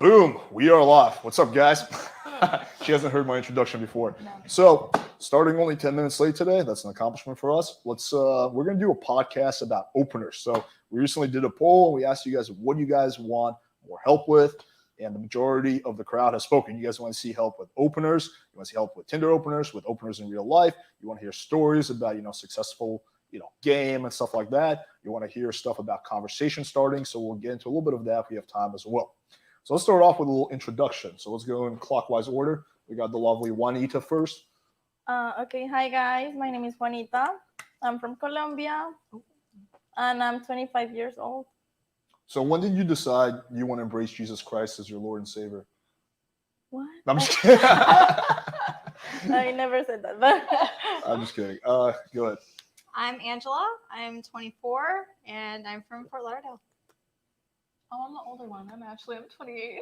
Boom, we are live. What's up, guys? She hasn't heard my introduction before. No. So, starting only 10 minutes late today, that's an accomplishment for us. We're going to do a podcast about openers. So, we recently did a poll and we asked you guys what you guys want more help with. And the majority of the crowd has spoken. You guys want to see help with openers. You want to see help with Tinder openers, with openers in real life. You want to hear stories about, successful, game and stuff like that. You want to hear stuff about conversation starting. So we'll get into a little bit of that if we have time as well. So let's start off with a little introduction. So let's go in clockwise order. We got the lovely Juanita first. Okay, hi guys. My name is Juanita. I'm from Colombia, and I'm 25 years old. So when did you decide you want to embrace Jesus Christ as your Lord and Savior? What? I'm just kidding. I never said that, but I'm just kidding. Go ahead. I'm Angela. I'm 24, and I'm from Fort Lauderdale. Oh, I'm the older one. I'm 28.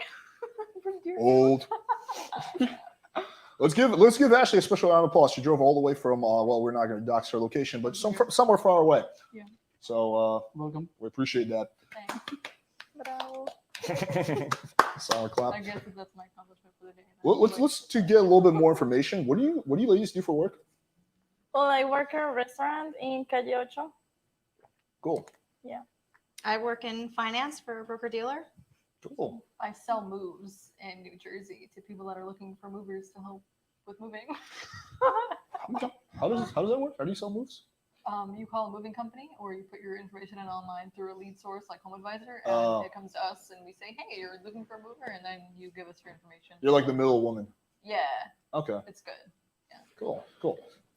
From Deer. Old. Let's give Ashley a special round of applause. She drove all the way from we're not going to dox her location, but somewhere far away. Yeah. So Welcome. we appreciate that. Thanks. bravo. Solid clap. I guess that's my accomplishment for the day. Let's to get a little bit more information. What do you ladies do for work? Well, I work at a restaurant in Calle Ocho. Cool. Yeah. I work in finance for a broker-dealer. Cool. I sell moves in New Jersey to people that are looking for movers to help with moving. How does that work? How do you sell moves? You call a moving company, or you put your information in online through a lead source like Home Advisor, and it comes to us, and we say, "Hey, you're looking for a mover," and then you give us your information. You're like the middle woman. Yeah, Okay. it's good. Cool.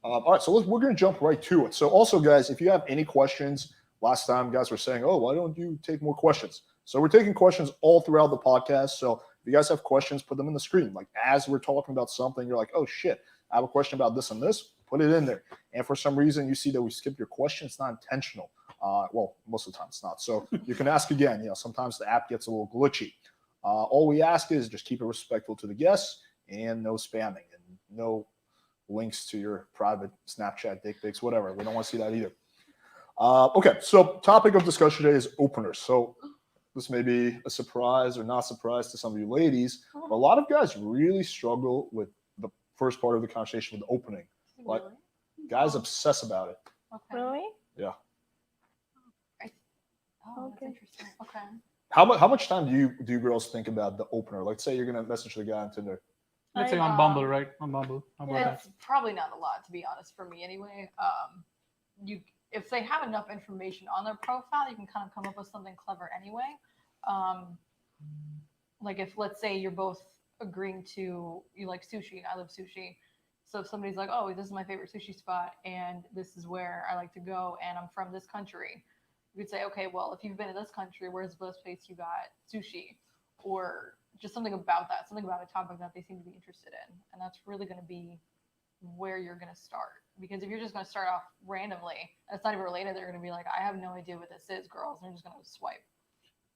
All right, so we're going to jump right to it. So also, guys, if you have any questions, last time guys were saying, oh, why don't you take more questions? So we're taking questions all throughout the podcast. So if you guys have questions, put them in the screen. Like as we're talking about something, you're like, oh, shit, I have a question about this and this. Put it in there. And for some reason, you see that we skip your question. It's not intentional. Well, most of the time it's not. So you can ask again. Sometimes the app gets a little glitchy. All we ask is just keep it respectful to the guests and no spamming and no links to your private Snapchat, dick pics, whatever. We don't want to see that either. Okay, so topic of discussion today is openers. So this may be a surprise or not surprise to some of you ladies, but a lot of guys really struggle with the first part of the conversation with the opening. Like, Really? guys obsess about it. Okay. Really? Yeah. Oh, Okay. that's interesting. Okay. How much time do you girls think about the opener? Like, say you're gonna message the guy on Tinder. I, Let's say on Bumble, right? On Bumble. How about that? It's probably not a lot, to be honest, for me anyway. If they have enough information on their profile, you can kind of come up with something clever anyway. Like if, let's say, you're both agreeing to, you like sushi, I love sushi. So if somebody's like, oh, this is my favorite sushi spot, and this is where I like to go, and I'm from this country, you could say, okay, well, if you've been to this country, where's the best place you got sushi? Or just something about that, something about a topic that they seem to be interested in. And that's really going to be where you're going to start. Because if you're just going to start off randomly, and it's not even related, they're going to be like, I have no idea what this is, girls. And they're just going to swipe.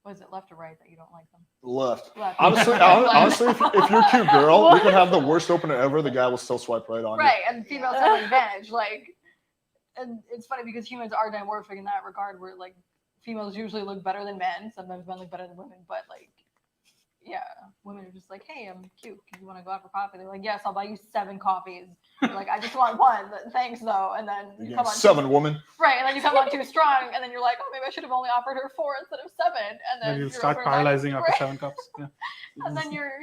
Was it left or right that you don't like them? Left. Left. Honestly, if you're a cute girl, you can have the worst opener ever. The guy will still swipe right on you. Right, and females have an advantage. Like, and it's funny because humans are dimorphic in that regard, where like females usually look better than men. Sometimes men look better than women, but like, yeah, women are just like, hey, I'm cute. Do you want to go out for coffee? They're like, yes, I'll buy you 7 coffees. You're like, I just want one. Thanks, though. And then you come on 7 woman. right, and then you come on too strong, and then you're like, oh, maybe I should have only offered her 4 instead of 7. And then Then you'll your start opener's paralyzing like, after right. 7 cups. Yeah. And then your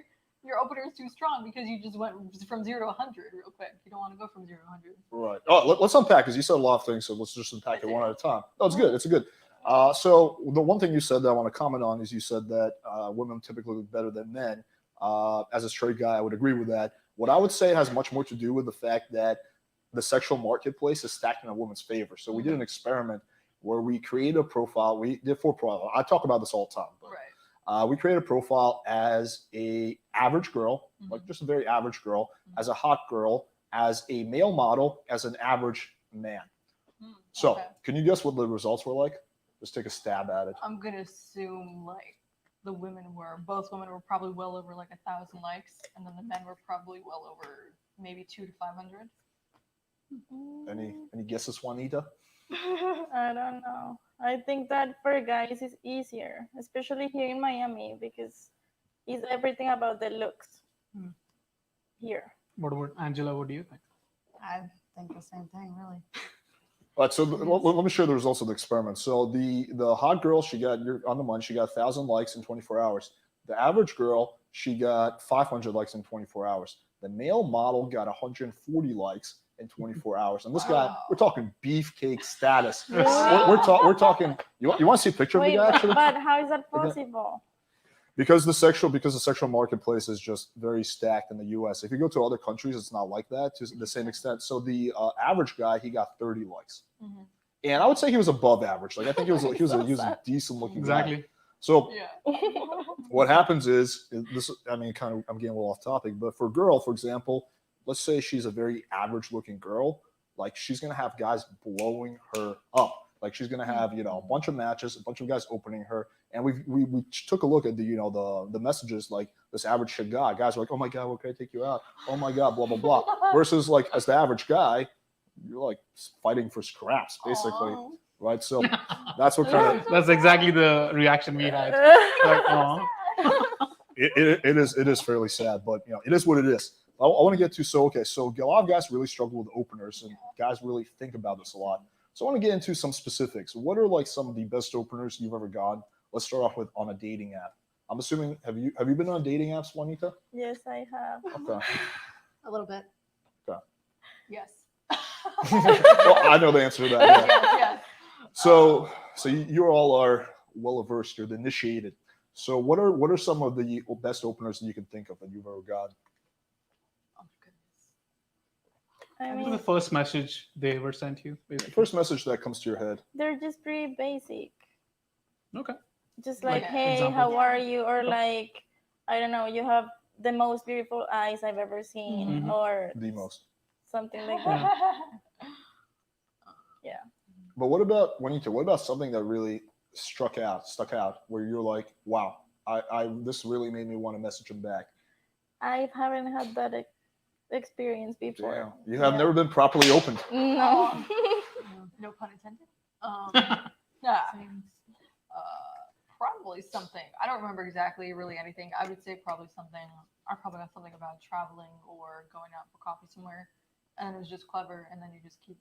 opener is too strong because you just went from 0 to 100 real quick. You don't want to go from 0 to 100. Right. Oh, let's unpack because you said a lot of things, so let's just unpack it one at a time. Oh, it's good. It's good. So the one thing you said that I want to comment on is you said that women typically look better than men. As a straight guy, I would agree with that. What I would say has much more to do with the fact that the sexual marketplace is stacked in a woman's favor. So we did an experiment where we created a profile. We did 4 profiles. I talk about this all the time. But, Right. we created a profile as a average girl, like just a very average girl, as a hot girl, as a male model, as an average man. So Okay. can you guess what the results were like? Just take a stab at it. I'm gonna assume like both women were probably well over like 1,000 likes, and then the men were probably well over maybe 200 to 500. Any guesses, Juanita? I don't know. I think that for guys it's easier, especially here in Miami, because It's everything about the looks. Hmm. Here. What about Angela? What do you think? I think the same thing, really. All right, so let me share the results of the experiment. So the hot girl, she got, you're on the money, she got 1,000 likes in 24 hours. The average girl, she got 500 likes in 24 hours. The male model got 140 likes in 24 hours. And this guy, Wow. we're talking beefcake status. Really? We're talking. You want to see a picture of the Wait, guy? Actually, but how is that Okay. possible? because the sexual marketplace is just very stacked in the U.S. If you go to other countries, it's not like that to the same extent. So the average guy, he got 30 likes, Mhm. and I would say he was above average. Like I think he was So a sad. decent looking guy. Exactly. So Yeah. what happens is this. I mean, kind of, I'm getting a little off topic, but for a girl, for example, let's say she's a very average looking girl, like she's gonna have guys blowing her up. Like she's gonna have a bunch of matches, a bunch of guys opening her, and we took a look at the messages. Like this average shit guy, guys are like, oh my god, what can I take you out? Oh my god, blah blah blah. Versus like as the average guy, you're like fighting for scraps basically, Aw. right? So that's what kind of That's exactly the reaction we had. Like, aw. it is fairly sad, but it is what it is. I want to get to so a lot of guys really struggle with openers, and guys really think about this a lot. So I want to get into some specifics. What are like some of the best openers you've ever gotten? Let's start off with on a dating app. I'm assuming have you been on dating apps, Juanita? Yes, I have. Okay. A little bit. Yes. Well, I know the answer to that. Yeah. Yes, yes. So you all are well versed. You're the initiated. So what are some of the best openers that you can think of that you've ever gotten? Oh my goodness. I What was mean, the first message they ever sent you? The Basically? first message that comes to your head. they're just pretty basic. Okay. Just Like, like, hey, example? how are you? Or like, I don't know, you have the most beautiful eyes I've ever seen, Mhm. or The most. something like that. Yeah. But what about Juanita? What about something that really stuck out, where you're like, wow, I this really made me want to message him back. I haven't had that experience before. Damn, you have Yeah. never been properly opened. No. No pun intended. Yeah. Probably something. I don't remember exactly really anything. I would say probably something. I probably got something about traveling or going out for coffee somewhere, and it was just clever. And then you just keep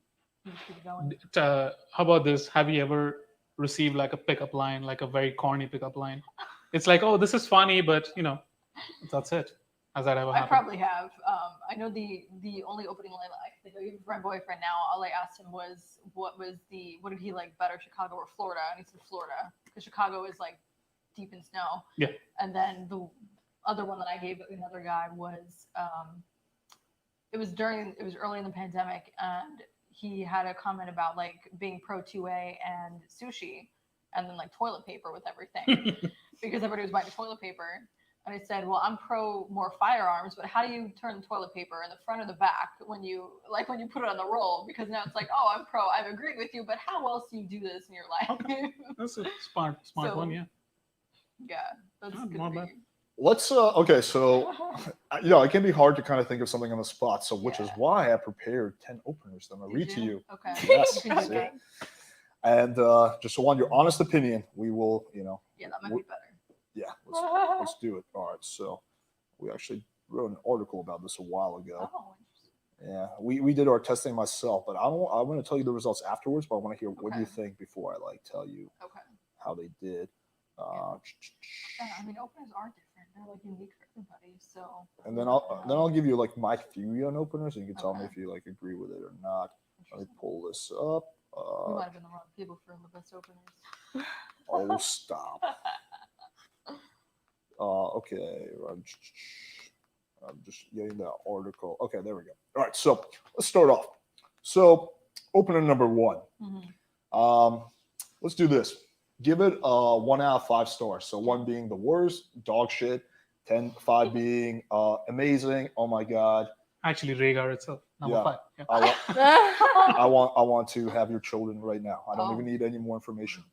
it going. How about this? Have you ever received like a pickup line, like a very corny pickup line? It's like, oh, this is funny, but that's it. Has that ever I happened? probably have. I know the only opening line I can think of, even for my boyfriend now, all I asked him was what did he like better, Chicago or Florida? And he said Florida, because Chicago is like deep in snow. Yeah. And then the other one that I gave another guy was it was early in the pandemic, and he had a comment about like being pro 2A and sushi, and then like toilet paper with everything, because everybody was buying toilet paper. And I said, well, I'm pro more firearms, but how do you turn the toilet paper in the front or the back when you put it on the roll? Because now it's like, oh, I'm pro. I've agreed with you, but how else do you do this in your life? Okay. That's a smart So- one, yeah. Yeah, that's Oh, good. not to bad. be. Let's okay, so it can be hard to kind of think of something on the spot. So which is Yeah. why I prepared 10 openers that I'm gonna Did read to you. Okay. Yes. You can do see? that. And just so on your honest opinion, we will, Yeah, that might be better. yeah, let's do it. All right. So we actually wrote an article about this a while ago. Oh, interesting. Yeah, we did our testing myself, but I'm going to tell you the results afterwards. But I want to hear what do you Okay. think before I tell you Okay. how they did. Yeah, I mean, openers are different. They're like unique for everybody. So. And then I'll give you like my theory on openers, and you can tell me Okay. if you like agree with it or not. Let me Interesting. pull this up. We might have been the wrong people for the best openers. Oh, stop. Okay. I'm just getting that article. Okay, there we go. All right, so let's start off. So opener number one. Mhm. Let's do this. Give it 1 out of 5 stars. So 1 being the worst, dog shit. 5 being amazing. Oh my god. Actually, Rhaegar itself, number Yeah. 5. Yeah. I want to have your children right now. I don't Oh. even need any more information.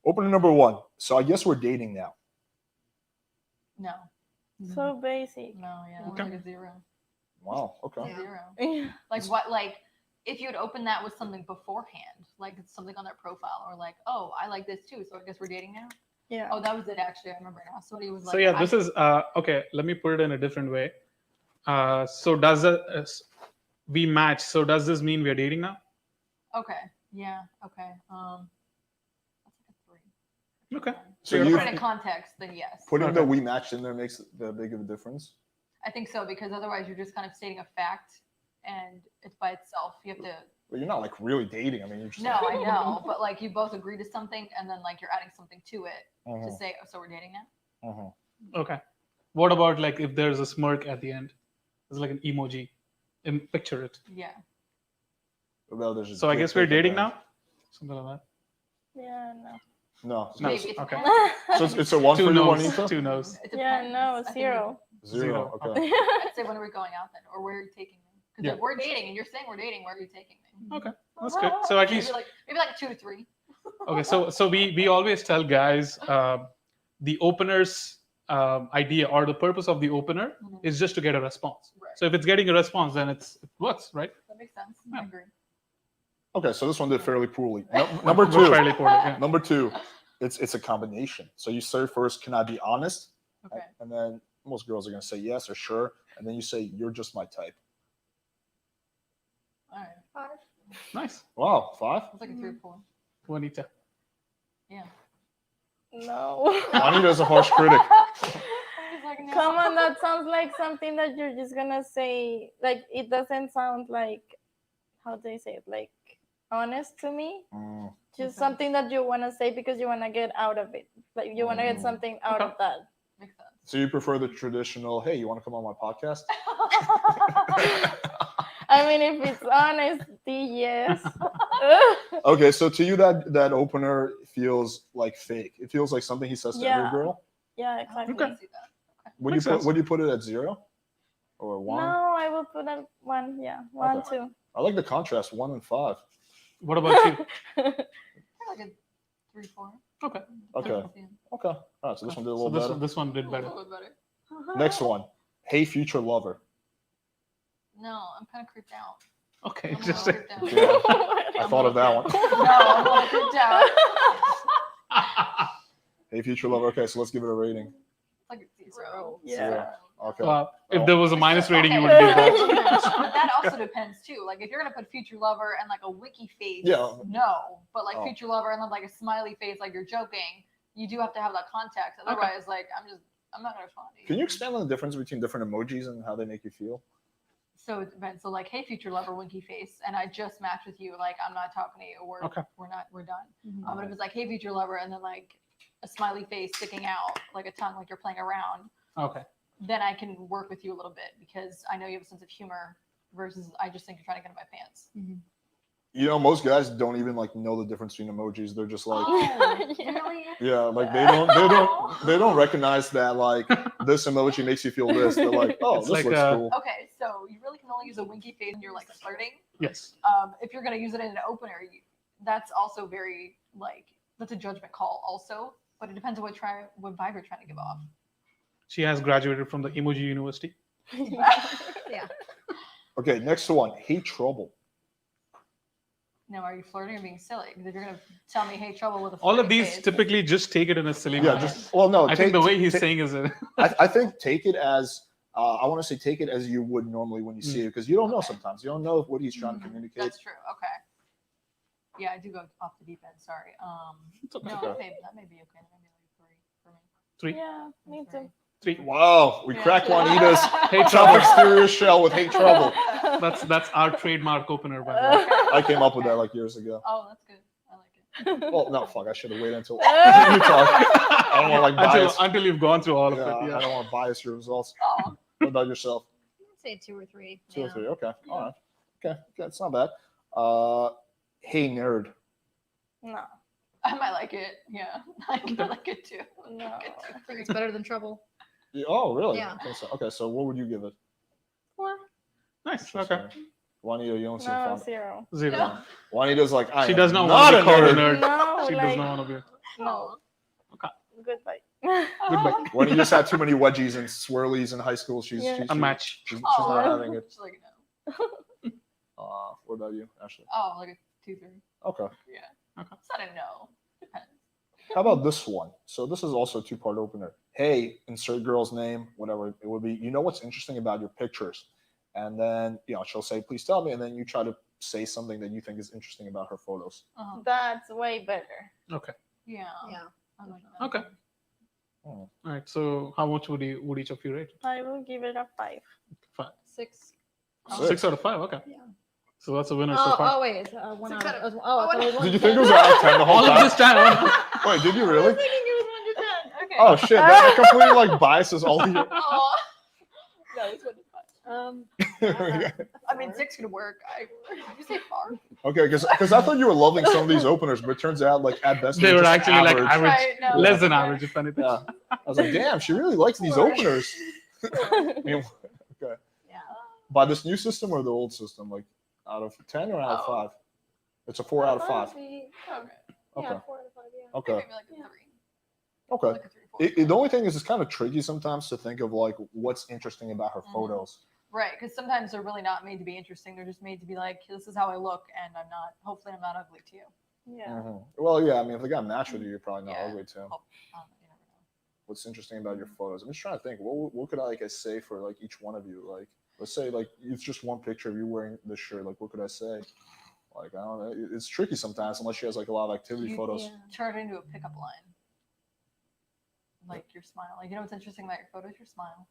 Opener number 1. So I guess we're dating now. No. So basic. No, yeah, Okay. like a 0. Wow. Okay. Yeah. 0. Like what? Like if you had opened that with something beforehand, like it's something on their profile, or like, oh, I like this too, so I guess we're dating now. Yeah. Oh, that was it. Actually, I remember now. Somebody was like, So yeah, this is okay. Let me put it in a different way. So does we match? So does this mean we're dating now? Okay. Yeah. Okay. That's like a 3. Okay. So If you you put it in context, then yes. putting the Okay. we matched in there makes the big of a difference. I think so, because otherwise you're just kind of stating a fact, and it's by itself. You have to. But you're not like really dating. I mean, you're just No, I know, but like you both agree to something, and then like you're adding something to it to Mhm, say, oh, so we're dating now. mhm. Okay. What about like if there's a smirk at the end? It's like an emoji. Picture it. Yeah. Well, there's a So I dick guess we're pic at dating the end. now. Something like Yeah, no. No. No. Maybe it Okay. depends. So it's a one that. for Two you, no's. Juanita? Two no's. It Yeah, depends. no, I think zero. Zero. Okay. I'd say when are we going out then, or where are you taking me? Because Yeah. if we're dating and you're saying we're dating, where are you taking me? Okay, that's good. So at least Maybe like a 2 to 3. okay. So we always tell guys the opener's idea or the purpose of the opener Mhm. is just to get a response. Right. So if it's getting a response, then it works, right? That makes sense. Yeah. I agree. Okay. So this one did fairly poorly. Number We're two. fairly poorly, yeah. Number two. It's a combination. So you say first, can I be honest? Okay. And then most girls are gonna say yes or sure, and then you say you're just my type. All right. 5. Nice, Wow, 5. It's like a 3 or 4. Juanita. Yeah. No. Juanita's a harsh critic. He's like, no. Come on, that sounds like something that you're just gonna say. Like it doesn't sound like, how do you say it? Like honest to me. Mm. Just Okay. something that you wanna say because you wanna get out of it. Like you wanna get Mm. something out Okay. of that. Makes sense. So you prefer the traditional? Hey, you want to come on my podcast? I mean, if it's honesty, yes. Okay, so to you that opener feels like fake. It feels like something he says to every Yeah. girl. Yeah, exactly. Okay. I see that. Would Makes you put sense. would you put it at 0 or 1? No, I will put at 1. Yeah, 1, Okay. 2. I like the contrast, 1 and 5. What about you? Like a 3, 4. Okay. Okay. Yeah. Okay. All right, so this one did a So little better. this one did A better. little bit better. Next one. Hey, future lover. No, I'm kind of creeped out. Okay, I'm a just little creeped out. Yeah, I thought of that one. No, I'm a little creeped out. Hey, future lover. Okay, so let's give it a rating. It's like a 0. Yeah. Okay. if there was a minus rating, you would Okay. give that. But that also depends too. Like if you're gonna put future lover and like a wiki face, Yeah. no. But like Oh. future lover and then like a smiley face, like you're joking, you do have to have that context. Otherwise, like I'm not gonna respond to you. Can you expand on the difference between different emojis and how they make you feel? So it depends. So like, hey, future lover, winky face, and I just matched with you. Like I'm not talking to you. We're Okay. we're done. Mhm. But if it's like, hey, future lover, and then like a smiley face sticking out, like a tongue, like you're playing around, Okay. then I can work with you a little bit because I know you have a sense of humor versus I just think you're trying to get in my pants. You know, most guys don't even like know the difference between emojis. They're just like, Oh, Yeah. really? yeah, like they don't recognize that like this emoji makes you feel this. They're like, oh, It's this like looks a- cool. Okay, so you really can only use a winky face when you're like flirting. Yes. If you're gonna use it in an opener, that's also very like that's a judgment call also. But it depends on what vibe you're trying to give off. She has graduated from the Emoji University. Yeah. Okay, next one. Hate trouble. Now, are you flirting or being silly? Because if you're gonna tell me, "Hey, trouble with a," All of flirty these face, typically just take it in a silly Yeah, manner. just well, no. I think the way he's take- saying is a I think take it as I want to say take it as you would normally when you see it because you don't know Okay. sometimes you don't know what he's trying to Mhm, communicate. That's true. Okay. Yeah, I do go off the deep end. Sorry. It's okay. No, Okay. that may be okay. That may be like 3 for me. 3, Yeah, me too. 3. Wow, we Yeah. cracked Juanita's Hate tough trouble. exterior shell with hate trouble. That's our trademark opener, by the way. I came up with that like years ago. Oh, that's good. I like it. Well, no, fuck. I should have waited until you talk. I don't want to like bias. until you've gone through all of Yeah, it. I Yeah. don't want to bias your results. Oh, What about yourself? I'd say 2 or 3. 2 or yeah. 3. Okay. All right. Okay. It's not bad. Hey, nerd. No, I might like it. Yeah, I could like it too. no. I think it's better than trouble. Yeah, oh, really? Yeah. Okay, so what would you give it? 4? Nice. Okay. Interesting. Juanita, you don't seem No, fun. 0. 0. No. Juanita's like, I She am does not not want to a be called a nerd. nerd. No, She like, does not want to be. no. Okay. Goodbye. Goodbye. When you just had too many wedgies and swirlies in high school, she's Yeah. she's, A match. she's Oh, not having it. Just like no. What about you, Ashley? Oh, like a 2, 3. Okay. Yeah. Okay. It's not a no. Depends. How about this one? So this is also a two-part opener. Hey, insert girl's name, whatever it would be. You know what's interesting about your pictures, and then she'll say, "Please tell me," and then you try to say something that you think is interesting about her photos. That's way better. Okay. Yeah. Yeah. I like that. Okay. Oh. All right. So how much would each of you rate it? I will give it a 5. 5. 6. Six. 6 out of 5. Okay. Yeah. So that's a winner so far. Oh wait, it's one Six out out of. of- Oh, I thought it was one. Did you to think it 10. was out of 10 the whole All time? of this time. Wait, did you I was really? thinking it was 1 to 10. Okay. Oh shit! That completely like biases all the. Oh. No, this one is fine. Uh, I mean, 6 could work. Did you say 4? Okay, because I thought you were loving some of these openers, but it turns out like at best They they're were just actually like average. average, Right, no, less than okay. average, if anything. Yeah, I was like, damn, she really likes these Sure. openers. I mean, okay, yeah. by this new system or the old system, like out of 10 or out of Oh. 5? It's a 4 out of 5. Honestly, Okay. Okay, Yeah, 4 out of 5. Yeah. okay, Maybe like a 3. okay. Like a 3, 4. The only thing is, it's kind of tricky sometimes to think of like what's interesting about her Mhm. photos. Right, because sometimes they're really not made to be interesting. They're just made to be like, this is how I look, and hopefully I'm not ugly to you. Yeah. Mhm. Well, yeah, I mean, if they got matched with you, you're probably not Yeah. ugly too. You never know. What's interesting about your photos? I'm just trying to think. What could I like I say for like each one of you? Like, let's say like it's just one picture of you wearing this shirt. Like, what could I say? Like, I don't know. It's tricky sometimes unless she has like a lot of activity You- photos. Yeah. Turn it into a pickup line. Like your smile. Like, you know what's interesting about your photos? Your smile.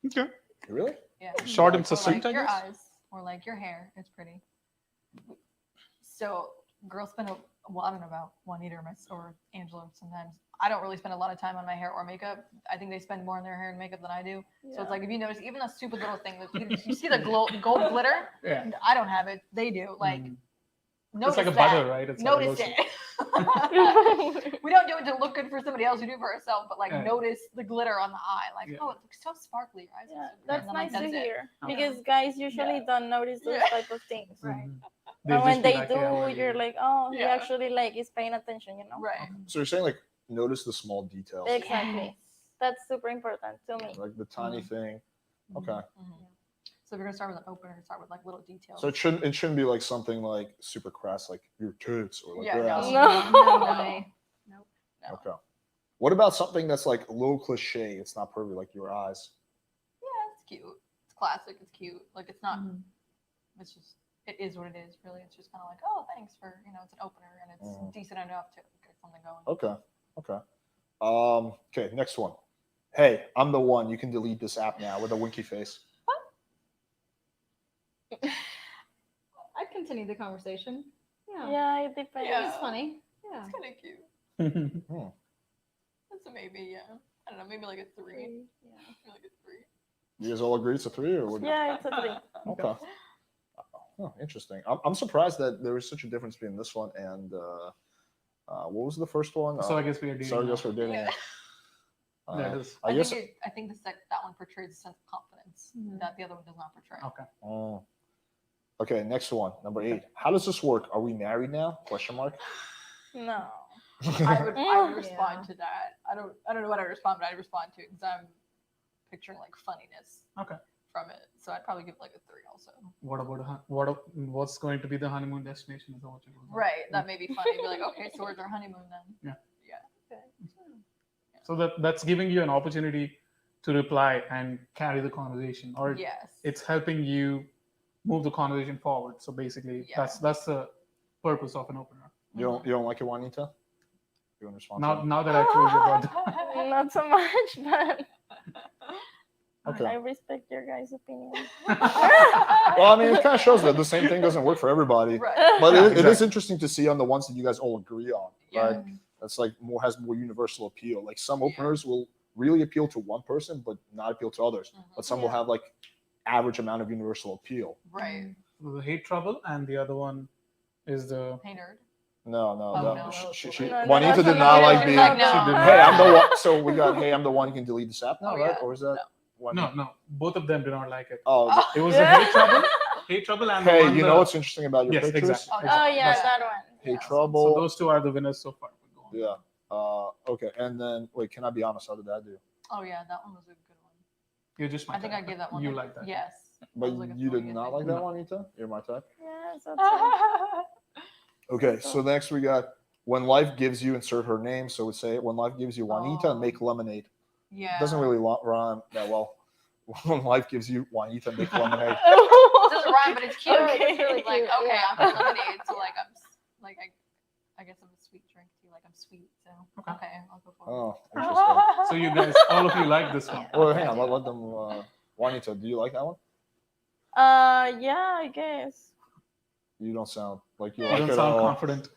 Okay. Really? Yeah. Short and Or succinct, like I your guess. eyes, or like your hair. It's pretty. So girls spend well, I don't know about Juanita or Angela sometimes. I don't really spend a lot of time on my hair or makeup. I think they spend more on their hair and makeup than I do. So it's like, if you notice, even a stupid little thing, like, you see the gold glitter? Yeah. I don't have it. They do. Like, Mm. notice It's like a that. butter, right? It's Notice like a it. We don't do it to look good for somebody else. We do it for ourselves. But like, Yeah. notice the glitter on the eye. Like, Yeah. oh, it looks so sparkly. Your eyes are Yeah, so clear. that's And then, like, nice to that's it. hear Okay. because guys usually Yeah. don't notice those Yeah. type of things. Right. Mhm. And when just be they like, do, yeah, well, you're yeah. like, oh, he Yeah. actually like is paying attention, you know? Right. So you're saying like notice the small details, Exactly. That's super important to me. like the tiny thing. Okay. Mhm. So if you're gonna start with an opener, start with like little details. So it shouldn't be like something like super crass, like your tits or like Yeah, your no. ass. No. way. No. Okay. What about something that's like a little cliche? It's not perfect, like your eyes. Yeah, it's cute. It's classic. It's cute. Like, it's not. Mhm. It's just. It is what it is. Really, it's just kind of like, oh, thanks for it's an opener and it's Mhm. decent enough to get something going. Okay. Okay. Okay. Next one. Hey, I'm the one. You can delete this app now with a winky face. I'd continue the conversation. Yeah. Yeah, it depends. Yeah. It's funny. Yeah. It's kind of cute. That's a maybe. Yeah. I don't know. Maybe like a 3. Yeah. Maybe like a 3. You guys all agree it's a 3 or what? Yeah, it's a 3. Okay. Oh, interesting. I'm surprised that there was such a difference between this one and what was the first one? So I guess we are dating. Sorry, now. guess we're dating. Yeah. Yeah, it is. I guess. I think that one portrays a sense of confidence Mhm. that the other one does not portray. Okay. Oh. Okay, next one, number 8. How does this work? Are we married now? Question mark. No. I would Yeah. respond to that. I don't know what I'd respond, but I'd respond to it because I'm picturing like funniness Okay. from it. So I'd probably give it like a 3 also. What about what's going to be the honeymoon destination? Is that what you're going to Right. That may be funny. Be like, okay, so where's our honeymoon then? So that's giving you an opportunity to reply and carry the conversation, or Yes. it's helping you move the conversation forward. So basically, Yeah. that's the purpose of an opener. You don't like it, Juanita? You want to respond? to Now that I told you about that. Not so much, but Okay. I respect your guys' opinion. Well, I mean, it kind of shows that the same thing doesn't work for everybody. Right. But Yeah, it is exactly. interesting to see on the ones that you guys all agree on. Yeah. Right? That's like has more universal appeal. Like some Yeah. openers will really appeal to one person, but not appeal to others. Mhm. But some will Yeah. have like average amount of universal appeal. Right. The hate trouble, and the other one is the Hey nerd. No, no, Oh, no. no. No, Juanita that's did not another like one. being. Like, no. She did Hey, not. I'm the one. So we got. Hey, I'm the one. You can delete this app now, Oh, right? yeah. Or is that? Juanita? no. Both of them do not like it. Oh, It was the hate trouble, and the hey, one you the- know what's interesting about your Yes, pictures? exactly. Oh yeah, That's- that one. Hey, Yeah. trouble. So those two are the winners so far. Yeah. Okay. And then wait, can I be honest? How did that do? Oh yeah, that one was a good one. You're just my I think type. I give that one. You like that? Yes. But That was, like, a you did really good not thing. like that, No. Juanita? You're my type. Yeah, that's it. Okay. So next we got. When life gives you, insert her name. So we say, when life gives you Juanita, Oh. make lemonade. Yeah. It doesn't really rhyme that well. When life gives you Juanita, make lemonade. It doesn't rhyme, but it's cute. Okay. It's really like, Cute, okay, yeah. I'm from lemonade, so like I guess I'm a sweet drink too. Like I'm sweet, so okay, I'll go for it. Oh, interesting. So you guys, all of you like this one. Well, hang on. Let them. Juanita, do you like that one? Yeah, I guess. You don't sound like you You like don't it at sound all. confident.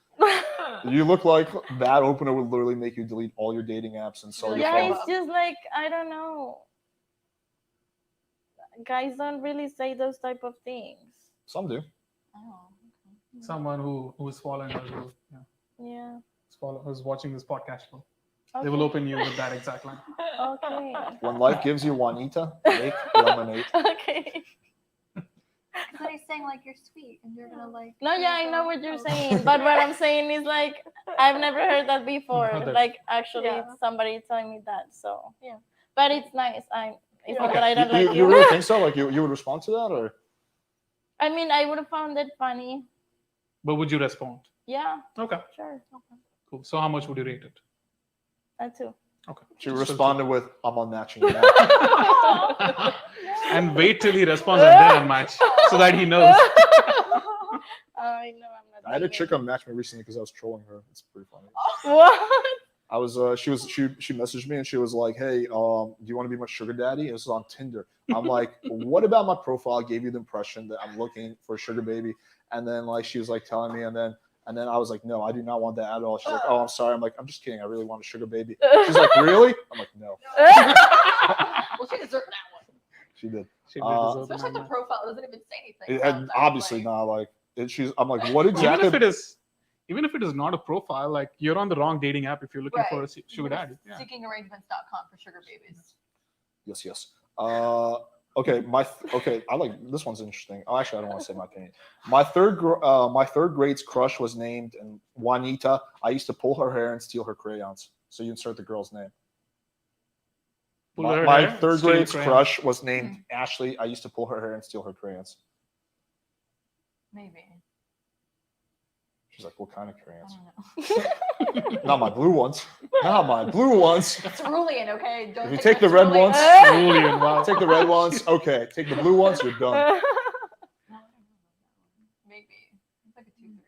You look like that opener would literally make you delete all your dating apps and sell your Yeah, phone. it's just like I don't know. Guys don't really say those type of things. Some do. Oh, Someone who is following us, Yeah. who's watching this podcast, Okay. they will open you with that exact line. Okay. When life gives you Juanita, make lemonade. Okay. Because then he's saying like you're sweet and you're gonna like. No, yeah, I know what you're saying, but what I'm saying is like I've never heard that before. Heard that. Like actually, Yeah. somebody telling me that. So yeah, but it's nice. It's not Okay. that I don't you, like you really think so? Like you would respond to that, or I mean, I would have found it funny. But would you respond? Yeah, Okay, sure. cool. So how much would you rate it? That too. Okay. she So- responded with, "I'm unmatching you now." And wait till he responds and then unmatch so that he knows. I know I'm not. I had a doing chick it. unmatch me recently because I was trolling her. It's pretty funny. What? I was she messaged me and she was like, "Hey, do you want to be my sugar daddy?" And this was on Tinder. I'm like, "What about my profile gave you the impression that I'm looking for a sugar baby?" And then like she was like telling me, and then I was like, "No, I do not want that at all." She's like, "Oh, I'm sorry." I'm like, "I'm just kidding. I really want a sugar baby." She's like, "Really?" I'm like, "No." well, she deserved that one. She did. She did Uh, deserve an Especially the unmatch. profile doesn't even say anything. It, so and it's obviously like, not like I'm like, what exactly? Even if it is not a profile, like you're on the wrong dating app if you're looking for a Right. sugar daddy. Yeah. Seekingarrangements.com for sugar babies. Yes. Okay, okay. I like this one's interesting. Oh, actually, I don't want to say my opinion. My third grade's crush was named Juanita. I used to pull her hair and steal her crayons. So you insert the girl's name. Pull her My hair, third steal grade's crayons. crush was named Ashley. I used to pull her hair and steal her crayons. Maybe. She's like, "What kind of I crayons?" don't know. Not my blue ones. Not my blue ones. Cerulean, okay? Don't If you think take the that's red cerulean. ones, Cerulean, wow. take the red ones. Okay, take the blue ones. You're done. No, I don't know. Maybe. It's like a 2-3.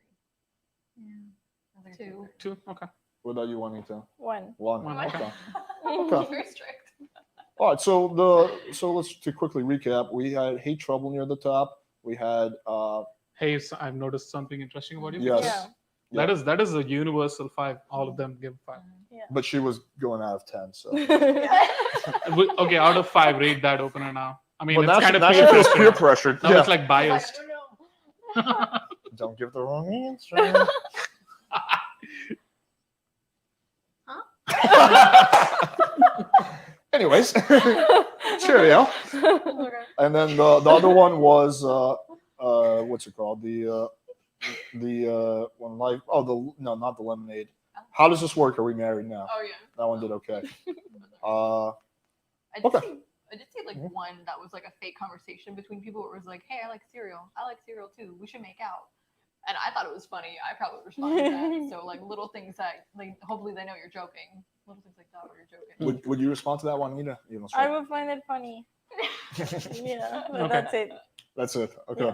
Yeah. It's like a Two. 2. Okay. What about you, Juanita? One. One. One, Okay. It's very strict. All right, so let's to quickly recap. We had hate trouble near the top. We had Hey, so I've noticed something interesting about you. yes, Yeah. That is a universal 5. All of them give 5. but she was going out of 10. So, Okay, out of 5, rate that opener now. I mean, but it's now kind she, of now she peer feels pressure. peer pressured. Now Yeah. it's like biased. Don't give the wrong answer. Anyways, cheerio. Okay. And then the other one was what's it called? The one life. Oh, not the lemonade. How does this work? Are we married now? Oh, yeah. That one did okay. I did Okay. see, like one that was like a fake conversation between people where it was like, hey, I like cereal. I like cereal too. We should make out. And I thought it was funny. I probably responded to that. So like little things that like hopefully they know you're joking. Little things like that where you're joking. Would you respond to that one, Nina? You don't I would find it funny. Yeah, but Okay. that's it. That's it. Okay.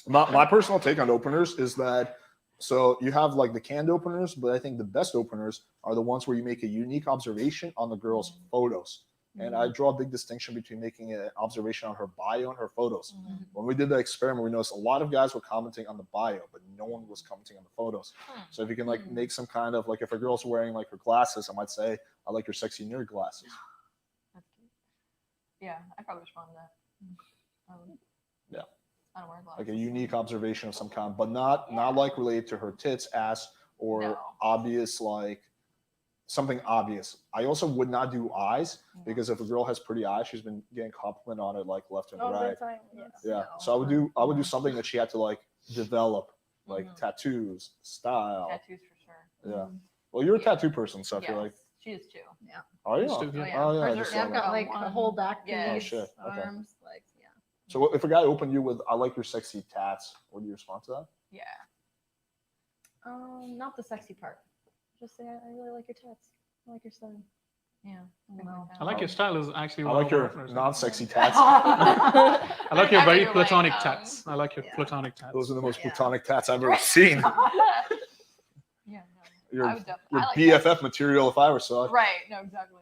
My personal take on openers is that so you have like the canned openers, but I think the best openers are the ones where you make a unique observation on the girl's photos. And I draw a big distinction between making an observation on her bio and her photos. When we did the experiment, we noticed a lot of guys were commenting on the bio, but no one was commenting on the photos. So if you can like make some kind of like if a girl's wearing like her glasses, I might say, "I like your sexy nerd glasses." That's cute. Yeah, I probably respond to that. Yeah. I don't wear glasses. Like a unique observation of some kind, but not like related to her tits, ass, or No. obvious like something obvious. I also would not do eyes because if a girl has pretty eyes, she's been getting compliment on it like left and All right. the time. Yeah. Yeah. No. So I would do something that she had to like develop, like tattoos, style. Tattoos for sure. Yeah. Well, you're a tattoo person, so I feel like. She is too. Yeah. Are you? Used to, Oh yeah. yeah. I Hers just are- saw Yeah, I've that. got like a whole back Yeah. piece, Oh, shit. Okay. arms, legs. Yeah. So if a guy opened you with "I like your sexy tats," would you respond to that? Yeah. Not the sexy part. Just say I really like your tats. I like your style. Yeah. something Wow. like I like your style is actually I one like of our your openers. non-sexy tats. I like your I very do like, platonic tats. I like your yeah. platonic tats. Those are the most Yeah. platonic tats I've ever seen. Yeah, no. Your, I would definitely. your I like BFF tattoos. material if I ever saw it. Right. No, exactly.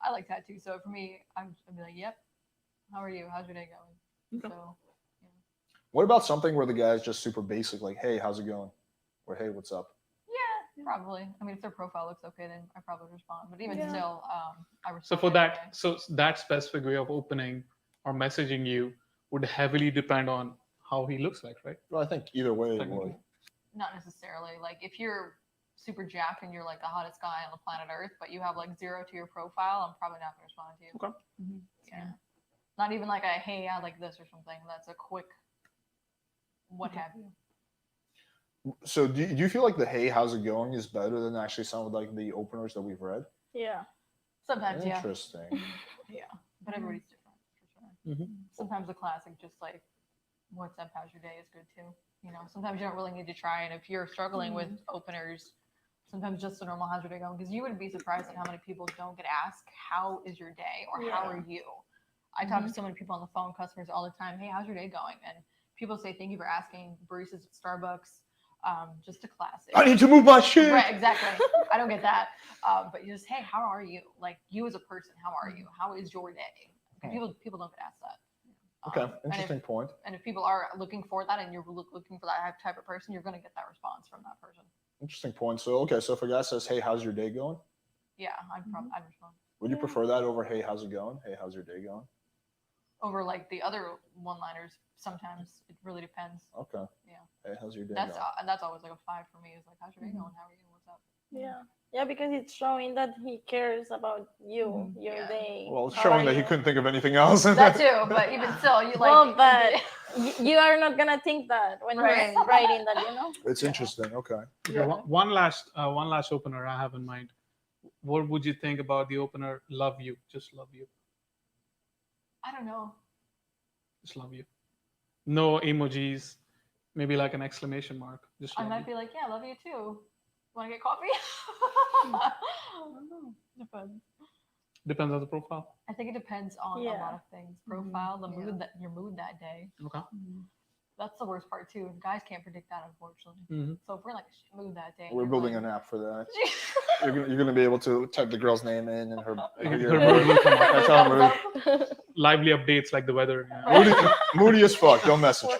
I like tattoos. So for me, I'd be like, yep. How are you? How's your day going? Okay. So, What about something where the guy's just super basic, like, hey, how's it going? Or hey, what's up? yeah, probably. I mean, if their profile looks okay, then I probably respond. But even Yeah. still, I respond. So for anyway. that, so that specific way of opening or messaging you would heavily depend on how he looks like, right? Well, I think either way it Technically. would. Not necessarily. Like if you're super jacked and you're like the hottest guy on the planet Earth, but you have like 0 to your profile, I'm probably not gonna respond to you. Okay. Yeah. Not even like a hey, I like this or something. That's a quick what have you. So do you feel like the hey, how's it going is better than actually some of like the openers that we've read? Yeah. Sometimes, yeah. Interesting. Yeah. But everybody's different for sure. Mhm. Sometimes the classic just like what's up, how's your day is good too. You know, sometimes you don't really need to try. And if you're struggling with openers, sometimes just a normal how's your day going, because you would be surprised at how many people don't get asked how is your day or how Yeah. are you. I talk to so many people on the phone, customers all the time. Hey, how's your day going? And people say thank you for asking. Baristas at Starbucks, just a classic. I need to move my shit. Right, exactly. I don't get that. But you just, hey, how are you? Like you as a person, how are you? How is your day? And people don't get asked that. Okay, And interesting point. if people are looking for that and you're looking for that type of person, you're going to get that response from that person. Interesting point. So okay, so if a guy says, hey, how's your day going? Yeah, I'd respond. Would you prefer that over hey, how's it going? Hey, how's your day going? Over like the other one-liners, sometimes it really depends. Okay. Yeah. Hey, how's your day That's going? that's always like a 5 for me. Is like, how's your day going? How are you? What's up? Yeah. Yeah, because it's showing that he cares about you, your Yeah. day. Well, it's How showing are that he you? couldn't think of anything else. That too, but even still, you like. Well, but you are not gonna think that when Right. you're writing that, you know. It's interesting. Okay. Okay, Yeah. one last opener I have in mind. What would you think about the opener love you? Just love you. I don't know. Just love you. No emojis. Maybe like an exclamation mark. Just I love might you. be like, yeah, I love you too. Want to get coffee? Depends. Depends on the profile. I think it depends on a Yeah. lot of things. Profile, the Yeah. mood that your mood that day. Okay. That's the worst part too. Guys can't predict that, unfortunately. Mm-hmm. So if we're in like a shit mood that day, We're you're building like, an app for that. You're gonna be able to type the girl's name in and her Her mood will come up. That's how mood. Lively updates like the weather. Yeah. Moody as fuck. Don't message.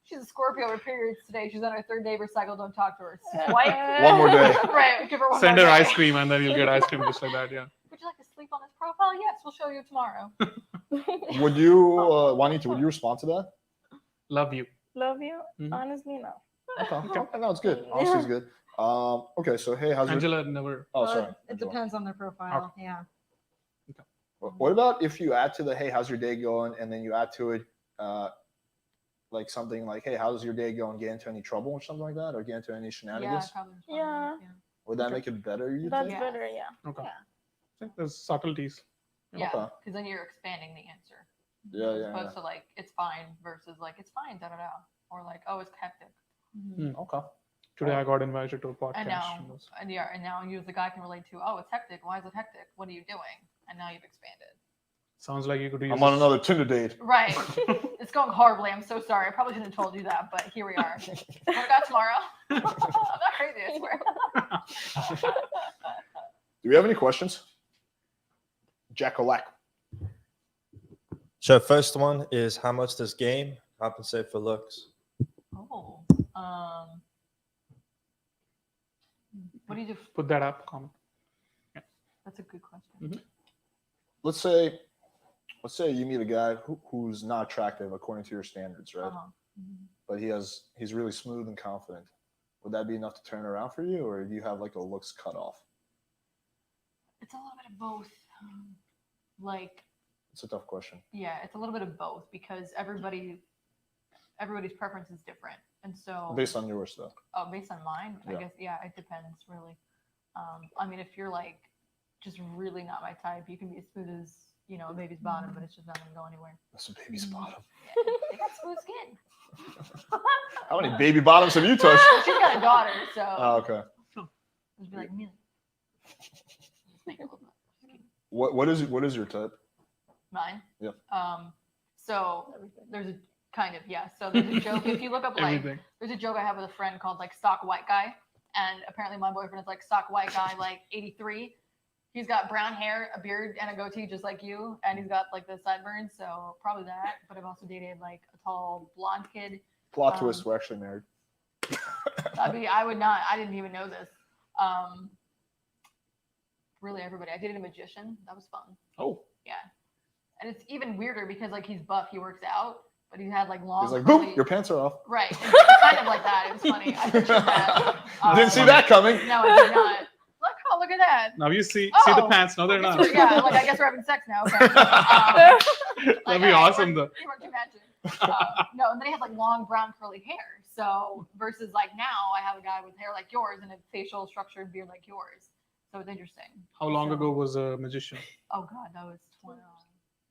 She's a Scorpio with periods today. She's on her 3rd day of her cycle. Don't talk to her. Swipe. One more day. Right. Give her one Send more her day. ice cream and then you'll get ice cream just like that. Yeah. Would you like to sleep on this profile? Yes, we'll show you tomorrow. Would you, Juanita, would you respond to that? Love you. Love you? Mhm. Honestly, no. Okay. No, it's good. Honestly, it's good. Okay, so hey, how's your? Angela never. Oh, Well, sorry. it Angela. depends on their profile. Yeah. What about if you add to the hey, how's your day going, and then you add to it, like something like, hey, how's your day going? Get into any trouble or something like that, or get into any Yeah, shenanigans? probably. Yeah. Would that make it better? You That's think? Yeah. better, yeah. Okay. Yeah. See, there's subtleties. Yeah, Okay. because then you're expanding the answer. Yeah, As yeah. opposed to like, it's fine versus like, it's fine, da da da. Or like, oh, it's hectic. Okay. Today I got invited to a podcast. And now you as a guy can relate to, oh, it's hectic. Why is it hectic? What are you doing? And now you've expanded. Sounds like you could use I'm on this- another Tinder date. Right. It's going horribly. I'm so sorry. I probably shouldn't have told you that, but here we are. What about tomorrow? I'm not crazy, I swear. Do we have any questions? Jack-o'-lack. So first one is how much does game compensate for looks? Oh. What do you do? Put that up. Comment. That's a good question. Mhm. Let's say you meet a guy who's not attractive according to your standards, right? Uh-huh. But he's really smooth and confident. Would that be enough to turn around for you, or do you have like a looks cutoff? It's a little bit of both. Like, It's a tough question. yeah, it's a little bit of both because everybody's preference is different. And so Based on yours, though. oh, based on mine, I Yeah. guess, yeah, it depends really. I mean, if you're like just really not my type, you can be as smooth as, you know, a baby's bottom, but it's just not gonna go anywhere. That's a baby's Mm-hmm. bottom. They got smooth skin. How many baby bottoms have you touched? She's got a daughter, so Oh, okay. just be like, Amelia. What is your type? Mine. Yeah. So there's a kind of So there's a joke. If you look up like, Everything. there's a joke I have with a friend called like stock white guy, and apparently my boyfriend is like stock white guy, like 83. He's got brown hair, a beard, and a goatee just like you, and he's got like the sideburns, so probably that. But I've also dated like a tall blonde kid. Plot twist, we're actually married. I mean, I would not. I didn't even know this. Really, everybody. I dated a magician. That was fun. Oh. Yeah. And it's even weirder because like he's buff, he works out, but he had like long. He's like, curly... boom, your pants are off. Right. It's kind of like that. It was funny. I pictured that. Didn't see that coming. No, I did not. Look at that. Now you see the Oh, pants. No, they're not. Yeah, like I guess we're having sex now. Okay. That'd be awesome though. You weren't imagine. No, and then he had like long brown curly hair. So versus like now, I have a guy with hair like yours and a facial structured beard like yours. So it's interesting. How long ago was a magician? Oh God, that was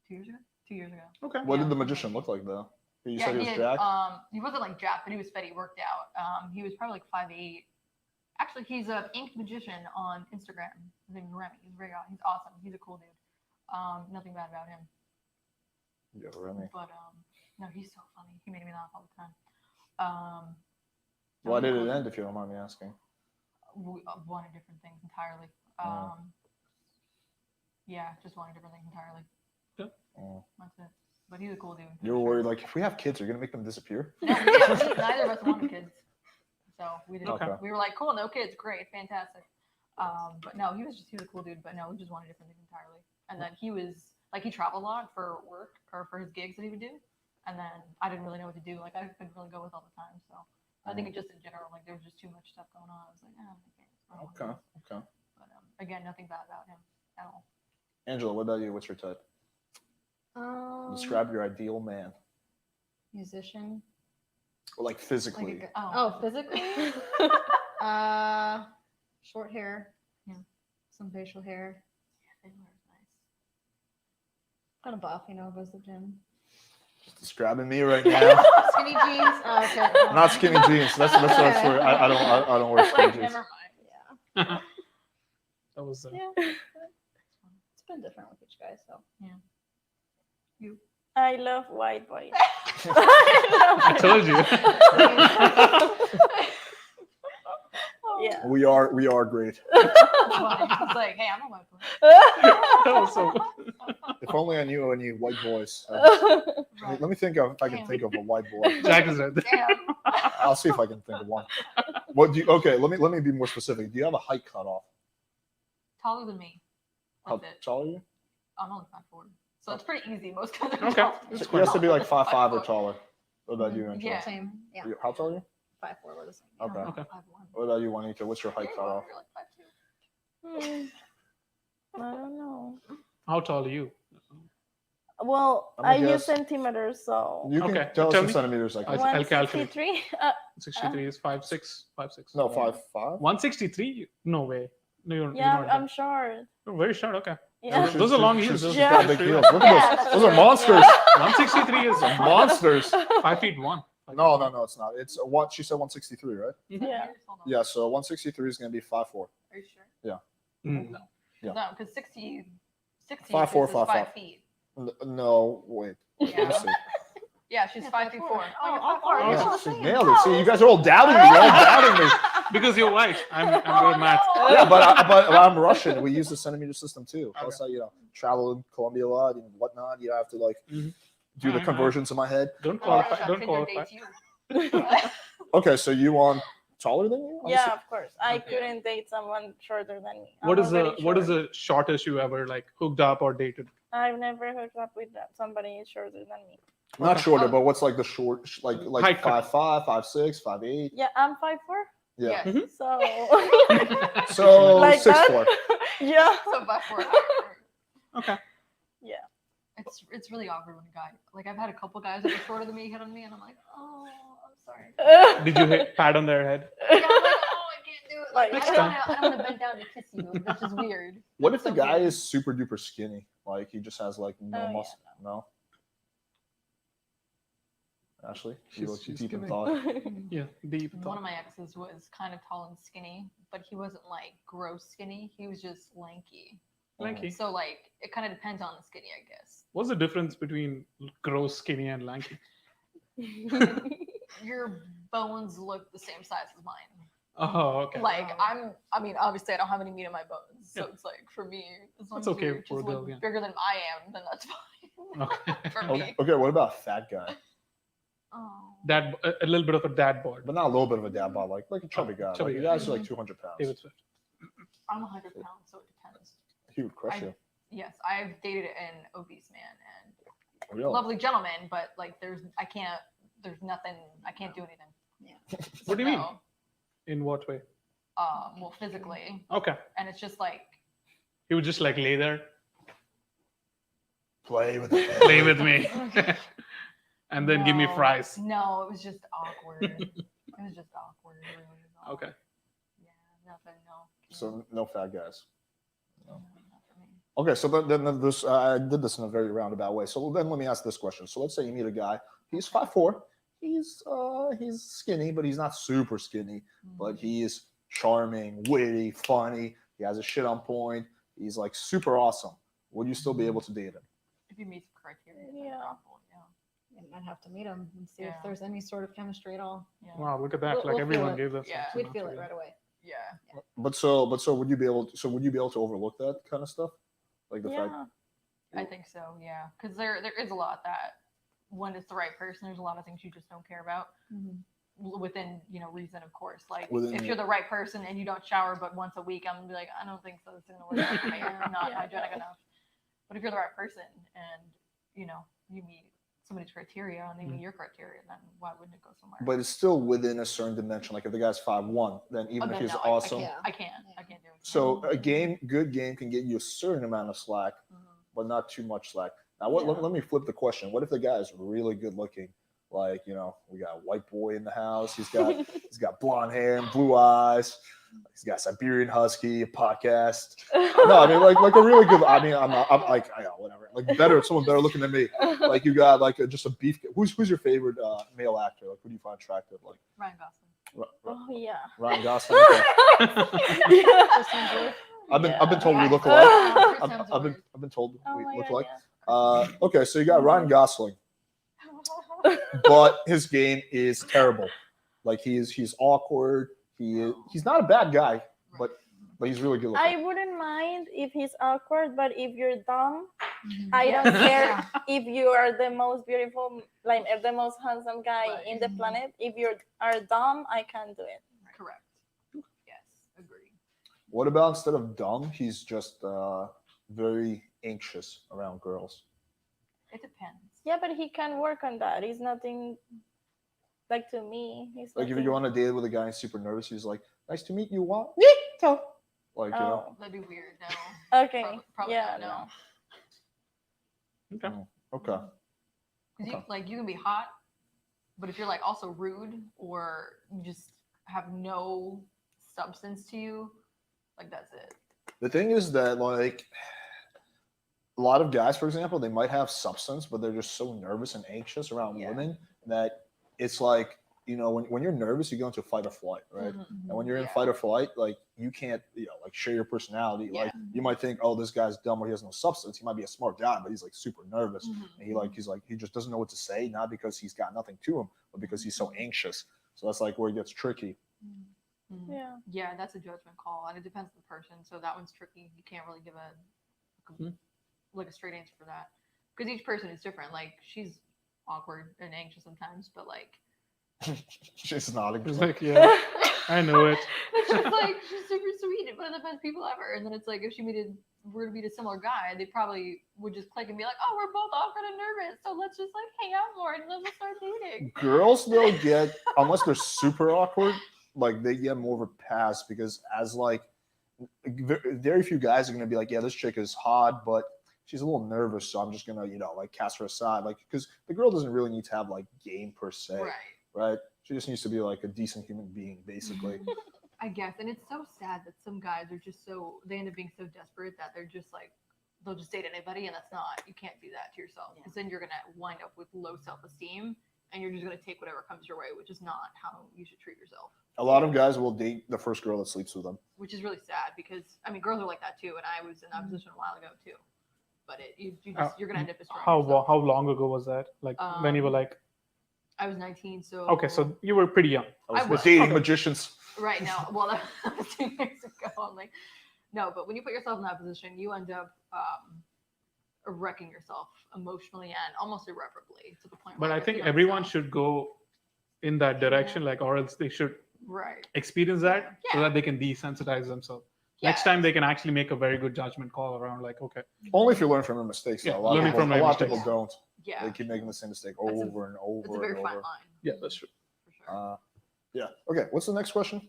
2 years ago. 2 years ago. Okay. What did the magician look like though? You said he was had, jacked? he wasn't like jacked, but he was fit. He worked out. He was probably like 5'8". Actually, he's an inked magician on Instagram. His name's Remy. He's he's awesome. He's a cool dude. Nothing bad about him. Yeah, Remy. But no, he's so funny. He made me laugh all the time. Why did it end, if you don't mind me asking? We wanted different things entirely. Yeah, just wanted different things entirely. That's it. But he's a cool dude. You were worried, like, if we have kids, you're gonna make them disappear? No, neither of us wanted kids. So we didn't. Okay. We were like, cool, no kids, great, fantastic. But no, he was a cool dude. But no, we just wanted different things entirely. And then he was like, he traveled a lot for work or for his gigs that he would do. And then I didn't really know what to do. Like I couldn't really go with all the time. So I think it just in general, like there was just too much stuff going on. I was like, I can't. Okay. But again, nothing bad about him at all. Angela, what about you? What's your type? Describe your ideal man. Musician. Or like physically. Like Oh, physically? Short hair. Yeah. Some facial hair. Yeah, Fiddler is nice. Kind of buff, goes to the gym. Just describing me right now. Skinny jeans. Oh, okay. Not skinny jeans. That's where I don't wear skinny Like, jeans. never mind. Yeah. That was Yeah. It's been different with each guy, so. I love white boys. I told you. Yeah. We are great. It's like, hey, I'm a white boy. That was so. If only I knew any white boys. Right. Let me think of if I can Damn. think of a white boy. Jack is right there. Damn. I'll see if I can think of one. What do you? Okay, let me be more specific. Do you have a height cutoff? Taller than me. How That's it. tall are you? I'm only 5'4". So it's pretty easy. Most guys are Okay. taller. He has to be like 5'5" or taller. What about you, Angela? Yeah. Same. Yeah. How tall are you? 5'4", we're the same. Okay. Okay. 5'1". What about you, Juanita? What's your height cutoff? You're like 5'2". I don't know. How tall are you? Well, I'm I gonna use guess- centimeters, so You can Okay, tell us tell in me. centimeters. Like I'll calculate. 163. 63 is 5'6". 5'6". no, 5'5". 163? No way. No, you're Yeah, not. I'm short. You're very short. Okay. Yeah. Those are long heels. She's Those Yeah. got big heels. Look Yeah, at that's those. Those are true. monsters. 163 is Monsters. 5'1". No, it's not. It's what she said. 163, right? Yeah. Hold on. Yeah. So 163 is gonna be 5'4". Are you sure? No. Yeah. No, because 60 5'4", is 5 5'5". feet. No, wait. Let me Yeah. see. Yeah, she's 5'4". Oh, Oh, Yeah, she nailed it. See, you guys are all doubting me. You're all doubting me. Because you're white. I'm good at math. Yeah, but I'm Russian. We use the centimeter system too. Plus, I travel in Colombia a lot and whatnot. You have to like Mhm. do the Alright, conversions in my head. Don't Oh, qualify. Don't qualify. Okay, so you on taller than you? Yeah, of course. I Okay. couldn't date someone shorter than me. What I'm is already short. the shortest you ever like hooked up or dated? I've never hooked up with somebody shorter than me. Not Okay. shorter, but what's like the short, like Height cut. 5'5", 5'6", 5'8"? Yeah, I'm 5'4". Yeah. Yes. So So Like 6'4". yeah. So 5'4". Okay. Yeah. It's really awkward when a guy, like I've had a couple guys that are shorter than me hit on me, and I'm like, oh, I'm sorry. Did you hit pat on their head? Yeah, I'm like, oh, I can't do it. Like, Like, I don't want to bend down to kiss you. That's just weird. What if the So guy weird. is super duper skinny? Like he just has like no Oh, yeah, muscle. No. Ashley, She's you deep in giving- thought. Yeah, deep One thought. of my exes was kind of tall and skinny, but he wasn't like gross skinny. He was just lanky. Lanky. So like it kind of depends on the skinny, I guess. What's the difference between gross, skinny, and lanky? Your bones look the same size as mine. Oh, okay. Like I mean, obviously I don't have any meat in my bones, so Yeah. it's like for me, as long That's as okay you for a just girl, look yeah. bigger than I am, then that's fine. Okay. For Okay, me. okay, what about a fat guy? Oh. Dad, a little bit of a dad board. But not a little bit of a dad bod, like a chubby guy. Chubby Like, guy. you guys are like 200 pounds. David Swift. I'm 100 pounds, so it depends. He would crush you. Yes, I've dated an obese man and Really? lovely gentleman, but like there's nothing, I can't do anything. What do you mean? No. In what way? Well, physically, Okay. and it's just like He would just like lay there, Play with it. play with me, and then give me no, fries. No, it was just awkward. It was just awkward. It really was awkward. Okay. Yeah, nothing. No. So no fat guys. no, not for me. Okay, so then this I did this in a very roundabout way. So then let me ask this question. So let's say you meet a guy. He's 5'4". He's skinny, but he's not super skinny. But he is charming, witty, funny. He has his shit on point. He's like super awesome. Would you still be able to date him? If you meet some criteria, then Yeah. probably, yeah. And I'd have to meet him and see Yeah. if there's any sort of chemistry at all. Yeah. Wow, look at that! We'll- Like we'll everyone feel it. gave us. Yeah. We'd feel it right away. Yeah. But so would you be able to overlook that kind of stuff? Like the fact Yeah. I think so, yeah. Because there is a lot that when it's the right person, there's a lot of things you just don't care about within reason, of course. Like Within if the- you're the right person and you don't shower but once a week, I'm gonna be like, I don't think so. It's gonna work out for me. I'm not Yeah. hygienic enough. But if you're the right person and you meet somebody's criteria and they meet your criteria, then why wouldn't it go somewhere? but it's still within a certain dimension. Like if the guy's 5'1", then even if then he's no, awesome. Yeah. I can't do it. So a good game can get you a certain amount of slack, but not too much slack. Now, let me flip the question. What if the guy is really good looking? Like, we got a white boy in the house. He's got blonde hair and blue eyes. He's got Siberian Husky, a podcast. No, I mean like a really good. I mean, I'm like, I know, whatever. Like someone better looking than me. Like you got like just a beef. Who's your favorite male actor? Like who do you find attractive? Like Ryan Gosling. Oh yeah. Ryan Gosling. Okay. Yeah. I've been told we look alike. Chris Hemsworth. I've been told Oh we my look God, alike. Okay, so you got Ryan Gosling, but his game is terrible. Like he's awkward. He's not a bad guy, but he's really good looking. I wouldn't mind if he's awkward, but if you're dumb, Mhm. I Yeah. don't care if you are the most beautiful, like the most handsome guy Right. in the planet. If you are dumb, I can't do it. Correct. Yes, agree. What about instead of dumb, he's just very anxious around girls? It depends. Yeah, but he can work on that. It's nothing like to me. It's Like if nothing- you go on a date with a guy who's super nervous, he's like, "Nice to meet you, what?" Like Oh, That'd be weird. No. okay. Probably Yeah, not, no. Okay. Okay. 'Cause Okay. you can be hot, but if you're like also rude or you just have no substance to you, like that's it. The thing is that like a lot of guys, for example, they might have substance, but they're just so nervous and anxious around Yeah. women that it's like, when you're nervous, you go into fight or flight, right? Mhm. And when you're in Yeah. fight or flight, like you can't, like share your personality. Like you might think, oh, this guy's dumb or he has no substance. He might be a smart guy, but he's like super nervous. Mhm. And he just doesn't know what to say, not because he's got nothing to him, but because he's so anxious. So that's like where it gets tricky. Mhm. yeah. Yeah, that's a judgment call, and it depends on the person. So that one's tricky. You can't really give a straight answer for that because each person is different. Like she's awkward and anxious sometimes, but like She's nodding. It's like, yeah, I know it. she's super sweet, one of the best people ever. And then it's like if were to meet a similar guy, they probably would just click and be like, oh, we're both awkward and nervous, so let's just like hang out more and then we'll start dating. Girls, they'll get, unless they're super awkward, like they get more of a pass because as like very few guys are gonna be like, yeah, this chick is hot, but she's a little nervous, so I'm just gonna, like cast her aside, like because the girl doesn't really need to have like game per se, right? She just needs to be like a decent human being, basically. I guess, and it's so sad that some guys are just they end up being so desperate that they're just like they'll just date anybody, and you can't do that to yourself because then you're gonna wind up with low self-esteem and you're just gonna take whatever comes your way, which is not how you should treat yourself. A lot of guys will date the first girl that sleeps with them. Which is really sad because I mean, girls are like that too, and I was in that position a while ago too. But you're gonna end up destroying yourself. How long ago was that? Like when you were like, I was 19, so okay, so you were pretty young. I was was. dating magicians. right now, well, that was 2 years ago. I'm like, no, but when you put yourself in that position, you end up wrecking yourself emotionally and almost irreparably to the point. But where I think you everyone yourself- should go in that direction, like, or else they should right. experience that so Yeah. that they can desensitize themselves. Yeah. Next time they can actually make a very good judgment call around, like, okay, Only if you learn from your mistakes. Yeah, though. A lot of learning people, from a my lot of mistakes. people don't. Yeah, They keep making the same mistake That's a- over and over it's a very and fine over. line. yeah, that's true. For sure. Yeah. Okay. What's the next question?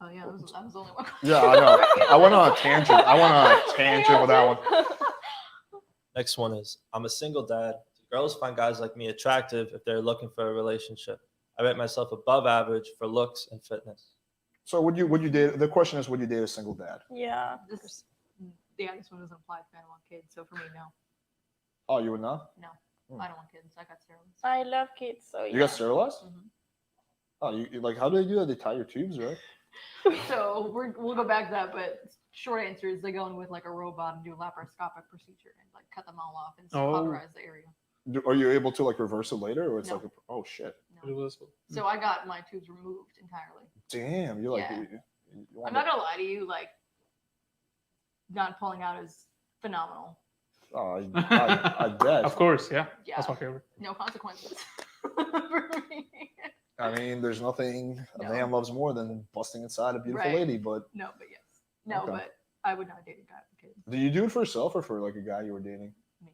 Oh yeah, that was the only one. Yeah, I know. I went on a tangent. I went on a tangent with that one. Next one is I'm a single dad. Girls find guys like me attractive if they're looking for a relationship. I rate myself above average for looks and fitness. So would you date? The question is, would you date a single dad? Yeah. This one doesn't apply if I don't want kids. So for me, no, Oh, you would not? I don't want kids. I got steroids. I love kids, so You got sterilized? Mhm. Oh, you like how do they do that? They tie your tubes, right? So we'll go back to that, but short answer is they go in with like a robot and do a laparoscopic procedure and like cut them all off and Oh. cauterize the area. Are you able to like reverse it later, or it's No. like, oh shit, No. Reversible. So I got my tubes removed entirely. damn, you're like, Yeah. you I'm want not gonna lie to you, like not pulling out is phenomenal. oh, I bet. Of course, yeah. Yeah, That's my favorite. no consequences for me. I mean, there's nothing a No. man loves more than busting inside a beautiful Right. lady. But No, but yes, no, Okay. but I would not date a guy with kids. do you do it for yourself or for like a guy you were dating? Me.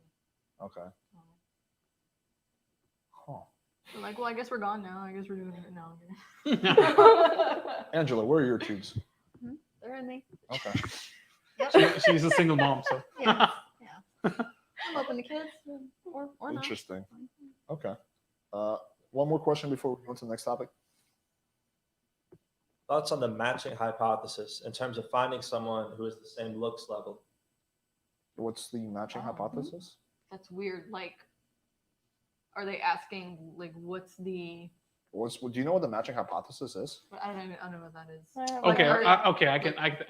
Okay. Huh. They're like, well, I guess we're gone now. I guess we're doing it now. Okay. Angela, where are your tubes? They're in me. Okay. She's a single mom, so Yeah. I'm open to kids or not. Interesting. Okay. One more question before we go on to the next topic. Thoughts on the matching hypothesis in terms of finding someone who is the same looks level? What's the matching Um, hypothesis? That's weird. Like, are they asking like what's the? Do you know what the matching hypothesis is? I don't know what that is. Like, okay, are-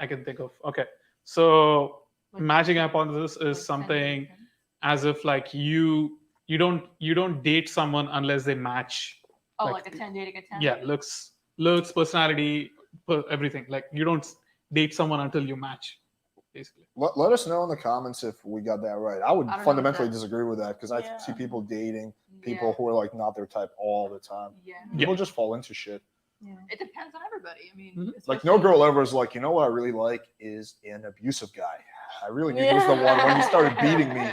I can think of. Okay, so Like, matching hypothesis is like 10 something days, okay? as if like you don't date someone unless they match. Oh, like- like a 10 dating a 10. Yeah, looks, personality, everything. Like you don't date someone until you match, basically. Let us know in the comments if we got that right. I would I don't know fundamentally if that- disagree with that because I Yeah. see people dating Yeah. people who are like not their type all the time. Yeah. People just fall into shit. Yeah. It depends on everybody. I mean, Mhm. Like no especially- girl ever is like, you know what I really like is an abusive guy. I really knew he was the one when he started beating me.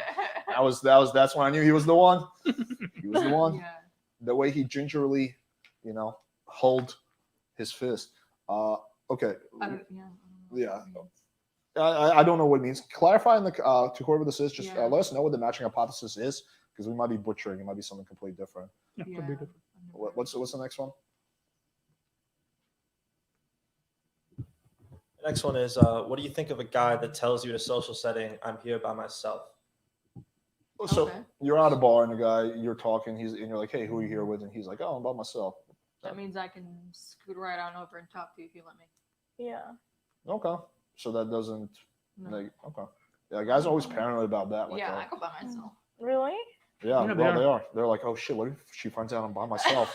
That's when I knew he was the one. He was the one. Yeah. The way he gingerly, held his fist. Okay. I don't, yeah. Yeah. I don't know what it means. Clarify in the to whoever this is. Just Yeah. let us know what the matching hypothesis is because we might be butchering. It might be something completely different. Yeah, could be different. What's the next one? The next one is what do you think of a guy that tells you in a social setting, I'm here by myself? So Okay. you're at a bar and the guy you're talking, and you're like, hey, who are you here with? And he's like, oh, I'm by myself. That means I can scoot right on over and talk to you if you let me. Yeah. Okay. So that doesn't No. like okay. Yeah, guys are always paranoid about that. Like, Yeah, I go by myself. Really? yeah, Yeah, well, they they are. They're like, oh shit, what if she finds out I'm by myself?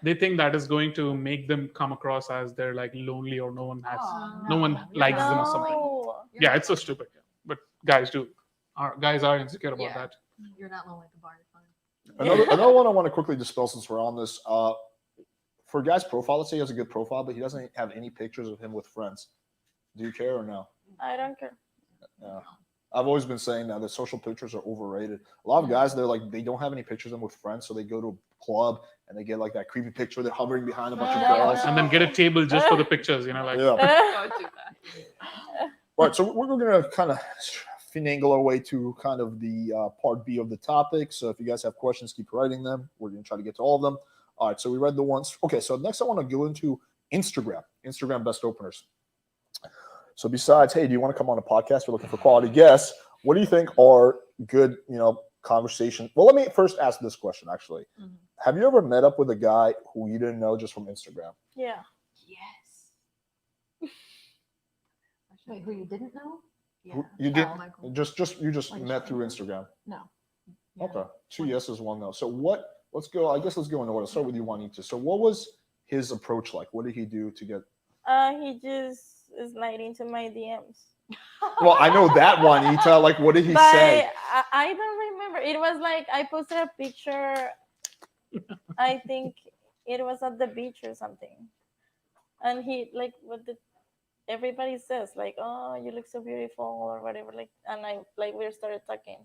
They think that is going to make them come across as they're like lonely or no one has. Oh, no one you're likes not them or lonely. something. No. You're Yeah, not it's so lonely. stupid. But guys are insecure about Yeah. that. You're not lonely at the bar. You're fine. Another one I want to quickly dispel since we're on this. For a guy's profile, let's say he has a good profile, but he doesn't have any pictures of him with friends. Do you care or no? I don't care. Yeah. I've always been saying that social pictures are overrated. A lot of guys, they don't have any pictures of them with friends, so they go to a club and they get like that creepy picture. They're hovering behind a bunch of No, girls. no. And then get a table just for the pictures, like Yeah. Don't do that. Right. So we're going to kind of finagle our way to kind of the part B of the topic. So if you guys have questions, keep writing them. We're going to try to get to all of them. All right. So we read the ones. Okay. So next I want to go into Instagram best openers. So besides, hey, do you want to come on a podcast? We're looking for quality guests. What do you think are good, conversation. Well, let me first ask this question. Actually, Mhm. have you ever met up with a guy who you didn't know just from Instagram? Yeah. Yes. Wait, who you didn't know? Yeah. Who you did Oh, like- just you just like met through stranger? Instagram. No. Yeah. Okay, 2 yeses, 1 no. So what? Let's go. I guess let's go in order. Start with you, Juanita. So what was his approach like? What did he do to get? He just is sliding into my DMs. Well, I know that Juanita. Like, what did he But say? I don't remember. It was like I posted a picture. I think it was at the beach or something. And he like what did everybody says like, oh, you look so beautiful or whatever. Like, and I like we started talking.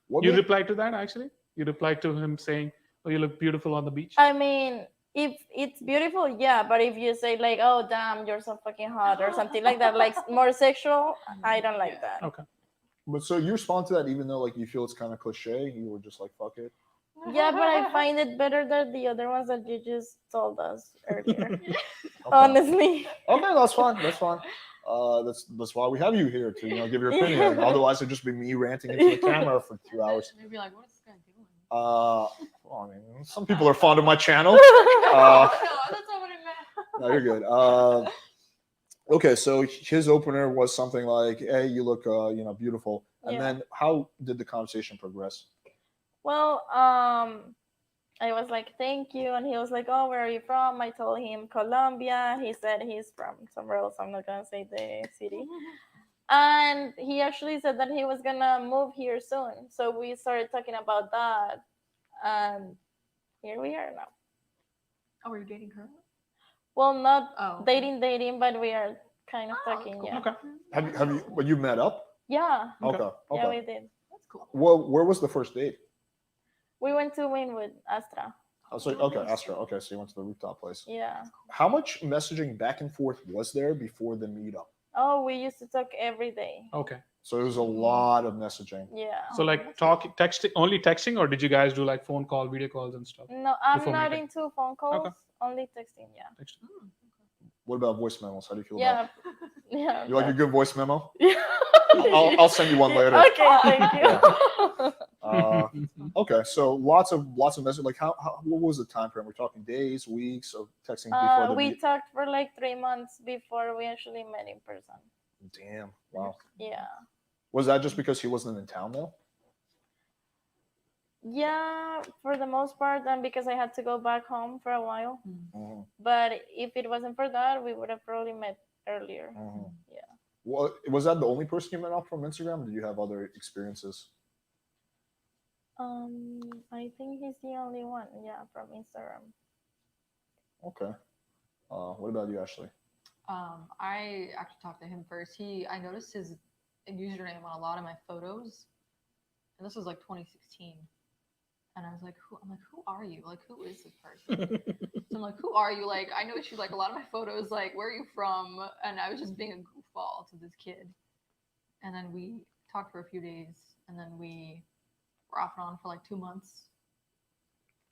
What You made- replied to that actually? You replied to him saying, "Oh, you look beautiful on the beach." I mean, if it's beautiful, yeah. But if you say like, oh, damn, you're so fucking hot or something like that, like more sexual, I don't like that. Okay. But so you respond to that even though like you feel it's kind of cliche. You were just like, fuck it. Yeah, but I find it better than the other ones that you just told us earlier. Okay. Honestly. Okay, that's fine. That's fine. That's why we have you here to give your opinion. Otherwise, it'd just be me ranting into the camera for 2 hours. They'd be like, what is this guy doing? Well, I mean, some people are fond of my channel. no, that's not what I meant. No, you're good. Okay, so his opener was something like, "Hey, you look, beautiful." And Yeah. then, how did the conversation progress? Well, I was like, thank you. And he was like, oh, where are you from? I told him Colombia. He said he's from somewhere else. I'm not going to say the city. And he actually said that he was going to move here soon. So we started talking about that. And here we are now. Oh, were you dating her? Well, not Oh. dating, but we are kind of Oh, talking. cool. Yeah. Okay. Well, you met up? Yeah. Okay. Yeah, Okay. we did. That's cool. Well, where was the first date? We went to Winwood, Astra. I was like, okay, Astro. Okay, so you went to the rooftop place. Yeah. How much messaging back and forth was there before the meetup? Oh, we used to talk every day. Okay. So it was a lot of messaging. Yeah. So like texting, only texting, or did you guys do like phone call, video calls, and stuff? No, I'm Before not meeting. into phone calls. Only texting. Yeah. Texting. What about voice memos? How do you feel about Yeah. it? Yeah. You like a good voice memo? Yeah. I'll send you one later. Okay, thank you. Okay, so lots of messages. Like, how what was the time frame? We're talking days, weeks of texting before the We meet? talked for like 3 months before we actually met in person. Damn, wow. Yeah. Was that just because he wasn't in town though? Yeah, for the most part, and because I had to go back home for a while. Mhm, But if it wasn't for that, we would have probably met earlier. mhm. Yeah. Well, was that the only person you met off from Instagram? Or did you have other experiences? I think he's the only one. Yeah, from Instagram. Okay. What about you, Ashley? I actually talked to him first. I noticed his username on a lot of my photos, and this was like 2016. And I was like, who are you? Like, who is this person? So I'm like, who are you? Like, I noticed you like a lot of my photos. Like, where are you from? And I was just being a goofball to this kid. And then we talked for a few days, and then we were off and on for like 2 months.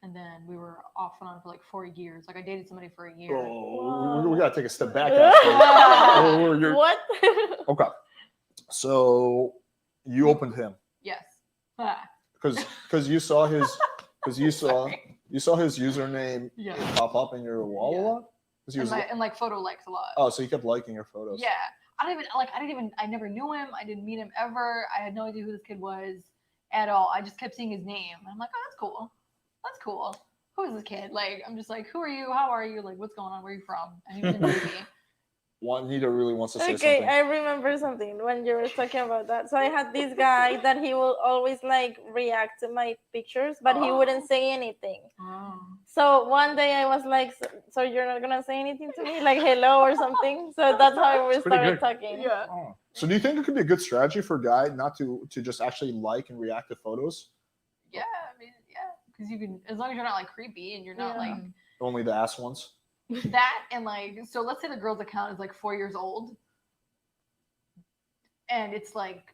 And then we were off and on for like 4 years. Like, I dated somebody for a year. Oh, we gotta take a step back. Ashley. You're- What? Okay. So you opened him Yes. because you saw his you saw his username Yeah. pop up in your wall a Yeah. lot. 'Cause he was And like photo likes a lot. oh, so he kept liking your photos. Yeah. I never knew him. I didn't meet him ever. I had no idea who this kid was at all. I just kept seeing his name. And I'm like, oh, that's cool. That's cool. Who is this kid? Like, I'm just like, who are you? How are you? Like, what's going on? Where are you from? And he was in Navy. Juanita really wants to say Okay, something. I remember something when you were talking about that. So I had this guy that he will always like react to my pictures, but he wouldn't say anything. Oh. So one day I was like, so you're not gonna say anything to me, like hello or something. So that's how we It's pretty started good. talking. Yeah. Oh. So do you think it could be a good strategy for a guy not to just actually like and react to photos? Yeah. I mean, yeah. Because you can, as long as you're not like creepy and you're not Yeah. like Only the ass ones. that, and like, so let's say the girl's account is like 4 years old, and it's like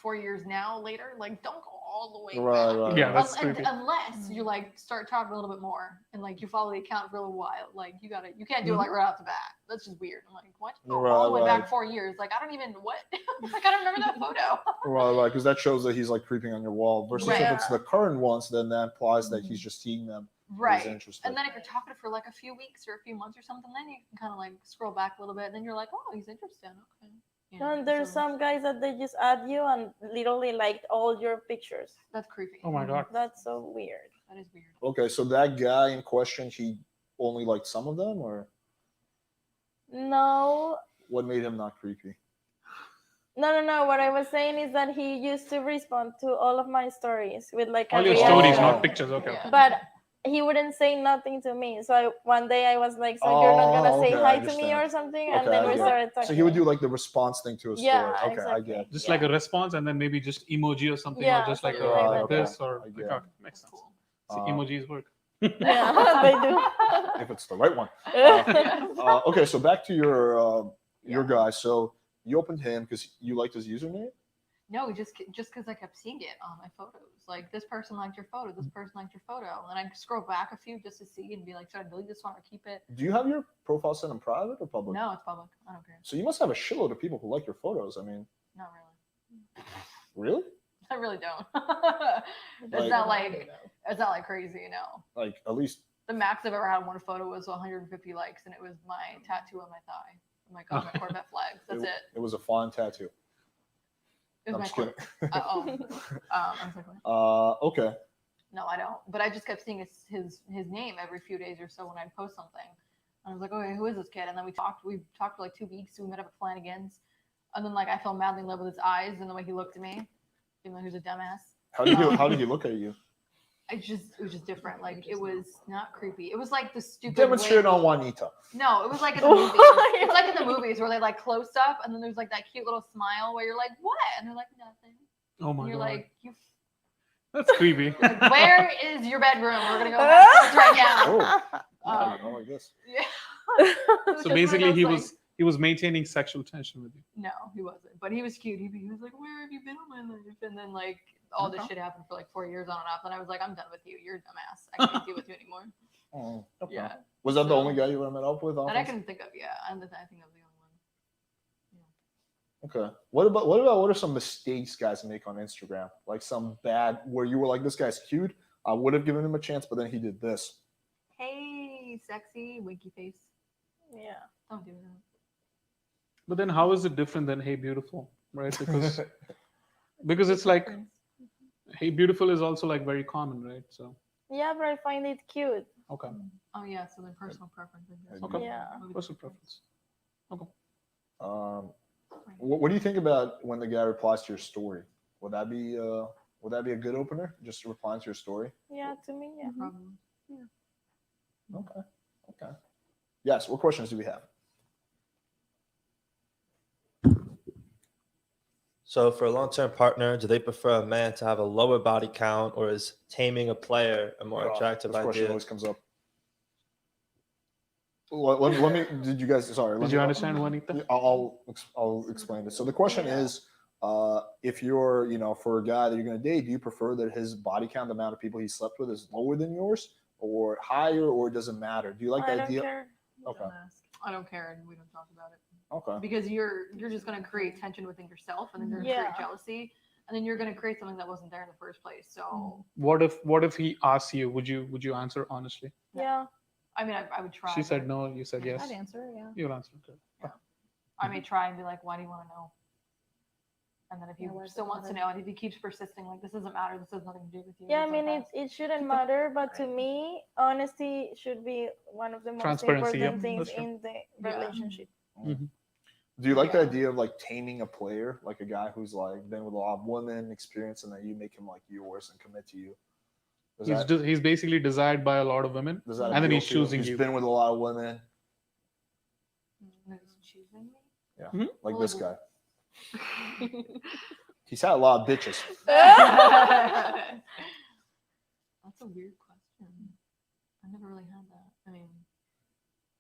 4 years now later, like don't go all the way Right, back. right. Yeah, right. that's And creepy. unless you like start talking a little bit more and like you follow the account for a little while, like you can't do it like right off the bat. That's just weird. I'm like, what? Go all the way Right, back 4 years? Like I don't even what? Like I don't remember that photo. Right, because that shows that he's like creeping on your wall. Versus if it's Yeah. the current ones, then that implies that he's just seeing them. and he's Right. interested. And then if you're talking for like a few weeks or a few months or something, then you can kind of like scroll back a little bit, and then you're like, oh, he's interested. Okay. You know, And there's so some guys that they just add you and literally liked all your pictures. that's creepy. Oh my god. That's so weird. That is weird. Okay, so that guy in question, he only liked some of them, or No, what made him not creepy? no. What I was saying is that he used to respond to all of my stories with like a All your reaction. stories, Oh. not pictures. Okay. Yeah. But he wouldn't say nothing to me. So one day I was like, so you're not gonna say okay, hi I to me understand. or something? Okay, And then I we get it. started talking. So he would do like the response thing to a story. Yeah, Okay, I exactly. get it. Just Yeah. like a response, and then maybe just emoji or something, Yeah, or just like, something like like that. this, or I like, get it. okay, makes That's sense. cool. See, Uh, emojis work. Yeah, they do. If it's the right one. Yes. Okay, so back to your Yeah. guy. So you opened him because you liked his username. No, just because I kept seeing it on my photos. Like this person liked your photo, this person liked your photo, and I scroll back a few just to see and be like, should I delete this one or keep it? Do you have your profile set in private or public? No, it's public. I don't care. So you must have a shitload of people who like your photos. I mean, Not really. really? I really don't. Like- It's not like crazy, you know. Like at least. The max I've ever had on one photo was 150 likes, and it was my tattoo on my thigh. Oh my god, my Corvette flags. That's it. It was a fine tattoo. It was I'm my just kidding. I was like, what? Okay. No, I don't. But I just kept seeing his name every few days or so when I'd post something. And I was like, okay, who is this kid? And then we talked for like 2 weeks. We met up at Flanagan's. And then like I fell madly in love with his eyes and the way he looked at me, even though he was a dumbass. How did he look at you? It was just different. Like it was not creepy. It was like the stupid Demonstrate way- on Juanita. No, it was like in the movies. It's like in the movies where they like close up and then there's like that cute little smile where you're like, what? And they're like, nothing. Oh my And you're god. like, That's creepy. like, where is your bedroom? We're gonna go downstairs right now. Oh, I like this. Yeah. It was just So one of basically, those, he was maintaining sexual tension with you. No, he wasn't. But he was cute. He was like, where have you been all my life? And then like all this shit happened for like 4 years on and off. And I was like, I'm done with you. You're a dumbass. I can't deal with you anymore. Oh, okay. Yeah. Was that the So- only guy you ever met up with? And I can think of, yeah. I think that was the only one. Okay. What are some mistakes guys make on Instagram? Like some bad where you were like, this guy's cute. I would have given him a chance, but then he did this. Hey, sexy, winky face. Yeah. Don't do that. But then, how is it different than "Hey Beautiful"? Right? Because it's like "Hey Beautiful" is also like very common, right? So Yeah, but I find it cute. okay, Oh yeah, so then personal preferences. Okay. Yeah. personal preference. What do you think about when the guy replies to your story? Would that be a good opener? Just replying to your story? Yeah, to me, yeah. Problem. Okay. Yes. What questions do we have? So for a long-term partner, do they prefer a man to have a lower body count, or is taming a player a more attractive This question idea? always comes up. Let me. Did you guys? Sorry. let Did me- you understand, Juanita? Yeah, I'll explain it. So the question is, if you're, for a guy that you're going to date, do you prefer that his body count, the amount of people he slept with, is lower than yours, or higher, or it doesn't matter? Do you like I the don't idea? care. Okay. Don't ask. I don't care, and we don't talk about it Okay. because you're just gonna create tension within yourself, and then you're gonna Yeah. create jealousy, and then you're gonna create something that wasn't there in the first place. So What if he asks you? Would you answer honestly? Yeah. I mean, I would try. She but said no. You said yes. I'd answer, yeah. You'll answer. Okay. I may try and be like, why do you want to know? And then if he Yeah, why does still it wants to matter? know, and if he keeps persisting, like this doesn't matter, this has nothing to do with you. Yeah, I it's mean, like it shouldn't matter, but to me, honesty should be one of the most Transparency, important yeah, things that's true. in the Yeah. relationship. Do you like the Yeah. idea of like taming a player, like a guy who's like been with a lot of women, experience, and then you make him like yours and commit to you? He's basically desired by a lot of women, does that and then appeal he's to you? choosing He's you. been with a lot of women, that. Who's choosing me? like Well, this like- guy. He's had a lot of bitches. That's a weird question. I never really had that. I mean,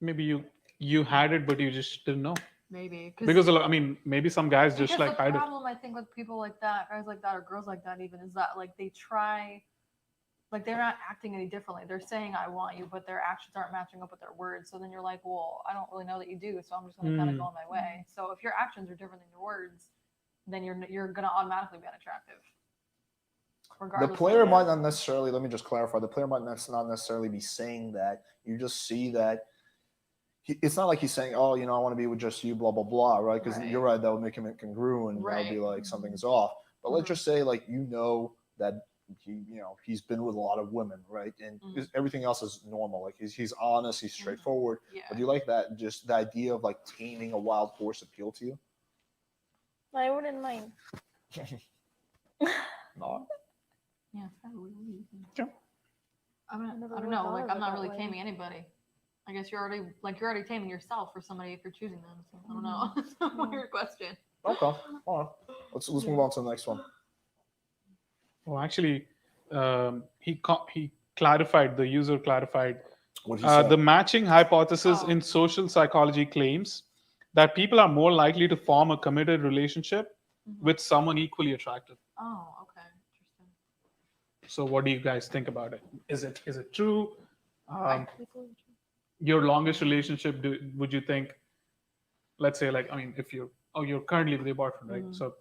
Maybe you had it, but you just didn't know. Maybe Because I mean, maybe some guys just like the hide it. problem I think with people like that, guys like that, or girls like that, even is that like they try, like they're not acting any differently. They're saying I want you, but their actions aren't matching up with their words. So then you're like, well, I don't really know that you do, so I'm just gonna kind of go on my way. So if your actions are different than your words, then you're gonna automatically be unattractive. The Regardless player of might not necessarily, let me just clarify, the player might not necessarily be saying that. You just see that it's not like he's saying, oh, you know, I want to be with just you, blah, blah, blah, right? Because Right. you're right, that would make him incongruent and that would be Right. like something's off. But let's just say, like, you know, that he's been with a lot of women, right? And everything else is normal. Like he's honest, he's straightforward. Yeah. But do you like that? Just the idea of like taming a wild horse appeal to you? I wouldn't mind. No. Yeah, probably. Yeah. I never don't really know. thought Like of I'm it not that really way. taming anybody. I guess you're already taming yourself for somebody if you're choosing them. So I don't know. It's a weird question. Okay. All right. Let's move on to the next one. Well, actually, he clarified, the user clarified What he said. the matching hypothesis Oh. in social psychology claims that people are more likely to form a committed relationship with someone equally attractive. Oh, okay. Interesting. So, what do you guys think about it? Is it true? Your longest relationship, would you think? Let's say, like, I mean, if you're currently with your boyfriend, right? So,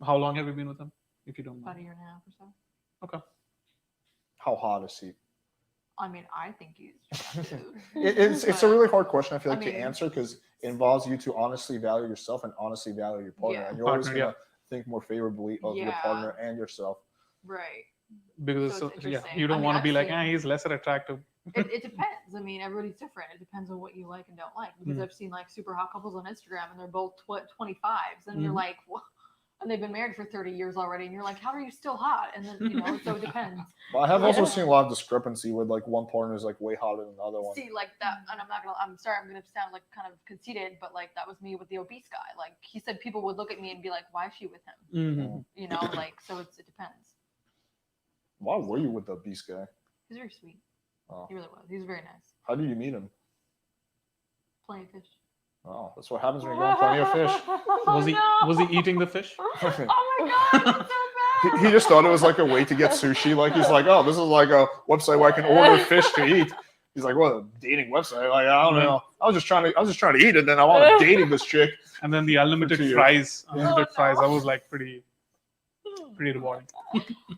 how long have you been with him, if you don't About mind? a year and a half or so. Okay. How hot is he? I mean, I think he's attractive. It's a really hard question, I feel like, I to mean- answer because it involves you to honestly value yourself and honestly value your partner. Yeah. And you're always Partner, going to think more favorably of your Yeah. partner and yourself. Right. Because So it's interesting. you don't I mean, want to I've be like, seen- he's lesser attractive. It depends. I mean, everybody's different. It depends on what you like and don't like. Because I've seen like super hot couples on Instagram and they're both 25s, and you're like, well, and they've been married for 30 years already, and you're like, how are you still hot? And then so it depends. But I have also seen a lot of discrepancy where like one partner is like way hotter than the other one. See, like that, and I'm sorry, I'm gonna sound like kind of conceited, but like that was me with the obese guy. Like he said, people would look at me and be like, why is she with him? Mhm. Like so it depends. Why were you with the beast guy? He's very sweet. Oh. He really was. He was very nice. How did you meet him? Plenty of fish. Oh, that's what happens when you're getting plenty of fish. Was he eating the fish? Oh my god, that's so bad. He just thought it was like a way to get sushi. Like he's like, oh, this is like a website where I can order fish to eat. He's like, what, a dating website? Like, I don't know. I was just trying to eat it. Then I wanted dating this chick. And then the unlimited 2 years. fries. Unlimited fries. That was like pretty rewarding.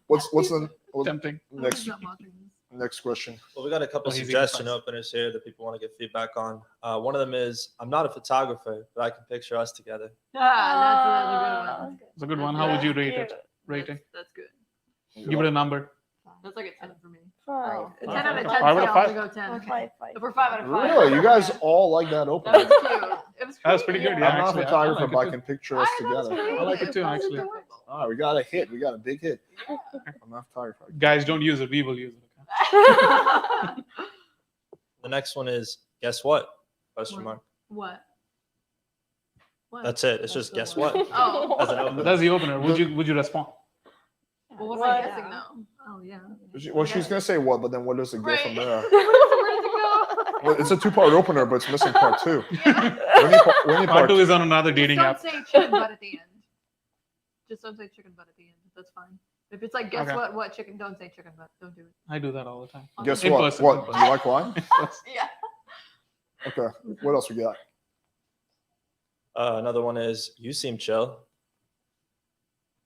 What's the Tempting. next question? Well, we got a couple Oh, he's suggestion eating openers here that people want to get feedback on. One of them is, I'm not a photographer, but I can picture us together. That's a really good one. It's a good one. How would you rate it? Cute. Rating? That's good. Give it a number. That's like a 10 for me. 5. Oh, a Five. 10 out of 10. 5 out of so 5? I'm gonna go 10. Okay. 5. If we're 5 out of 5. Really? You guys all like that That opener? was cute. It was That was pretty good, yeah. I'm not a actually, I photographer, like it but I too. can picture us together. I like it too, actually. All right, we got a hit. We got a big hit. I'm not a photographer. Guys, don't use it. We will use it. Okay? The next one is, guess what? Question mark. What? That's it. It's just guess what? Oh. As an opener. That's the opener. Would you respond? Well, what am What? I guessing though? Oh yeah. Well, she's gonna say what, but then what does it get from Right. there? Where does it go? Well, it's a 2-part opener, but it's missing part 2. Yeah. When you Part 2 is on another dating Don't app. say chicken butt at the end. Just don't say chicken butt at the end. That's fine. If it's like guess Okay. what chicken, don't say chicken butt. Don't do it. I do that all the time. guess In what? person, What? in Do you like wine? Yeah. Okay. What else we got? Another one is, you seem chill.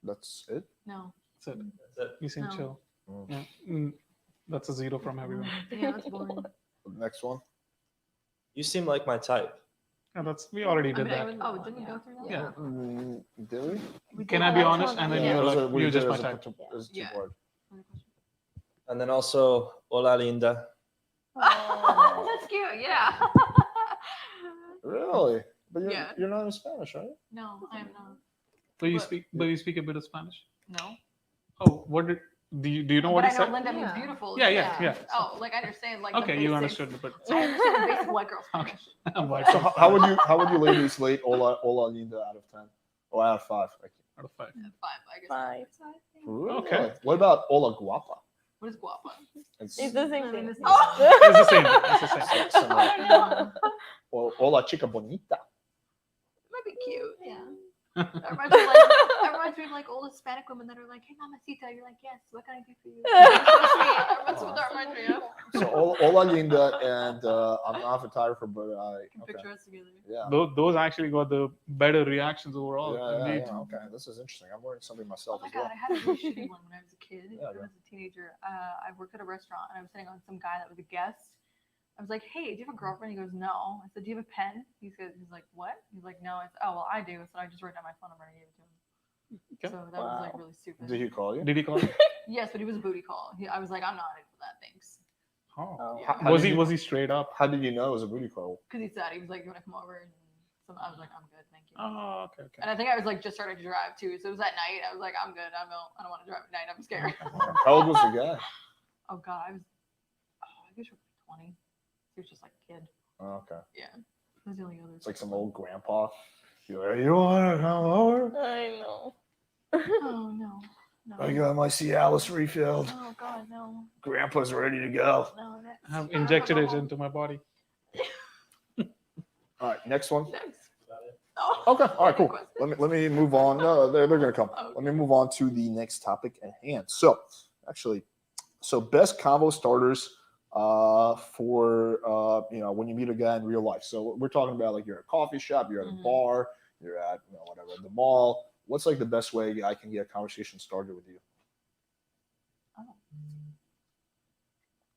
That's it. No. That's it. That's it. You seem No. chill. Mm. Yeah. That's a 0 from everyone. Yeah, that's boring. Next one. You seem like my type. Yeah, we already I did mean, that. didn't we go through that? Yeah. Did we? Can I be honest? And then Yeah, you're those like, are- we you're did just my as a type. as a Yeah. 2-part. And then also, hola linda. That's cute. Yeah. Really? But Yeah. you're not in Spanish, right? No, I am not. But you But- speak a bit of Spanish. No. Oh, do you know what But he I know said? Linda means Yeah. beautiful. Yeah. Oh, like I understand like the Okay, you basics. understood, but I understand the basic white girl Okay. Spanish. White So how would you ladies rate Ola Linda out of 10? Or out of 5? out of 5. 5, I guess. 5. Really? Okay. What about Ola Guapa? What is guapa? It's the same thing. Oh! It's the same. It's the same. Similar. Or Hola Chica Bonita. That reminds me of like old Hispanic women that are like, "Hey, mamacita," you're like, "Yes, what can I do for you?" That's what that reminds me of. So hola linda, and I'm not a photographer, but Can okay. picture us together. Yeah. Those actually got the better reactions overall. Yeah, Indeed. okay. This is interesting. I'm learning something Oh myself my as well. god, I had a really shitty one when I was a kid. Yeah, when I was a teenager. I worked at a restaurant and I was sitting on some guy that was a guest. I was like, "Hey, do you have a girlfriend?" He goes, "No." I said, "Do you have a pen?" He's like, "What?" He's like, "No." I said, "Oh, well, I do." So I just wrote down my phone number and I gave it to him. Okay. So that was like Wow. really stupid. Did he call you? Did he call? Yes, but he was a booty call. I was like, "I'm not into that, thanks." Oh. Oh, Yeah. How Was did he you- was he straight up? How did you know it was a booty call? Because he said he was like, "You want to come over?" And I was like, "I'm good, thank you." Oh, okay. And I think I was like just starting to drive too, so it was at night. I was like, "I'm good. I don't want to drive at night. I'm scared." How old was the guy? Oh god, I guess you're 20. He was just like a kid. Oh, okay. Yeah, that was the only other. It's like some old grandpa. You want to come over? I know. Oh no. I got my Cialis refilled. Oh god, no. Grandpa's ready to go. No, next. I have injected it into my body. All right, next one. Next. Oh. Okay, all right, cool. Question. Let me move on. No, they're gonna come. Okay. Let me move on to the next topic at hand. So, actually, best convo starters for when you meet a guy in real life. So we're talking about like you're at a coffee shop, you're at a Mhm. bar, you're at whatever the mall. What's like the best way a guy can get a conversation started with you?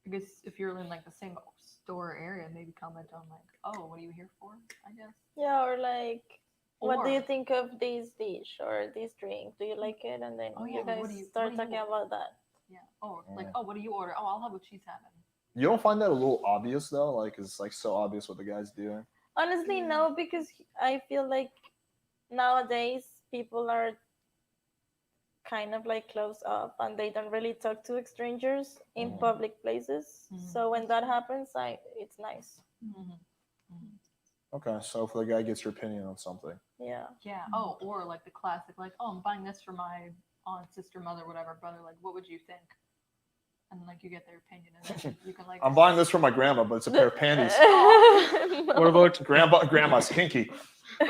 I guess if you're in like the same store area, maybe comment on like, "Oh, what are you here for?" I guess. Yeah, or like, what do you Or- think of this dish or this drink? Do you like it? And then Oh, you yeah, guys what do you- start what do you talking want? about that. Yeah. Oh, like, Yeah. "Oh, what do you order?" "Oh, I'll have what she's having." You don't find that a little obvious though? Like it's like so obvious what the guy's doing. Honestly, no, because I feel like nowadays people are kind of like close up and they don't really talk to strangers in Mhm. public places. Mhm. So when that happens, it's nice. Mm-hmm. Okay, so if the guy gets your opinion on something. Yeah. Yeah. Oh, or like the classic, like, "Oh, I'm buying this for my aunt, sister, mother, whatever, brother. Like, what would you think?" And like you get their opinion, and then you can like. I'm buying this for my grandma, but it's a pair of panties. What about Grandma's kinky.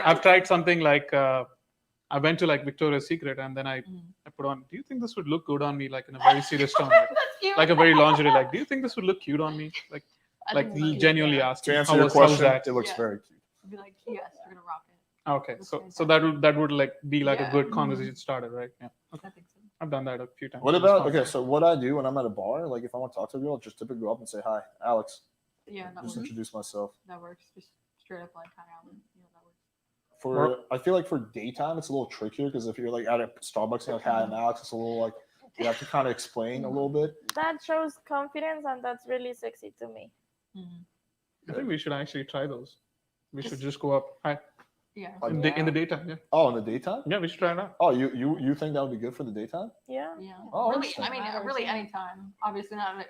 I've tried something like I went to like Victoria's Secret and then I Mhm. put on, do you think this would look good on me? Like in a very serious tone, like, That's cute. like a very lingerie. Like, do you think this would look cute on me? Like I like think it's cute, genuinely yeah. asking. To answer how your was question, that? it looks Yeah. very cute. Be like, "Yes, you're gonna rock it." Okay, That's so fantastic. that would like be like Yeah. a good Mhm. conversation starter, right? Yeah, I think so. I've done that a few times. What It's about fun. okay? So what I do when I'm at a bar, like if I want to talk to a girl, just typically go up and say hi, Alex. Yeah, that Just works. introduce myself. That works. Just straight up like, "Hi, Alan." Yeah, that works. For I feel like for daytime, it's a little trickier because if you're like at a Starbucks and you're like, hi, I'm Alex, it's a little like you have to kind of explain a little bit. That shows confidence and that's really sexy to me. Mhm. I think we should actually try those. We should Just- just go up. Hi. Yeah. Like, In the daytime, yeah. oh, in the daytime? Yeah, we should try it out. Oh, you think that would be good for the daytime? Yeah. Yeah. Oh, really, interesting. I mean, Matters, really yeah. anytime. Obviously not like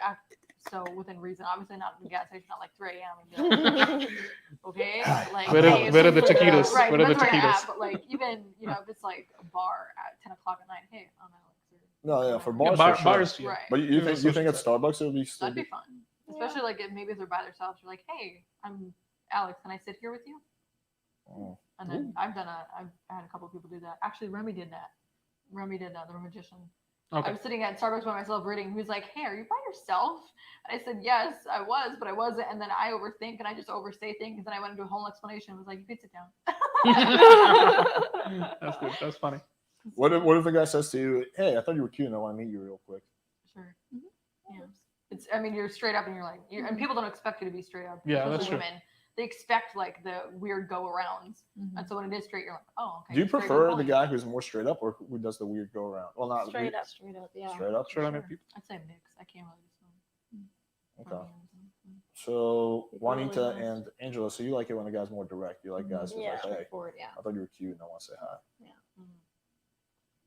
so within reason. Obviously not at the gas station at like 3 a.m. and be like, okay, like Where are- hey, where are the it's- taquitos? Right, Where are the that's you're taquitos? at, but like even if it's like a bar at 10 o'clock at night, hey, I'm Alex. No, yeah, for Yeah, bars, for sure. bars, yeah. Right. But you There's think a at social Starbucks it would be still That'd be be fun, especially like if maybe if they're by themselves. You're like, hey, I'm Alex. Can I sit here with you? Oh. And then I've had a couple of people do that. Actually, Remy did that. Remy did that. The magician. I Okay. was sitting at Starbucks by myself reading. He was like, "Hey, are you by yourself?" And I said, "Yes, I was, but I wasn't." And then I overthink and I just oversay things. And then I went into a whole explanation. I was like, "You could sit down." That's good. That's funny. What if the guy says to you, hey, I thought you were cute and I want to meet you real quick? Sure. Yeah. It's. I mean, you're straight up, and you're like, and people don't expect you to be straight up. Yeah, that's especially true. women. They expect like the weird go arounds, and so when it is straight, you're like, "Oh, okay." Do you straight to prefer the point. guy who's more straight up or who does the weird go around? Well, not Straight up. Straight up, yeah. Straight up. Sure, I mean, Sure. people. I'd say mix. I can't really decide. Okay. So People really Juanita know. and Angela, so you like it when the guy's more direct. You like guys who's Yeah. like, hey, Straightforward, yeah. I thought you were cute and I want to say hi. Mhm.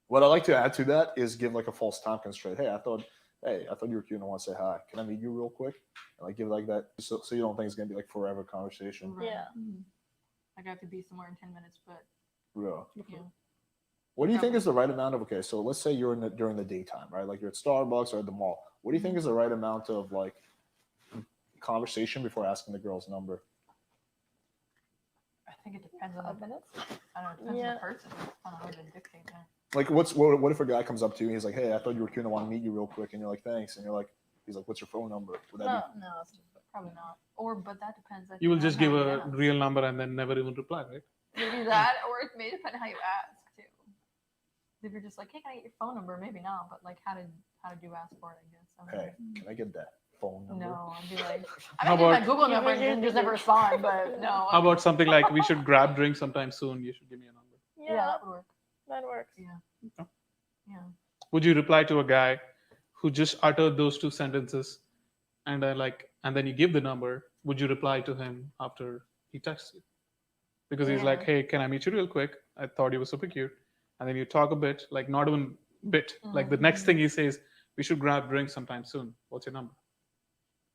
What I like to add to that is give like a false time constraint. Hey, I thought you were cute and I want to say hi. Can I meet you real quick? And like give like that so you don't think it's gonna be like forever conversation. Right. Yeah. Like I have to be somewhere in 10 minutes, but Yeah. yeah. What do you think is the right amount of okay? So let's say you're during the daytime, right? Like you're at Starbucks or at the mall. What do you think is the right amount of like conversation before asking the girl's number? I think it depends on 5 the, minutes. I don't know, it depends on Yeah. the person. It's kind of hard to dictate that. Like, what if a guy comes up to you and he's like, "Hey, I thought you were cute. I want to meet you real quick," and you're like, "Thanks," and you're like, he's like, "What's your phone number?" Would that No. No, it's just Probably not. Or, but that depends. I You will think, on just how give you a ask. real number and then never even reply, right? Maybe that, or it may depend how you ask too. If you're just like, hey, can I get your phone number? Maybe not, but like, how did you ask for it? I guess. I be? don't Hey, can I get that phone know. number? No, I'd be like, I How might give my about- Google Yeah, number we and did just do never this. respond, but no. How about something like we should grab drinks sometime soon? You should give me a number. yeah, Yeah, that would work. that works. Yeah. Yeah. Would you reply to a guy who just uttered those two sentences, and then you give the number? Would you reply to him after he texts you? Because he's like, Yeah. "Hey, can I meet you real quick? I thought you were super cute." And then you talk a bit, like not even bit. Like the next thing he says, "We should grab drinks sometime soon. What's your number?"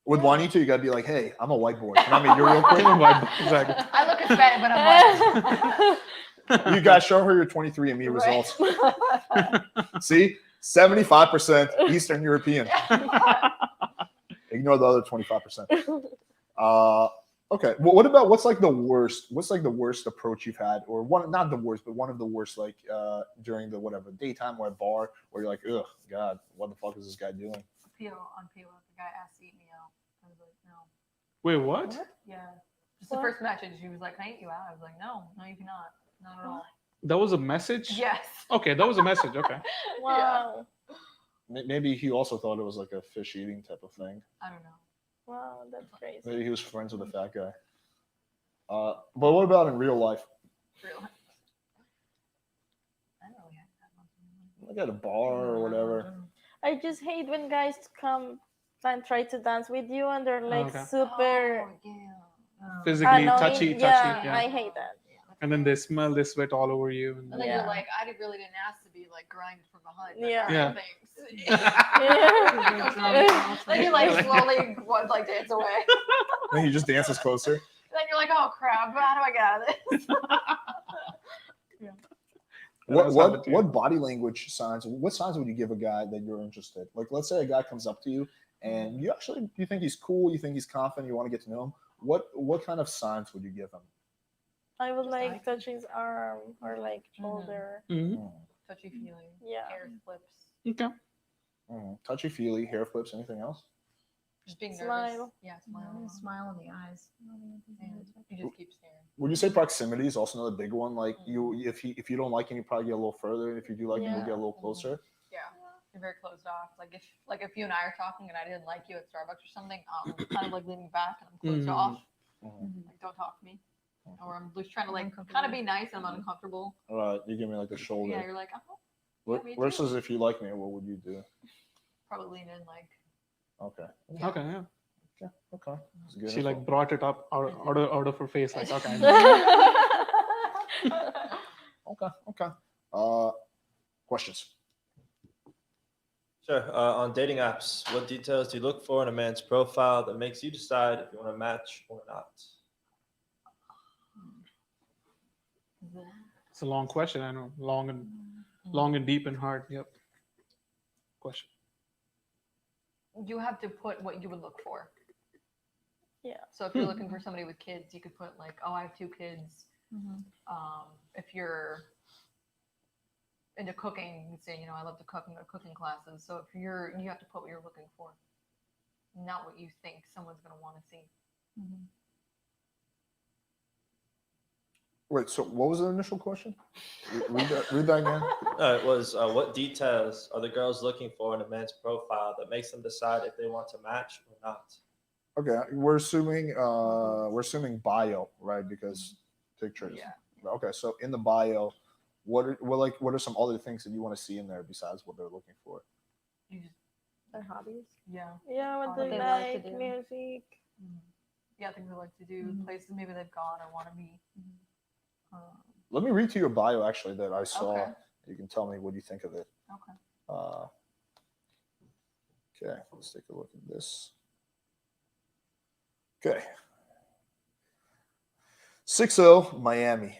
With Juanito, you gotta be like, "Hey, I'm a white boy. Can I meet you real quick?" Exactly. I look Hispanic, but I'm white. You guys show her your 23andMe results. See, 75% Eastern European. Ignore the other 25%. Okay. Well, what about what's like the worst? What's like the worst approach you've had, or one, not the worst, but one of the worst, like during the whatever daytime or a bar, where you're like, "Ugh, God, what the fuck is this guy doing?" PO on PO, the guy asked to eat me out. I was like, no. Wait, what? Yeah. Just the What? first message, she was like, can I eat you out? I was like, no, you cannot. Not at all. That was a message? Yes. Okay, that was a message. Okay. Wow. Maybe he also thought it was like a fish eating type of thing. I don't know. Wow, that's crazy. Maybe he was friends with a fat guy. But what about in real life? Real. I don't really have that much. Like at a bar or whatever. I just hate when guys come and try to dance with you and they're like Okay. super Oh, yeah. Physically annoying. touchy. Yeah, Yeah. I hate that. And then they smell, they sweat all over you. And And then Yeah. you're like, I really didn't ask to be like grinded from behind. but Yeah. all right, Yeah. Thanks. Yeah. Then you like slowly like dance away. Then he just dances closer. Then you're like, oh crap, how do I get out of this? What body language signs? What signs would you give a guy that you're interested? Like, let's say a guy comes up to you and you think he's cool, you think he's confident, you want to get to know him. What kind of signs would you give him? I would Just like like- touch his arm or like shoulder. Mhm. Touchy feely. Yeah. Hair flips. Okay. Touchy feely, hair flips, anything else? Just being nervous. Smile. Yeah, smile. Smile in the eyes. Yeah, you just keep staring. Would you say proximity is also another big one? Like if you don't like him, you probably get a little further, and if you do like him, you'll get a little closer. Yeah, you're very closed off. Like if you and I are talking and I didn't like you at Starbucks or something, I'm kind of like leaning back and I'm closed Mhm. off. Mhm. Like don't talk to me. Or I'm just trying to like kind of be nice and I'm uncomfortable. You give me like the shoulder. Yeah, you're like, oh, yeah, me too. Versus if you like me, what would you do? Probably lean in like. Okay. Okay, yeah. Okay. That's good She info. like brought it up out of her face, like, okay. Okay. Questions. Sure. On dating apps, what details do you look for in a man's profile that makes you decide if you want to match or not? It's a long question, I know. Long and deep and hard. Yep. Question. You have to put what you would look for. Yeah. So if you're looking for somebody with kids, you could put like, oh, I have 2 kids. If you're into cooking, you could say, I love to cook and go to cooking classes. So if you have to put what you're looking for, not what you think someone's going to want to see. Wait, so what was the initial question? Read that again. No, it was what details are the girls looking for in a man's profile that makes them decide if they want to match or not? Okay, we're assuming bio, right? Because pictures. Yeah. Okay, so in the bio, what are some other things that you want to see in there besides what they're looking for? You just, Their hobbies. yeah. Yeah, what What they they like, like to do. music. Yeah, things they like to do, places maybe they've gone or want to meet. Let me read to your bio actually that I saw. Okay. You can tell me what you think of it. Okay. Okay, let's take a look at this. Okay. 60 Miami.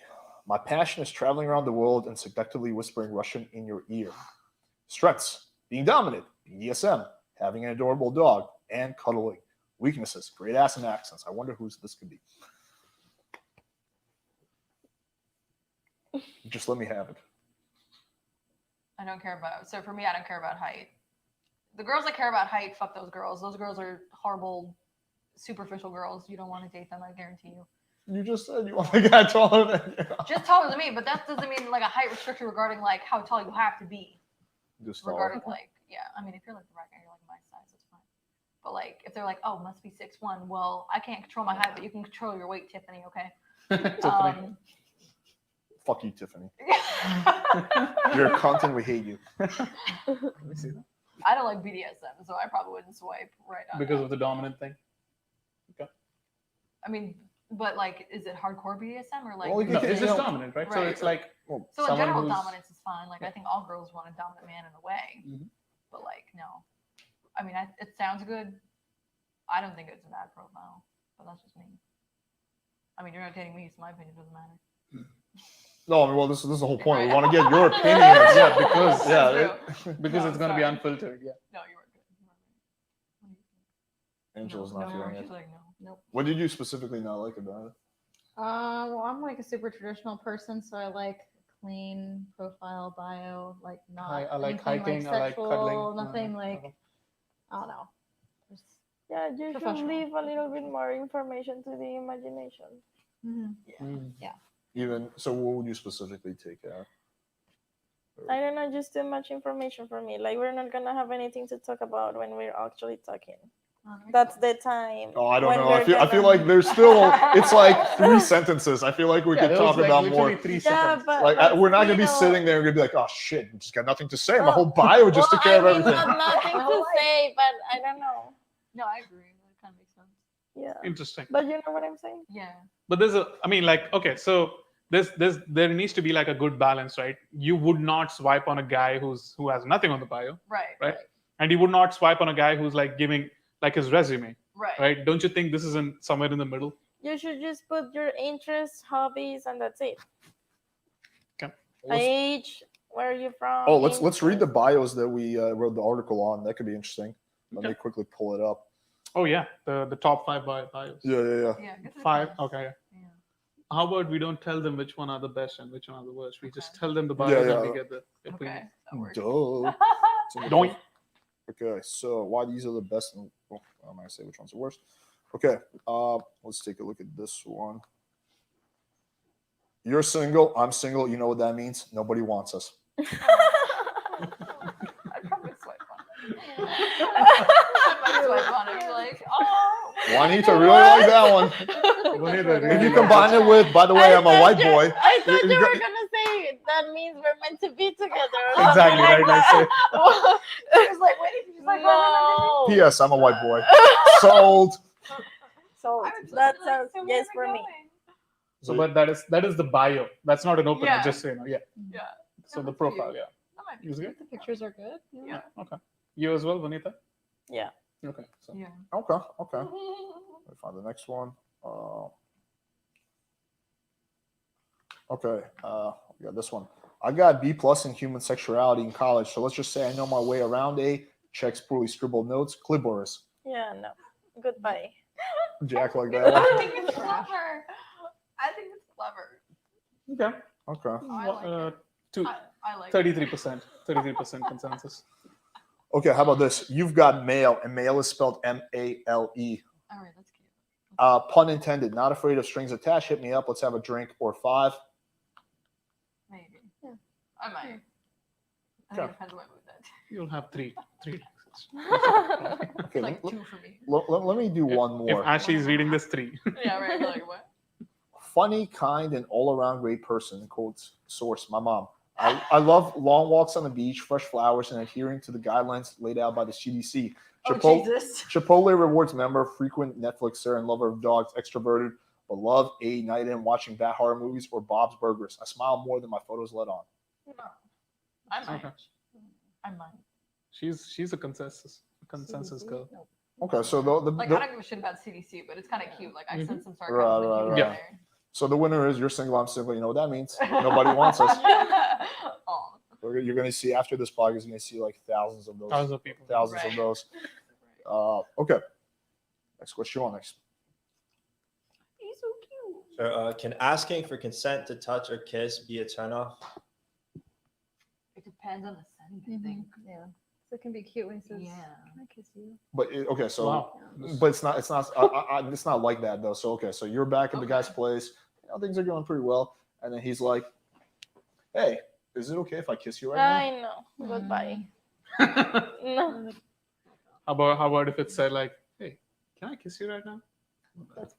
My passion is traveling around the world and seductively whispering Russian in your ear. Strengths: being dominant, BDSM, having an adorable dog, and cuddling. Weaknesses: great ass and accents. I wonder whose this could be. Just let me have it. I don't care about. So for me, I don't care about height. The girls that care about height, fuck those girls. Those girls are horrible, superficial girls. You don't want to date them. I guarantee you. You just said you want a guy taller than you. Just taller than me, but that doesn't mean like a height restriction regarding like how tall you have to be. Just taller. Regarding like, yeah, I mean, if you're like the right guy, you're like my size, that's fine. But like, if they're like, oh, must be 6'1", well, I can't control my height, but you can control your weight, Tiffany. Okay. Tiffany. Fuck you, Tiffany. You're a cunt and we hate you. Let me see that. I don't like BDSM, so I probably wouldn't swipe right on Because that. of the dominant thing. I mean, but like, is it hardcore BDSM or like? Well, No, it's you just know- dominant, right? So Right. it's like So in someone general, who's- dominance is fine. Like I think all girls want a dominant man in a way, Mhm. but like no, I mean it sounds good. I don't think it's a bad profile, but that's just me. I mean, you're not dating me, so my opinion doesn't matter. No, I mean, well, this is the whole point. We Right. want to get your opinion. Yeah, because Yeah, That's true. because No, it's gonna be sorry. unfiltered. Yeah. No, you were good. You were right. Angela's no, not no, feeling she's it. like no. Nope. What did you specifically not like about it? Well, I'm like a super traditional person, so I like clean profile bio, like not I like anything hiking. I like sexual, cuddling. nothing Uh-huh. like I don't know. Just, Yeah, you should Professional. leave a little bit more information to the imagination. Mm. Even so, what would you specifically take out? I don't know, just too much information for me. Like we're not gonna have anything to talk about when we're actually talking. That's the time. Oh, I don't when know. we're I feel gonna- like there's still. It's like 3 sentences. I feel like we Yeah, could there was talk like about literally more. 3 Yeah, seconds. but Like we're not gonna be still- sitting there and gonna be like, oh shit, we just got nothing to say. My Well- whole bio just took care I of mean, everything. nothing to say, but I don't know. No, I agree. That kind of makes sense. Yeah, Interesting. but you know what I'm saying? Yeah. But there's a, I mean, like, okay, so there needs to be like a good balance, right? You would not swipe on a guy who has nothing on the bio, Right. right? And you would not swipe on a guy who's like giving like his resume, Right. right? Don't you think this is in somewhere in the middle? You should just put your interests, hobbies, and that's it. Okay. Let's- Age, where are you from? Oh, let's read the interest. bios that we wrote the article on. That could be interesting. Let me Okay. quickly pull it up. Oh yeah, the top 5 bios. Yeah. Yeah. Get to the 5. point. Okay. Yeah. How about we don't tell them which one are the best and which one are the worst? We just tell them the bios Yeah, and yeah. we get the Okay. opinion. That works. Duh. It's in the Doink. Okay, so why these are the best? And well, I'm not gonna say which one's the worst. Okay, let's take a look at this one. You're single. I'm single. You know what that means? Nobody wants us. I'd probably swipe on it. I might swipe on it. Be like, oh. Juanita really like that one. Juanita If really you likes combine it with, by the way, I'm a white boy. I thought You you were got- gonna say that means we're meant to be together. or Exactly, something right, like, that. I was like, wait, she's like, No. P.S. I'm a white boy. Sold. So I would that just be like, sounds so where yes are we for me. going? So, but that is the bio. That's not an opener. Yeah. Just so you know. Yeah. Yeah. So Yeah, the that's profile. cute. Yeah. That might be Use it. the pictures are good. Yeah. Okay. You as well, Vanita. Yeah. Okay. So Yeah. Okay. Let me find the next one. Okay. We got this one. I got B+ in human sexuality in college, so let's just say I know my way around A. Checks poorly scribbled notes. Clitoris. Yeah, no. Goodbye. Jack like that one. I think it's clever. I think it's clever. okay. Okay. Oh, I like it. I like 33%. 33% consensus. Okay. How about this? You've got male, and male is spelled M-A-L-E. All right, that's cute. Pun intended. Not afraid of strings attached. Hit me up. Let's have a drink. Or 5. Maybe. Yeah. I might. I think Okay. it depends what mood that. You'll have 3. Okay. It's like let, 2 for me. let me do one If more. Ashley is reading this, 3. Yeah, right. Like what? Funny, kind, and all-around great person. Quotes source, my mom. I love long walks on the beach, fresh flowers, and adhering to the guidelines laid out by the CDC. Jesus. Chipotle rewards member, frequent Netflixer, and lover of dogs, extroverted, but love a night in watching bad horror movies or Bob's Burgers. I smile more than my photos let on. No. I might. Okay. I might. She's a consensus girl. Okay, so Like, I don't give a shit about CDC, but it's kind of cute. Like, I sent some sarcasm Right, and right, humor right. in Yeah. so the winner is you're single, I'm single. You know what that means? Nobody wants us. Aw. You're going to see after this podcast, you're going to see like thousands of those. Thousands of people. Thousands Right. of those. Okay. Next question. Next. He's so cute. Or, can asking for consent to touch or kiss be a turnoff? It depends on the setting, I think. Yeah. So it can be cute when he says, Yeah. "Can I kiss you?" But okay, so Wow. but it's not it's not like that though. So okay, so you're back at the guy's Okay. place. You know, things are going pretty well, and then he's like, "Hey, is it okay if I kiss you right now?" I know. Goodbye. how No. about if it said like, "Hey, can I kiss you right now?"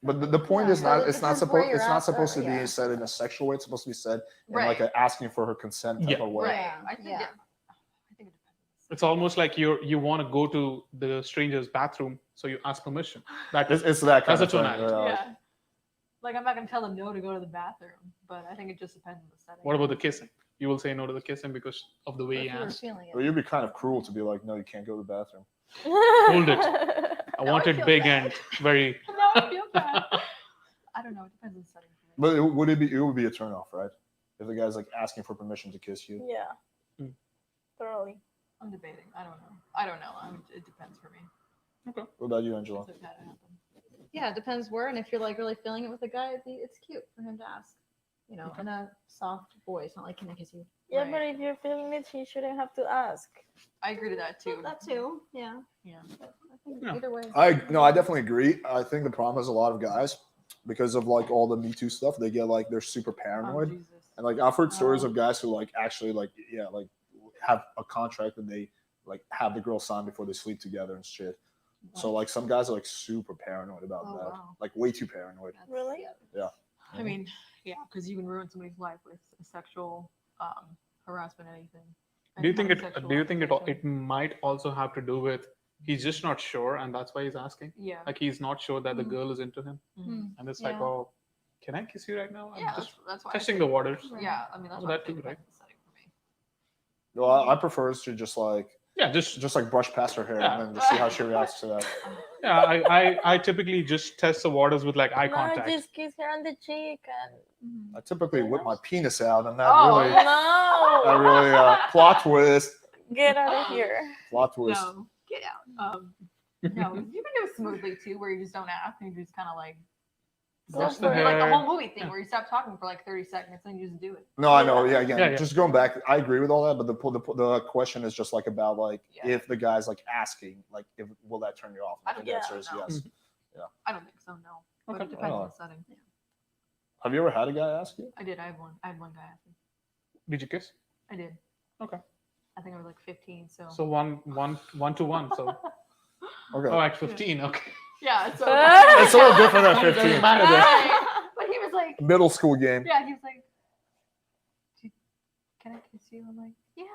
But the point Yeah, is so not it it's not depends where supposed you're it's not at, supposed to or- be yeah. said in a sexual way. It's supposed to be said in Right. like a asking for her consent type Yeah. of way. Right. Yeah, I think yeah. it depends. It's almost like you want to go to the stranger's bathroom, so you ask permission. It's that kind That's of a thing. tonality. Yeah. Like I'm not gonna tell them no to go to the bathroom, but I think it just depends on the setting. What about the kissing? You will say no to the kissing because of the way If he you were asked. feeling it. Well, you'd be kind of cruel to be like, "No, you can't go to the bathroom." Hold it. I Now want I it feel big bad. and very. No, I feel bad. I don't know. It depends on the setting for me. But it would be a turnoff, right? If the guy's like asking for permission to kiss you. Yeah. Mm. Totally. I'm debating. I don't know. It depends for me. What about you, Angela? So that happen. Yeah, it depends where, and if you're like really feeling it with a guy, it's cute for him to ask. You know, in a soft voice, not like, "Can I kiss you?" Yeah, Right. but if you're feeling it, he shouldn't have to ask. I agree to that too. That too. Yeah. Yeah. I think Yeah. either way. I definitely agree. I think the problem is a lot of guys, because of like all the Me Too stuff, they get like they're super Oh, paranoid. Jesus. And like I've heard stories Oh. of guys who like actually like have a contract that they like have the girl sign before they sleep together and shit. So like some guys are like super paranoid about Oh, that, wow. like way too paranoid. That's- Really? Yeah. I mean, yeah, because you can ruin somebody's life with sexual harassment, anything. Do you think Any sexual it accusation. might also have to do with he's just not sure and that's why he's asking? Yeah. Like he's not sure that the Mhm. girl is into him, Mhm. and it's like, Yeah. "Oh, can I kiss you right now?" I'm Yeah, just that's why. I testing say- the waters. Yeah, I mean that's Oh, why I that think too, right? depends on the setting for me. Well, I prefer us to just like Yeah, just like brush past her hair Yeah. and then just see how she reacts to that. yeah. I typically just test the waters with like eye No, contact. just kiss her on the cheek and. Mhm. I typically whip my penis out, and that Oh, really No! plot twist. Get out of here. Plot twist. No, get out. No, you can do it smoothly too, where you just don't ask and you just kind of like. Brush Go the for it. Like the hair. whole movie thing Yeah. where you stop talking for like 30 seconds and you just do it. No, I know. Yeah, again, Yeah, yeah. just going back, I agree with all that, but the question is just like about like Yeah. if the guy's like asking, like, if will that turn you off? I I think don't- the answer yeah, is no. yes. I don't think so. No, but Okay. it depends Oh. on the setting. Have you ever had a guy ask you? I did. I had one guy ask me. Did you kiss? I did. Okay. I think I was like 15. So. So one to one. So Okay. oh, at 15, okay. Yeah. So. It's a little different at It doesn't 15. matter then. Right. But he was like, Middle school game. yeah, he was like, can I kiss you? I'm like, yeah,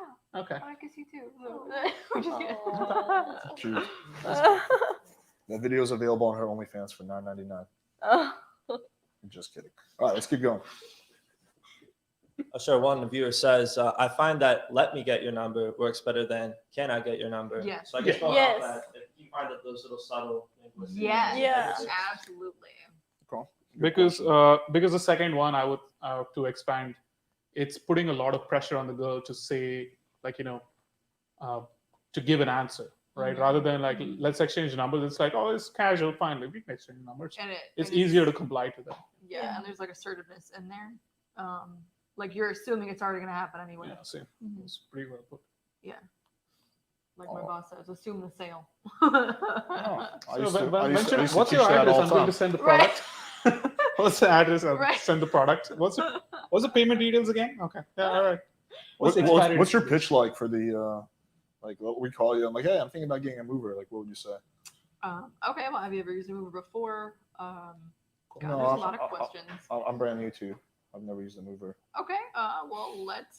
Okay. I want to kiss you too. So, we just get- Aw. Cute. The video is available on her OnlyFans for $9.99. I'm just kidding. All right, let's keep going. Sure, one viewer says, I find that let me get your number works better than can I get your number? Yes. So I guess Yeah. going Yes. off that, if you find that those little subtle linguistic Yeah. Yeah. Absolutely. Cool. Because the second one I would to expand, it's putting a lot of pressure on the girl to say like to give an answer, right? Mhm. Rather than like let's exchange numbers. It's like, oh, it's casual, fine, like, we can exchange numbers. And It's and easier to comply to that. Yeah, Yeah. and there's like assertiveness in there. Like you're assuming it's already gonna happen anyway. Yeah, same. Mhm. It's pretty well put. Like my Oh. boss says, assume the sale. I So used to- when- I used to- I used to what's teach your that address? all I'm the going to time. send the Right. product. What's the address? I'll Right. send the product. What's the payment details again? Okay. Yeah. All right. What's the expiry your date? pitch like for the like what we call you? I'm like, hey, I'm thinking about getting a mover. Like, what would you say? Okay, well, have you ever used a mover before? God, No, there's a I'm- lot of questions. I'm brand new too. I've never used a mover. Okay, well, let's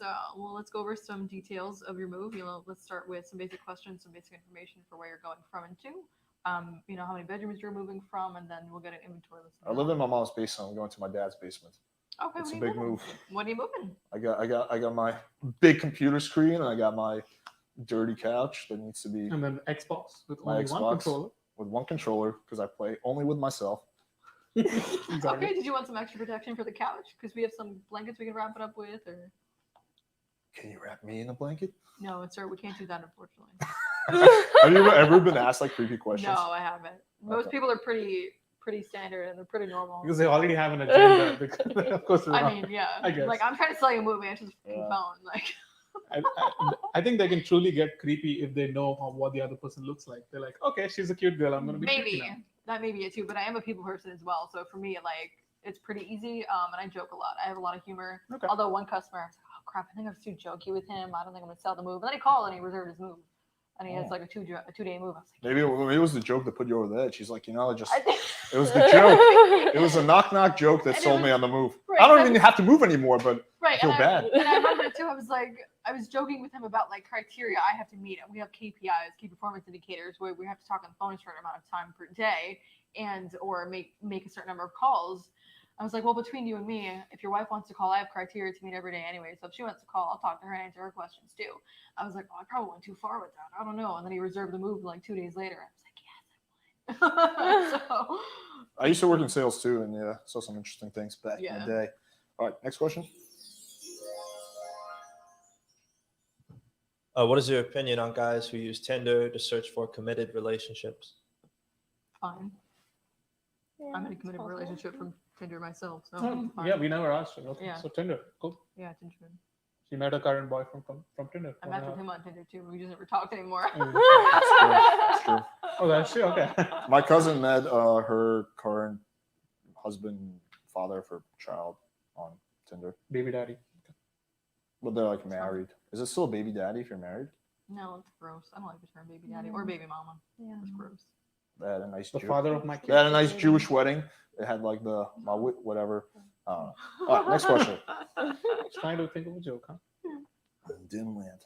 go over some details of your move. Let's start with some basic questions, some basic information for where you're going from and to. How many bedrooms you're moving from, and then we'll get an inventory list. I live in my mom's basement. I'm going to my dad's basement. Okay, It's what a are you big moving? move. What are you moving? I got my big computer screen, and I got my dirty couch that needs to be And then Xbox with My only one Xbox. controller. with one controller because I play only with myself. Exactly. Okay, did you want some extra protection for the couch? Because we have some blankets we can wrap it up with, or Can you wrap me in a blanket? no, sir, we can't do that, unfortunately. Have you ever been asked like creepy questions? No, I haven't. Most Okay. people are pretty pretty standard and they're pretty normal. Because they already have an agenda. Because, of course, they're I not. mean, yeah. I guess. Like I'm trying to sell you a movie, it's just fucking Yeah. phone. Like I think they can truly get creepy if they know what the other person looks like. They're like, okay, she's a cute girl. I'm gonna be creepy maybe now. that may be it too. But I am a people person as well, so for me, like it's pretty easy. And I joke a lot. I have a lot of humor. Okay. Although one customer, I was like, oh crap, I think I'm too jokey with him. I don't think I'm gonna sell the move. And then he called and he reserved his move, and he has Oh. like a 2-day move. I was like, Maybe it was the joke that put you over the edge. She's like, just I think it was the joke. It was a knock joke that And it sold me was- on the move. right, I don't so- even have to move anymore, but right. feel and bad. And I remember it too. I was like, I was joking with him about like criteria I have to meet. We have KPIs, key performance indicators, where we have to talk on the phone a certain amount of time per day, and or make a certain number of calls. I was like, well, between you and me, if your wife wants to call, I have criteria to meet every day anyway. So if she wants to call, I'll talk to her and answer her questions too. I was like, oh, I probably went too far with that. I don't know. And then he reserved the move like 2 days later. I was like, yes, I won. So I used to work in sales too, and yeah, saw some interesting things back in Yeah. the day. All right, next question. What is your opinion on guys who use Tinder to search for committed relationships? fine. Yeah, I'm in a it's committed possible. relationship from Tinder myself. So Oh, fine. yeah, we never asked her. Okay, Yeah. so Tinder, cool. Yeah, Tinder. She met her current boyfriend from Tinder. I matched with him on Tinder too. We just never talked anymore. That's true. Oh, that's true. Okay. My cousin met her current husband, father for child on Tinder, Baby daddy. but they're like married. Is it still a baby daddy if you're married? No, it's gross. I don't like the term baby daddy or baby mama. Yeah. It's gross. They had a nice The Jew- father of my They kid. had a nice Jewish wedding. It had like whatever. All right, next question. Just trying to think of a joke, huh? Dim land.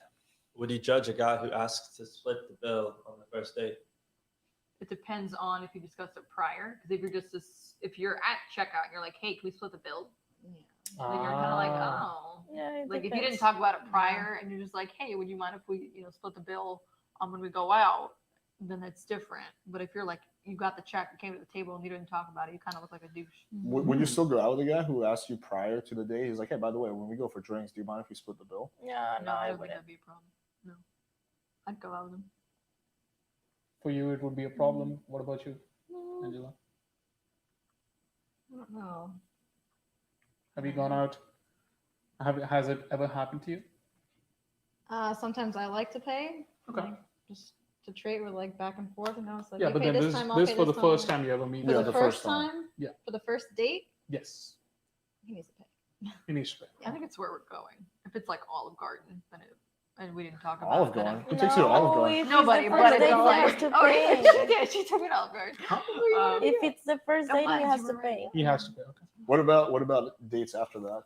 Would you judge a guy who asks to split the bill on the first date? It depends on if you discussed it prior. Because if you're if you're at checkout and you're like, hey, can we split the bill? Then you're kind of like, oh. Yeah, it Like if you depends. didn't talk about it prior and you're just like, hey, would you mind if we, split the bill when we go out? Then that's different. But if you're like, you got the check, you came to the table and you didn't talk about it, you kind of look like a douche. Would you still go out with a guy who asked you prior to the date? He's like, hey, by the way, when we go for drinks, do you mind if we split the bill? Yeah, no, I I don't think wouldn't. that'd be a problem. No. I'd go out with him. For you, it would be a problem. What about you, Angela? I don't know. Have you gone out? Has it ever happened to you? Sometimes I like to pay. Okay. Like, just to trade with like back and forth, and I was like, Yeah, you but pay then this this time, I'll this pay for the this first time you ever meet. For Yeah, the the first first time. time. Yeah. For the first date, Yes, he needs to pay. he needs to pay. I think it's where we're going. If it's like Olive Garden, then and we didn't talk about Olive it. then Garden? I- Who takes you to Olive Garden? if it's Nobody, the but first it's date, he like, has to oh yeah, pay. yeah, she took me to Olive Garden. If it's the first I'm date, glad he you has were to right. pay. He has to pay. Okay. What about dates after that?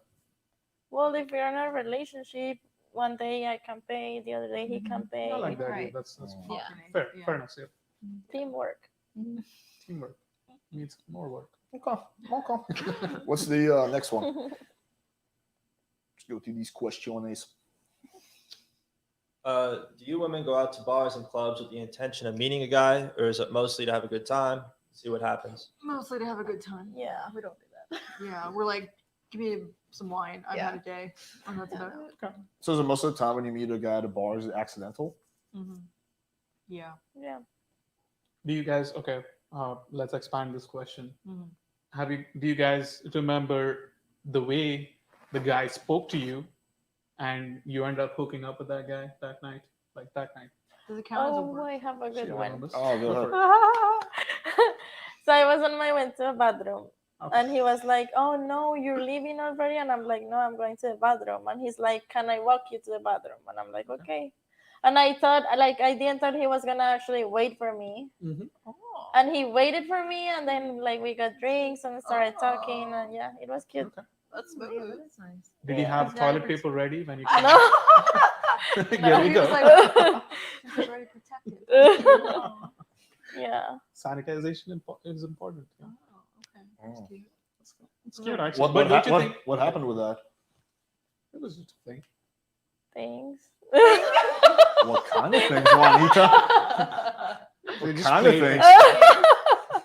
Well, if you're in a relationship, one day I can pay, the other day he can pay. I like that. Right. That's Yeah. fair. Yeah. Fair enough. Yeah. Teamwork. Teamwork needs more work. Okay. What's the next one? Let's go through these questions. Do you women go out to bars and clubs with the intention of meeting a guy, or is it mostly to have a good time, see what happens? Mostly to have a good time. Yeah, we don't do that. Yeah, we're like, give me some wine. I've had a day. And that's about it. So is it most of the time when you meet a guy at a bar, is it accidental? Mm-hmm. Yeah. Yeah. Do you guys? Okay. Let's expand this question. Mm-hmm. Do you guys remember the way the guy spoke to you, and you end up hooking up with that guy that night? Like that night. Does it count as a Oh, work? I have a good She one. remembers. Oh, Go go for ahead. it. So I was on my way to a bathroom. Okay. And he was like, oh no, you're leaving already? And I'm like, no, I'm going to the bathroom. And he's like, can I walk you to the bathroom? And I'm like, okay. And I didn't thought he was going to actually wait for me. Mhm. Oh. And he waited for me. And then we got drinks and started talking. And yeah, it was cute. Okay. That's Yeah, smooth. that is nice. Did he Yeah. have Is that toilet ever- paper ready when you? No. Here we He go. was like, she's like very protective. Oh, Yeah. Sanitization is important. Yeah. okay. Oh. That's cute. It's cute actually. What, but don't you think what happened with that? it was just a thing? Thanks. What kind of things, Juanita? They What just kind of played things?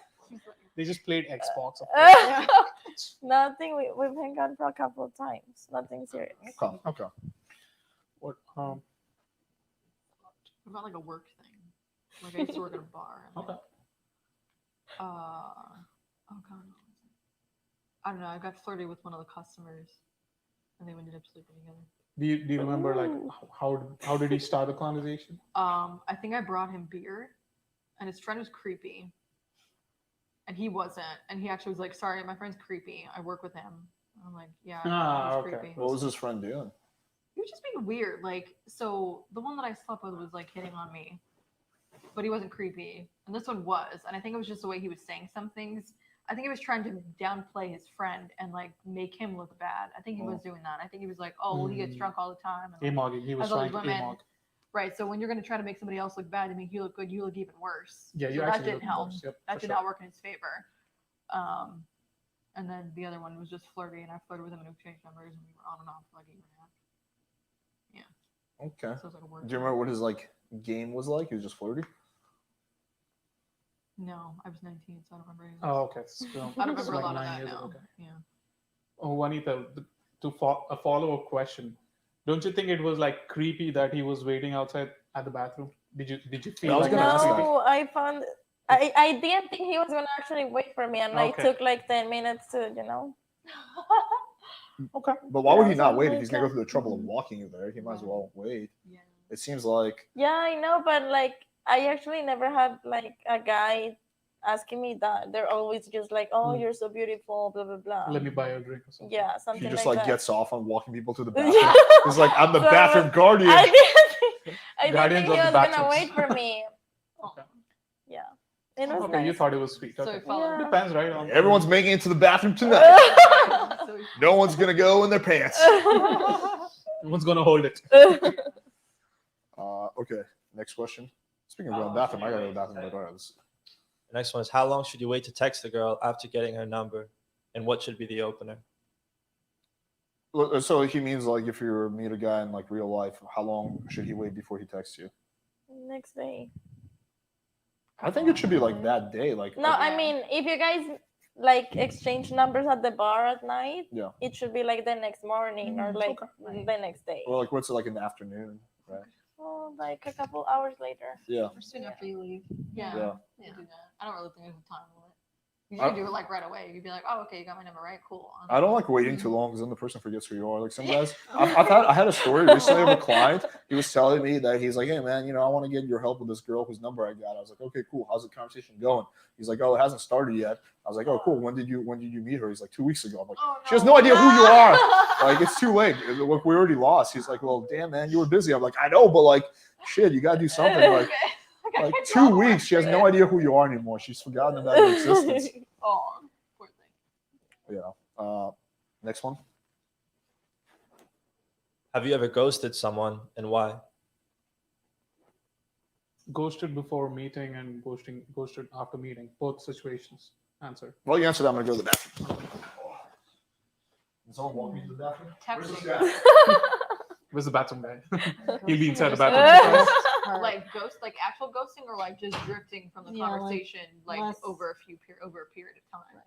They just played Xbox. Of course. Nothing. We've hung out for a couple of times. Nothing serious. Okay. Okay. What? What about like a work thing? Like I used to work at a bar. And, Okay. like, Oh god. I don't know. I got flirty with one of the customers, and they ended up sleeping together. Do you remember like Ooh. how did he start the conversation? I think I brought him beer, and his friend was creepy, and he wasn't. And he actually was like, "Sorry, my friend's creepy. I work with him." I'm like, "Yeah, I know, he's Okay. creepy." What was his friend doing? He was just being weird. Like, so the one that I slept with was like hitting on me, but he wasn't creepy, and this one was. And I think it was just the way he was saying some things. I think he was trying to downplay his friend and like make him look bad. I think he was doing that. I think he was like, "Oh, well, he gets drunk all the time." And, like, Emoji. He was has all trying these to women. emog. Right. So when you're going to try to make somebody else look bad to make you look good, you look even worse. Yeah, you so that actually didn't look help. worse. Yep, That for did sure. not work in his favor. And then the other one was just flirty, and I flirted with him and we exchanged numbers, and we were on and off for like a year and a half. Okay. So it was like a word. Do you remember what his like game was like? He was just flirty. No, I was 19, so I don't remember. Anything. Oh, okay. So, I don't it's remember a like lot of 9 that years now. ago. Okay. Yeah. Oh, Juanita, a follow-up question. Don't you think it was like creepy that he was waiting outside at the bathroom? Did you feel I was like gonna that ask was that. creepy? No, I found I didn't think he was gonna actually wait for me, and I Okay. took like 10 minutes to Okay. But why would he Yeah, not wait if something he's gonna go like through the trouble of Mhm. walking you there? He might as Right. well wait. Yeah. It seems like Yeah, I know, but like I actually never had like a guy asking me that. They're always just like, "Oh, Mm. you're so beautiful," blah blah blah. Let me buy you a drink or something. Yeah, he something just like like that. gets off on walking people to the bathroom. Yeah. He's like, I'm the So, bathroom guardian. I didn't Guardians think he of was the gonna bathrooms. wait for me. Okay. Yeah, it was Okay, you nice. thought it was sweet. So Okay. he followed. Yeah. Depends, right? On Everyone's making it to the bathroom tonight. So he No one's gonna go in their pants. Everyone's gonna hold it. Okay, next question. Speaking of going to the bathroom, I gotta go to the bathroom. But all right, The next one is how long should you wait to text a girl after getting her number, and what should be the opener? so he means like if you meet a guy in like real life, how long should he wait before he texts you? Next day. I think it should be like that day. Like No, I mean, if you guys like exchange numbers at the bar at night, Yeah. it should be like the next morning or like the next day. or like what's it like in the afternoon, right? Oh, like a couple hours later. Yeah. Or soon after you leave. Yeah. Yeah. You do that. I don't really think there's a time limit. You I- should do it like right away. You'd be like, "Oh, okay, you got my number, right? Cool." I don't like waiting too long because then the person forgets who you are. Like some guys, I had a story recently of a client. He was telling me that he's like, "Hey man, I want to get your help with this girl whose number I got." I was like, "Okay, cool. How's the conversation going?" He's like, "Oh, it hasn't started yet." I was like, "Oh, cool. When did you meet her?" He's like, 2 weeks ago. I'm like, Oh, "She has no idea who you are. Like it's too late. Look, we already lost." He's like, "Well, damn man, you were busy." I'm like, "I know, but like, shit, you gotta do something." Like, like 2 weeks, she has no idea who you are anymore. She's forgotten about your existence. Oh, poor thing. Yeah. Next one. Have you ever ghosted someone, and why? Ghosted before meeting and ghosted after meeting. Both situations. Answer. Well, you answered that. I'm gonna go to the bathroom. Can someone walk me to the bathroom? Texting. Where's the bathroom guy? He'll be inside the bathroom. Like like actual ghosting, or like just drifting from the Yeah, like, conversation, like, less- over a period of time.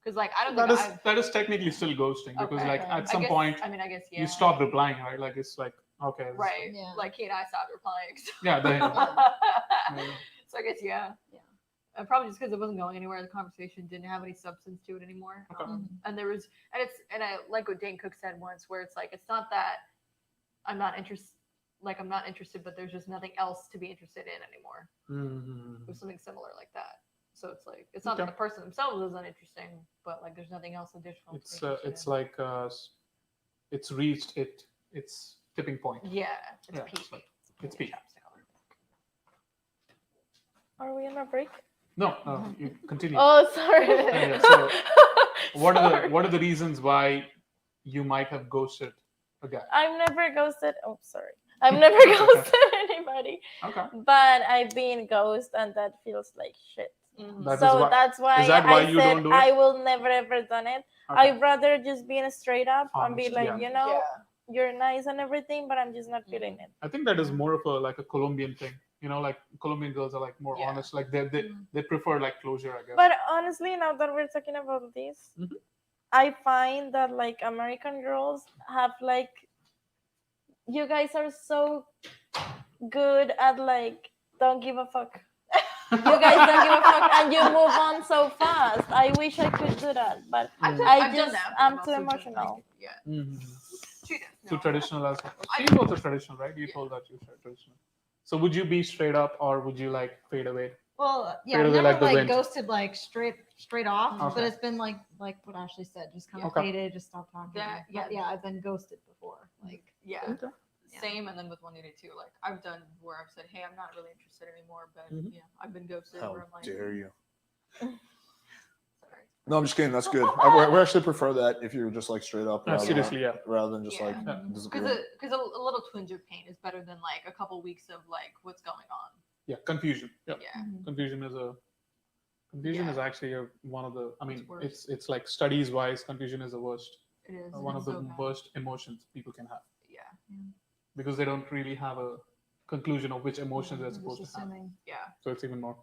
Because like I don't That think is that is technically still ghosting because Okay. like Okay. at some I guess, point I mean, I guess yeah. you stop replying, right? Like it's like okay. this- Right. Yeah. Like Kate and I stopped replying. Yeah. Then, yeah. So I guess yeah. Yeah. Probably just because it wasn't going anywhere. The conversation didn't have any substance to it anymore. Okay. And there was, and I like what Dane Cook said once, where it's like it's not that I'm not interested. Like I'm not interested, but there's just nothing else to be interested in anymore. Mhm. It was something similar like that. So it's like it's not Okay. that the person themselves is uninteresting, but like there's nothing else additional. to be interested It's in. like it's reached its tipping point. yeah, it's Yeah, peak. it's like- it's peak. Are we on a break? No, you continue. Oh, sorry. Yeah, so what Sorry. are the reasons why you might have ghosted a guy? I've never ghosted. Oh, sorry. I've never ghosted anybody, Okay. but I've been ghosted, and that feels like shit. Mhm. That is So why- that's why, is that why I you said don't do it? I will never ever done it. Okay. I'd rather just be straight up and be Honest, like, yeah. you know, Yeah. you're nice and everything, but I'm just not feeling it. I think that is more of a Colombian thing. You know, like Colombian girls are like more Yeah. honest. Like they prefer like closure, I guess. But honestly, now that we're talking about this, Mhm. I find that like American girls have like, you guys are so good at like, don't give a fuck. You guys don't give a fuck and you move on so fast. I wish I could do that, but I've I done just that. but I'm I've too also done, emotional. Like, yeah. Mhm. She does. Too No. traditional as well. I- She's also traditional, right? You Yeah. told that you're traditional. So would you be straight up or would you like fade away? Well, yeah, Fade I've away never like the like wind. ghosted like straight off, Okay. but it's been like what Ashley said, just kind of Okay. faded, just stopped talking. That- But yeah. yeah, I've been ghosted before. Like, Yeah. Okay. Yeah. Same, and then with 182, like I've done where I've said, "Hey, I'm not really interested anymore," but Mhm. yeah, I've been ghosted. How where I'm like, dare you? Sorry. No, I'm just kidding. That's good. We actually prefer that if you're just like straight up, Seriously, yeah. rather than just Yeah. like Yeah. disappearing. Because a little twinge of pain is better than like a couple weeks of like what's going on. Yeah, confusion. Yeah. Yeah. Confusion is Yeah. actually one of the, I mean, It's worse. it's like studies wise, confusion is the worst, It is one it's of the so bad. worst emotions people can have Yeah. because they don't really have a conclusion of which emotions they're I'm supposed just to have. assuming. Yeah. So it's even more.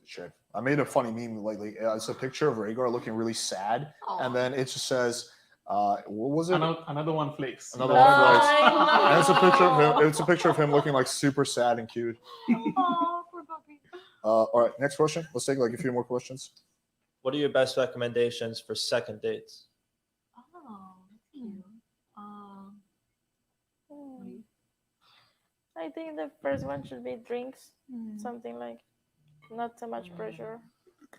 Shit. I made a funny meme lately. It's a picture of Rhaegar looking really sad, and then it just says, "What was it?" Another one flakes. Another No, one flakes. I And it's a picture of him. know. It's a picture of him looking like super sad and cute. Oh, poor puppy. All right, next question. Let's take like a few more questions. What are your best recommendations for second dates? Oh, that's cute. Hmm. I think the first one should be drinks, something like not too much pressure.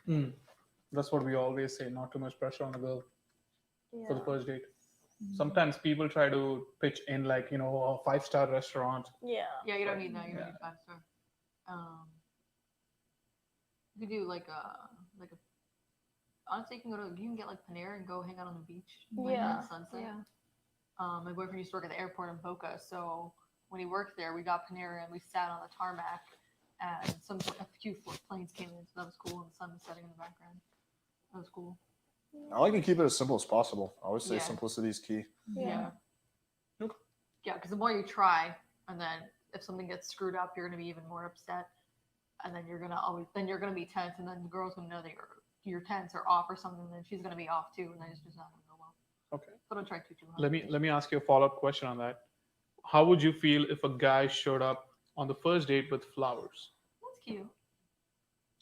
Mm. That's what we always say, not too much pressure on a girl for the Yeah. first date. Sometimes people try to pitch in like, a 5-star restaurant. Yeah. Yeah, you don't need that. You don't Yeah. need 5-star. You could do like a. Honestly, you can get like Panera and go hang out on the beach. Like, Yeah. on Sunset. Yeah. My boyfriend used to work at the airport in Boca, so when he worked there, we got Panera and we sat on the tarmac, and a few planes came in, so that was cool, and the sun was setting in the background. That was cool. I like to keep it as simple as possible. I always say Yeah. simplicity is key. Yeah. Yeah, because the more you try, and then if something gets screwed up, you're gonna be even more upset, and then you're gonna be tense, and then the girl's gonna know that you're tense or off or something, and then she's gonna be off too, and then it's just not gonna go well. Okay. So don't try too hard. Let me ask you a follow-up question on that. How would you feel if a guy showed up on the first date with flowers? That's cute.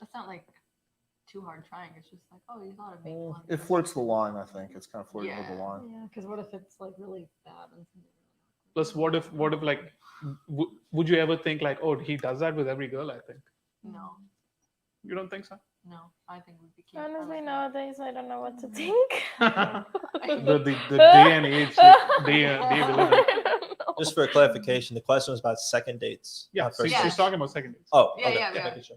That's not like too hard trying. It's just like, oh, you thought of me. It flirts the line. I think it's kind of flirting with the Yeah. line. Yeah, because what if it's like really bad and something really Plus, what if like, would you ever think like, oh, he does that with every girl? I think No, you don't think so. no, I think we'd be cute. I Honestly, like that. nowadays I don't know what to think. the day and age, that day we live in. I don't know. Just for clarification, the question was about second dates. Yeah, not so first Yeah. she's dates. talking about second dates. Oh, Yeah, okay. yeah. Making sure.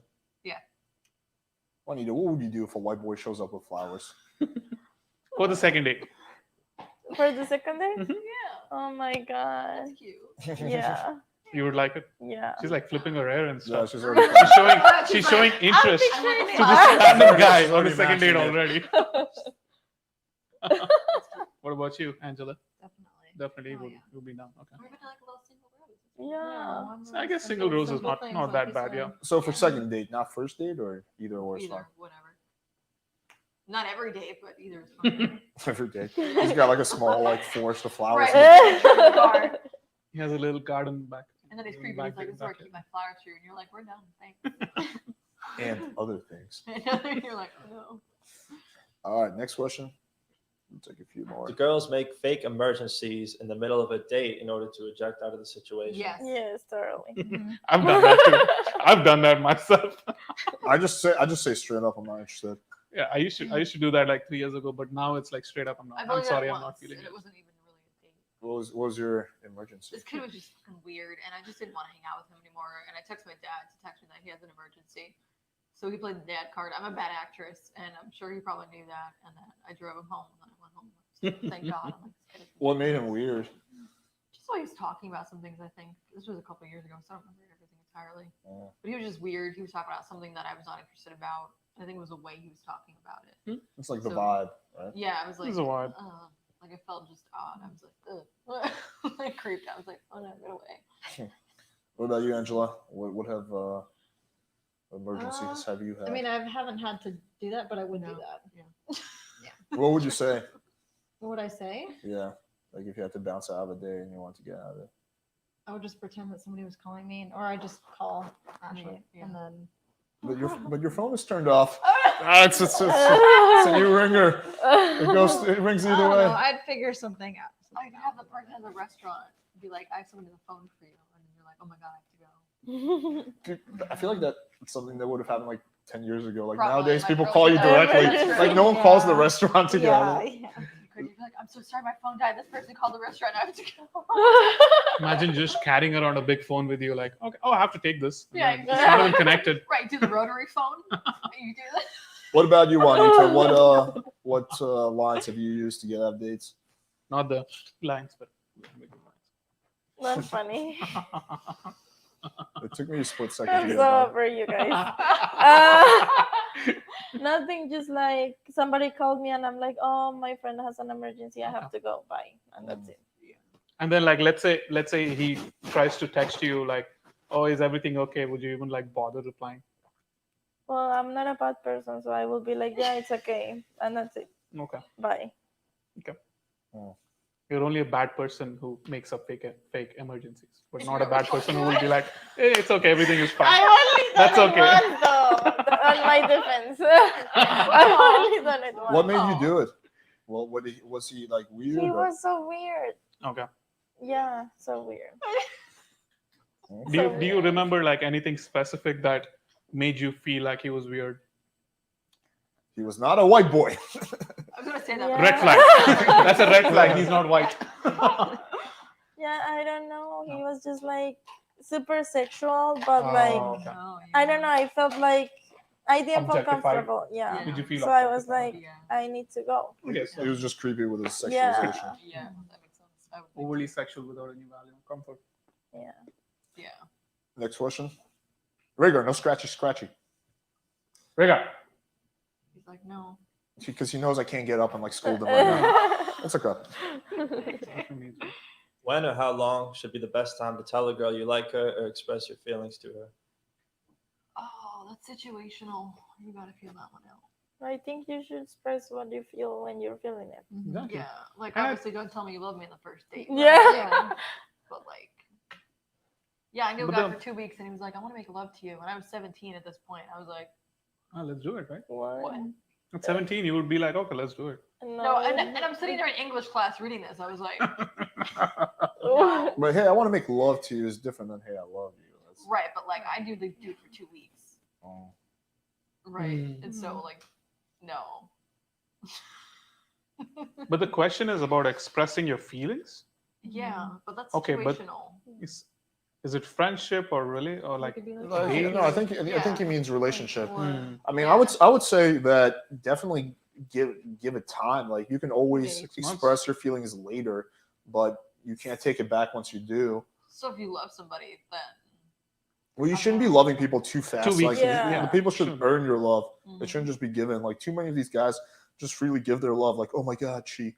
Juanita, what would you do if a white boy shows up with flowers? For the second date. For the second day? Mhm. Yeah, Oh my god. that's cute. Yeah. You would like it. Yeah. She's like flipping her hair and Yeah, stuff. she's already. She's showing interest I'm to picturing this it. random guy on Already the second date matching it. already. What about you, Angela? Definitely. Definitely Oh, would yeah. you'll be down. Okay. Or even like a little single rose. Yeah. one So I really guess single rose is simple not things that like you bad. said. Yeah. So for second date, not first date, or either or is fine. Either, whatever. Not every day, but either is fine. Every day. He's got like a small like forest of flowers. Right. He has a little garden back. And then he's creepy. back He's like, there, "This is where I back keep my flower tree," and you're like, "We're done, thanks." And other things. And you're like, "Oh no." All right, next question. We'll take a few more. Do girls make fake emergencies in the middle of a date in order to eject out of the situation? Yes. Yes, totally. I've done that too. I've done that myself. I just say straight up, I'm not interested. Yeah, I used to do that like 3 years ago, but now it's like straight up. I'm I've not. only I'm done sorry, it I'm not once, feeling and it. it wasn't even really a date. What was your emergency? This kid was just fucking weird, and I just didn't want to hang out with him anymore. And I texted my dad to text me that he has an emergency. So he played the dad card. I'm a bad actress, and I'm sure he probably knew that. And then I drove him home, and then I went home. So thank God. I'm like, this kid is What made him weird? Just why he was talking about some things. I think this was a couple years ago, so I don't remember everything entirely. Oh. But he was just weird. He was talking about something that I was not interested about. I think it was the way he was talking about it. It's like the So- vibe, right? Yeah, I was like, It's a vibe. like it felt just odd. I was like, ugh. I creeped. I was like, oh no, get away. What about you, Angela? What have emergencies have you had? I mean, I haven't had to do that, but I would do No. that. What would you say? What would I say? Yeah, like if you had to bounce out of a day and you want to get out of it. I would just pretend that somebody was calling me, or I just call Ashley, Yeah. and then But your phone is turned off. It's a new ringer. It rings I either don't way. know, I'd figure something out. I could have the person at the restaurant be like, I have someone on the phone for you. And you're like, oh my God, I have to go. Dude, I feel like that's something that would have happened like 10 years ago. Like Probably, nowadays, my people girl call you did that. directly. Yeah. Like no one calls the restaurant to get Yeah, on it. yeah. You're like, I'm so sorry, my phone died. This person called the restaurant. I have to go. Imagine just carrying around a big phone with you, like, okay, oh, I have to take this. And Yeah, then it's not even connected. Right, do the rotary phone. You do that. What about you, Juanita? What lines have you used to get updates? Not the lines, but Not funny. It took me a split second to I'm get so it back. over you guys. Nothing, just like somebody called me and I'm like, oh, my friend has an emergency. I have to go. Bye. And that's it. and then like let's say he tries to text you like, oh, is everything okay? Would you even like bother replying? Well, I'm not a bad person, so I will be like, yeah, it's okay. And that's it. Okay. Bye. You're only a bad person who makes up fake emergencies, but not a bad person who will be like, hey, it's okay, everything is fine. I only done That's it okay. once, though, on my defense. I've only done it once. What made you do it? Well, was he like weird? He or- was so weird. Okay. Yeah, so weird. Do you remember like anything specific that made you feel like he was weird? He was not a white boy. I was going to say that. Yeah. Red flag. That's a red flag. He's not white. Yeah, I don't know. He was just like super sexual, but like okay. Oh, I don't know. I felt like I didn't feel Objectified? comfortable. Yeah. Yeah. Did you feel So I was objectified? like, Yeah. I need to go. Yes. He was just creepy with his sexualization. Yeah. Yeah, that makes sense. I would think Overly sexual without any value or comfort. Yeah. so. Yeah. Next question. Rhaegar, no scratchy. Rhaegar. He's like, no. Because he knows I can't get up and like scold him right now. That's okay. When or how long should be the best time to tell a girl you like her or express your feelings to her? Oh, that's situational. You got to feel that one out. I think you should express what you feel when you're feeling it. Exactly. Yeah. Like, And I- obviously, don't tell me you love me on the first date. but- Yeah. Yeah. But, like, yeah, I knew a But guy the- for 2 weeks and he was like, I want to make love to you. And I was 17 at this point. I was like, Ah, let's do it, right? what? At 17, you would be like, okay, let's do it. No, and I'm sitting there in English class reading this. I was like, no. But hey, I want to make love to you is different than hey, I love you. That's, right, but like I do the dude for 2 weeks. oh. Right. Mm. And so like, no. But the question is about expressing your feelings. Yeah, but that's Okay, but- situational. Is it friendship or really or like? could be like, No, Dating? I think he means relationship. Hmm. I mean, Yeah. I would say that definitely give it time. Like you can always 6 months. express your feelings later, but you can't take it back once you do. So if you love somebody, then Well, you shouldn't be loving people too fast. 2 weeks. Like Yeah. the people should Shouldn't. earn your love. Mhm. It shouldn't just be given. Like too many of these guys just freely give their love. Like, oh my God, she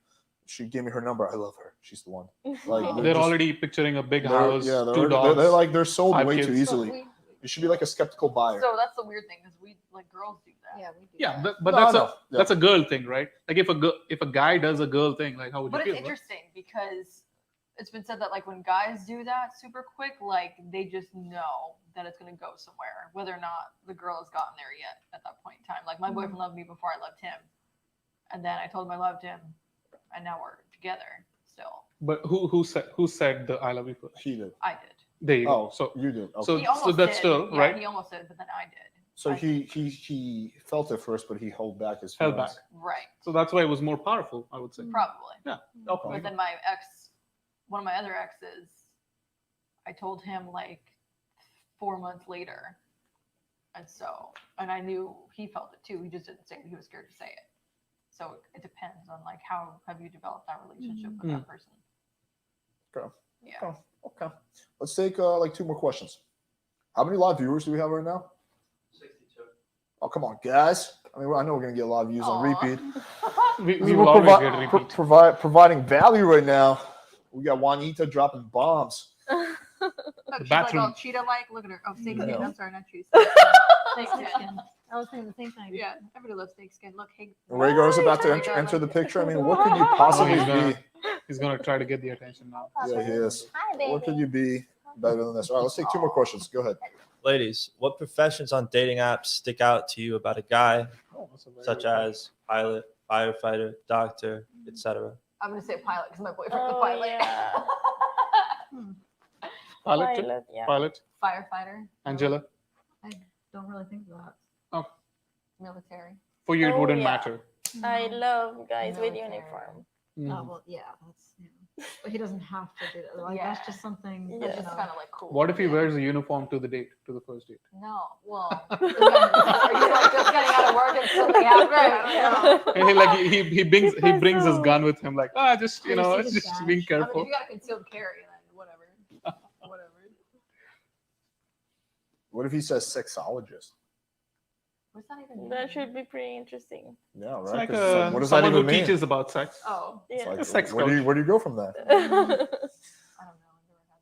gave me her number. I love her. She's the one. Like They're just- already picturing a big they're- house, yeah, 2 dogs. they're sold 5 way too kids. easily. You should be like a skeptical buyer. so that's the weird thing because we like girls do that. Yeah, we do. Yeah, that. but No, that's no. a that's a girl thing, right? Like if a guy does a girl thing, like how would you But feel? it's bro? interesting because it's been said that like when guys do that super quick, like they just know that it's gonna go somewhere, whether or not the girl has gotten there yet at that point in time. Like my boyfriend loved me before I loved him, and then I told him I loved him, and now we're together still. But who said the I love you first? He did. I did. There you Oh, go. So you did. Okay. so He almost that's did. still Yeah, right. He almost did, but then I did. So I- he felt it first, but he held back his Held feelings. back. Right, So that's why it was more powerful, I would say. probably. Okay. But then my ex, one of my other exes, I told him like 4 months later. And I knew he felt it too. He just didn't say it. He was scared to say it. So it depends on like how have you developed that relationship with that person. Okay. Yeah. Okay. Let's take like 2 more questions. How many live viewers do we have right now? 62. Oh, come on, guys. I mean, I know we're gonna get a lot of views on Aw. repeat. We We're will always get repeats. providing value right now. We got Juanita dropping bombs. Look, she's bathroom. like all cheetah-like. Look at her. Oh, snake skin. Yeah. I'm sorry, not cheetah. Snake skin. I was thinking the same thing. Yeah, everybody loves snake skin. Look, hey. Rhaegar's about to Rhaegar enter the likes it. picture. I mean, what could you possibly he's be? gonna- He's gonna try to get the attention now. Yeah, he is. Hi, What could you be? better than this. All right, let's take 2 more questions. Go ahead. Ladies, what professions on dating apps stick out to you about a guy, Oh, that's a very such good question. as pilot, firefighter, doctor, etc.? I'm gonna say pilot because my boyfriend's a Oh, pilot. yeah. Pilot, Pilot, yeah. pilot, Firefighter. Angela. Don't really think of that. Military. For you, it Oh, wouldn't yeah. matter. I love guys with Military. uniform. Mhm. Oh well, yeah, that's but he doesn't have to do that. Like Yeah. that's just something. Yeah. That's You just know. kind of like cool. What if he wears a uniform to the date, to the first date? No. Well, are you like just getting out of work and something happens? I don't know. Hey, like he brings Tipo his eso. gun with him, like just Or you see it's his just badge. being I mean, careful. if you got a concealed carry, then whatever. Whatever. What if he says sexologist? What's that even mean? That should be pretty interesting. Yeah, It's right. like 'Cause it's like, what does that someone even who mean? teaches about sex. Oh, It's Yeah. like, A sex where do coach. you go from that? I don't know. I've never had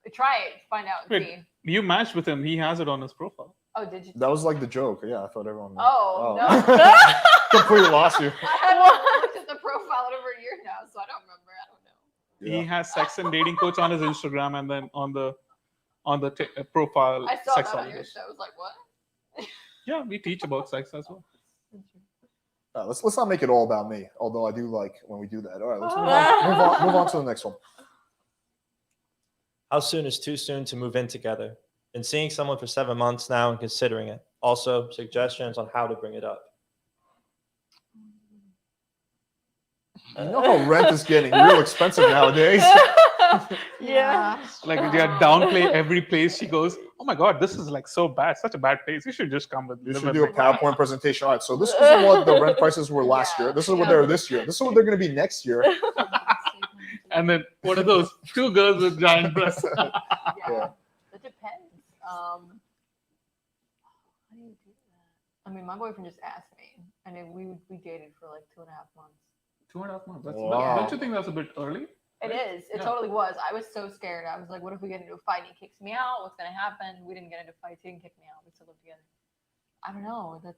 that. Try it. Find out. And Wait. see. You matched with him. He has it on his profile. Oh, did you? That was like the joke. Yeah, I thought everyone knew. Oh, no. Completely lost you. I haven't looked at the profile in over a year now, so I don't remember. I don't know. He has sex and dating coach on his Instagram, and then on the profile I saw that on your sexologist. show. I was like, what? Yeah, we teach about sex as well. Let's not make it all about me. Although I do like when we do that. All right, let's move on to the next one. How soon is too soon to move in together? Been seeing someone for 7 months now and considering it. Also, suggestions on how to bring it up. You know how rent is getting real expensive nowadays. Yeah. Like they downplay every place she goes. Oh my god, this is like so bad, such a bad place. You should just come with. You live should with do a me." PowerPoint presentation. All right, so this is what the rent prices were last Yeah. year. This is what they're this year. This is what they're going to be next year. And then what are those 2 girls with giant breasts? Yeah. Yeah. It depends. How do you do that? I mean, my boyfriend just asked me, and then we dated for like 2.5 months. 2.5 months. That's Wow. Don't you think that's a bit early? It is. It Yeah. totally was. I was so scared. I was like, what if we get into a fight and he kicks me out? What's going to happen? We didn't get into fights. He didn't kick me out. We still live together. I don't know. It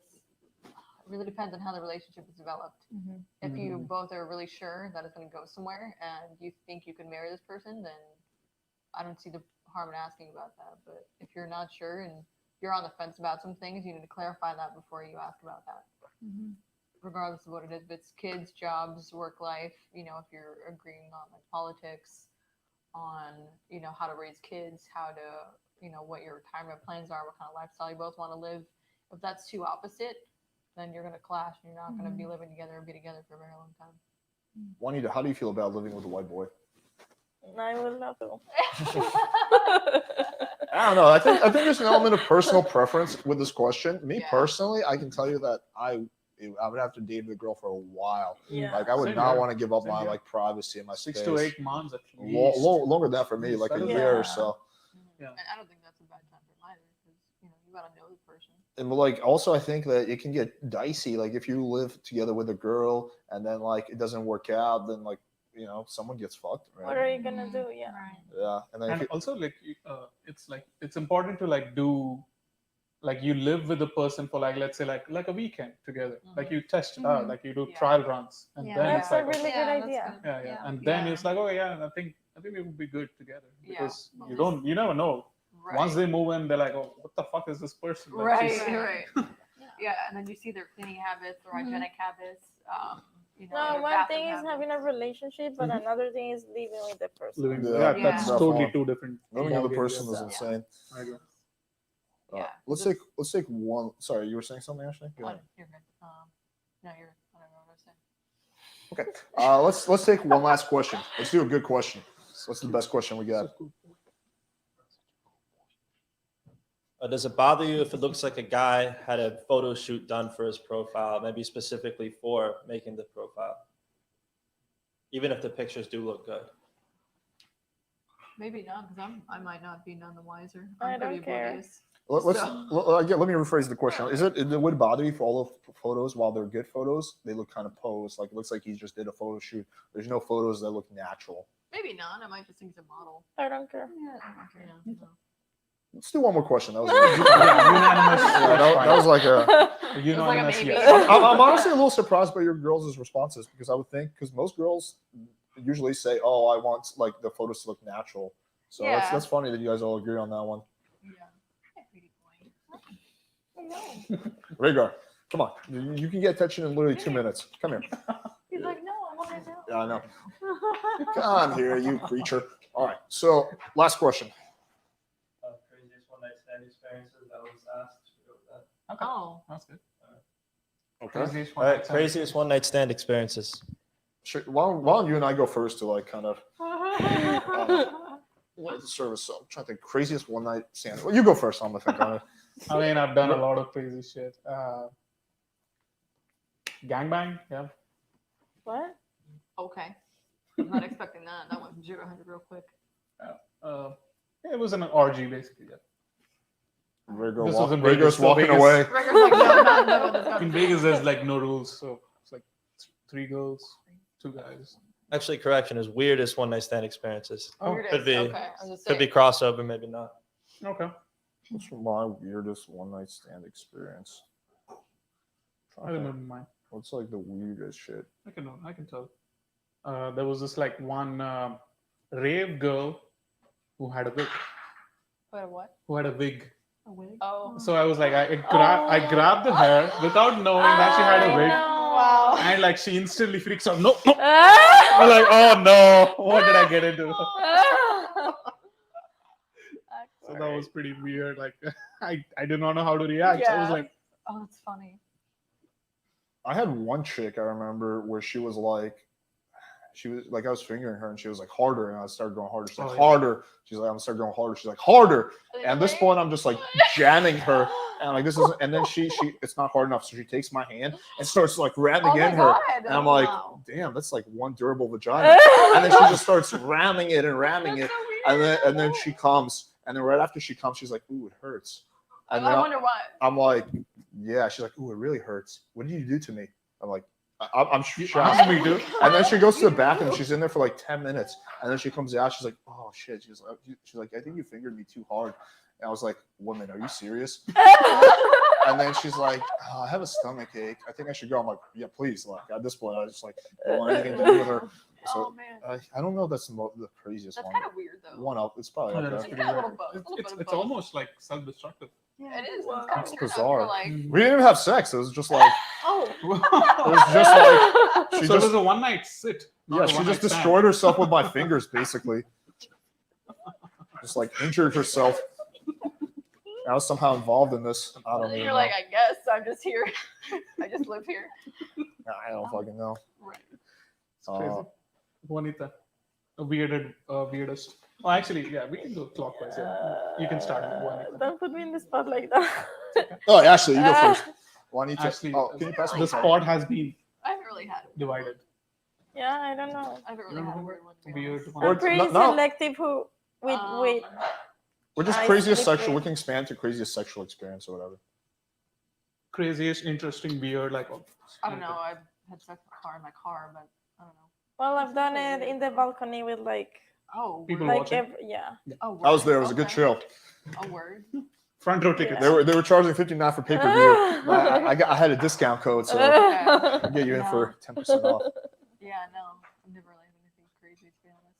really depends on how the relationship is developed. If you both are really sure that it's going to go somewhere and you think you can marry this person, then I don't see the harm in asking about that. But if you're not sure and you're on the fence about some things, you need to clarify that before you ask about that. Regardless of what it is, if it's kids, jobs, work life, if you're agreeing on like politics, on, how to raise kids, how to, what your retirement plans are, what kind of lifestyle you both want to live. If that's too opposite, then you're going to clash and you're not going to be living together or be together for a very long time. Juanita, how do you feel about living with a white boy? I would love to. I don't know. I think there's an element of personal preference with this question. Me Yeah. personally, I can tell you that I would have to date the girl for a while. Yeah. Like I would Same not here. want to give up Same my here. like privacy and my 6 space. to 8 months at least. Longer than that for me, like a Yeah. year or so. Yeah. And I don't think that's a bad time for either, because you got to know the person. And like also, I think that it can get dicey. Like if you live together with a girl and then like it doesn't work out, then like someone gets fucked. Right? What are you gonna do? Yeah. Right. Yeah, and then if And you, also it's important to do you live with the person for let's say like a weekend together. Like you test it out, like you do Yeah. trial runs, and Yeah. then That's it's a like really good that's idea. good. yeah. And then Yeah. it's like, oh yeah, I think we would be good together, Yeah. because Well, you never know. Right. Once they move in, they're like, oh, what the fuck is this person? Like, Right, she's- right. Yeah, and then you see their cleaning habits, their hygienic habits. No, their one bathroom thing is habits. having a relationship, but Mhm. another thing is living with the person. living. Yeah, Yeah, that's Yeah. totally 2 different. knowing the ballgames, person yes. is insane. I agree. Yeah. Let's take one. Sorry, you were saying something, Ashley? Go Oh, ahead. you're good. No, I don't know what I was saying. Okay. Let's take one last question. Let's do a good question. What's the best question we got? Does it bother you if it looks like a guy had a photo shoot done for his profile, maybe specifically for making the profile? Even if the pictures do look good. Maybe not, because I might not be none the wiser. I I'm pretty don't care. oblivious. Let me rephrase the question. It would bother you for all of photos, while they're good photos, they look kind of posed. Like it looks like he just did a photo shoot. There's no photos that look natural. Maybe not. I might just think he's a model. I don't care. Yeah. Let's do one more question. That was Unanimous. yeah, that was like a. Unanimous, maybe. yes. I'm honestly a little surprised by your girls' responses, because I would think, because most girls usually say, "Oh, I want like the photos to look natural," So Yeah. that's funny that you guys all agree on that one. Yeah. Pretty boy. Rhaegar, come on. You can get attention in literally 2 minutes. Come here. He's like, no, I want to know. Yeah, I know. Come here, you creature. All right. So last question. Craziest one night stand experiences that was asked. Should we go with that? Okay, Oh. that's good. Okay. Craziest All one. right, craziest one night stand experiences. Why don't you and I go first to like kind of what is the service? So I'm trying to think. Craziest one night stand. Well, you go first. I'm gonna think on it. I mean, I've done a lot of crazy shit. Gangbang, yeah. What? Okay. I'm not expecting that. That went from 0 to 100 real quick. It was an orgy, basically. Yeah. This was in Vegas, Rhaegar's so walking Vegas- away. Gregor's like, no, not know what this In Vegas, there's like no rules, so it's like 3 girls, 2 guys. Actually, correction is weirdest one night stand experiences. Weirdest. Could be. Okay. I was just Could be saying. crossover, maybe not. Okay. What's my weirdest one night stand experience? I remember mine. What's like the weirdest shit? I can tell. There was this like one rave girl who had a wig. Wait, what? Who had a wig. A wig? Oh. So I was like, I grabbed the hair without knowing that she had a wig, Wow. and like she instantly freaks out. No, no. Ah! I'm like, oh no, what did I get into? So that was pretty weird. Like, I did not know how to react. I was Yeah. like, Oh, that's funny. I had one chick I remember where she was like I was fingering her and she was like harder and I started going harder. She's like Oh, yeah. harder. She's like I'm gonna start going harder. She's like harder. And at this point I'm just like jamming her and like this is and then she it's not hard enough so she takes my hand and starts like ramming Oh my in her God. and I'm like Wow. damn that's like one durable vagina and then she just starts ramming it and ramming it and then she comes and then right after she comes she's like ooh it hurts and then I wonder why. I'm like yeah she's like ooh it really hurts. What did you do to me? I'm like I'm you shocked. asked me to. And then she goes to the bathroom and she's in there for like 10 minutes. And then she comes out. She's like, oh shit. She's like, I think you fingered me too hard. And I was like, woman, are you serious? And then she's like, oh, I have a stomach ache. I think I should go. I'm like, yeah, please. Like at this point, I just like don't want anything to do with her. Oh So man. I don't know if that's the craziest That's one. kind of weird though. One up. It's probably Oh, up that's there. pretty Yeah, a weird. little both, a little bit of It's both. almost like self-destructive. Yeah, it is. Wow. It's It's kind of bizarre. Like, We didn't even have sex. It was just like Oh, it was just like she So it just was a one-night sit. not yeah a she one-night just stand. destroyed herself with my fingers basically. Just like injured herself. I was somehow involved in this. I don't even you're know. like, I guess I'm just here. I just live here. I don't fucking know. Right. It's crazy. Juanita, weirdest. Oh, actually, yeah, we can go clockwise. Yeah. You can start with Juanita. Don't put me in the spot like that. Oh, Ashley, you go first. Juanita. Ashley, Oh, can you pass me The the spot? spot has been I haven't really had. divided. Yeah, I don't know. I haven't really had a weird one. To be Weird honest. one. Or- I'm pretty no. selective who with We're just I craziest see. sexual. We can expand to craziest sexual experience or whatever. Craziest, interesting, weird, like. I don't know. I've had sex in my car, but I don't know. well, I've done it in the balcony with like Oh, People word. watching. yeah. Oh, I was word. there. It was a good Okay. chill. A word. Front row tickets. They were charging $59 for pay per view. I had a discount code, so I Okay. get you in No. for 10% off. Yeah, no. I've never really had anything crazy, to be honest.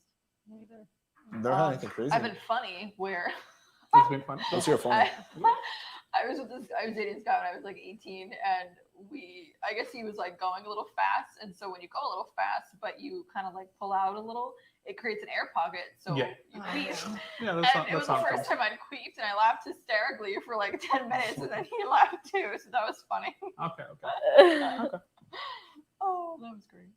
Neither. Never had anything crazy. I've been funny where It's been fun. Let's hear it from I, you. I was dating this guy when I was like 18, and I guess he was like going a little fast, and so when you go a little fast, but you kind of like pull out a little, it creates an air pocket, so Yeah. you queef. Yeah, And that's not, it was that the sounds first fun. time I'd queefed, and I laughed hysterically for like 10 minutes, and then he laughed too, so that was funny. Okay. Oh, that was great.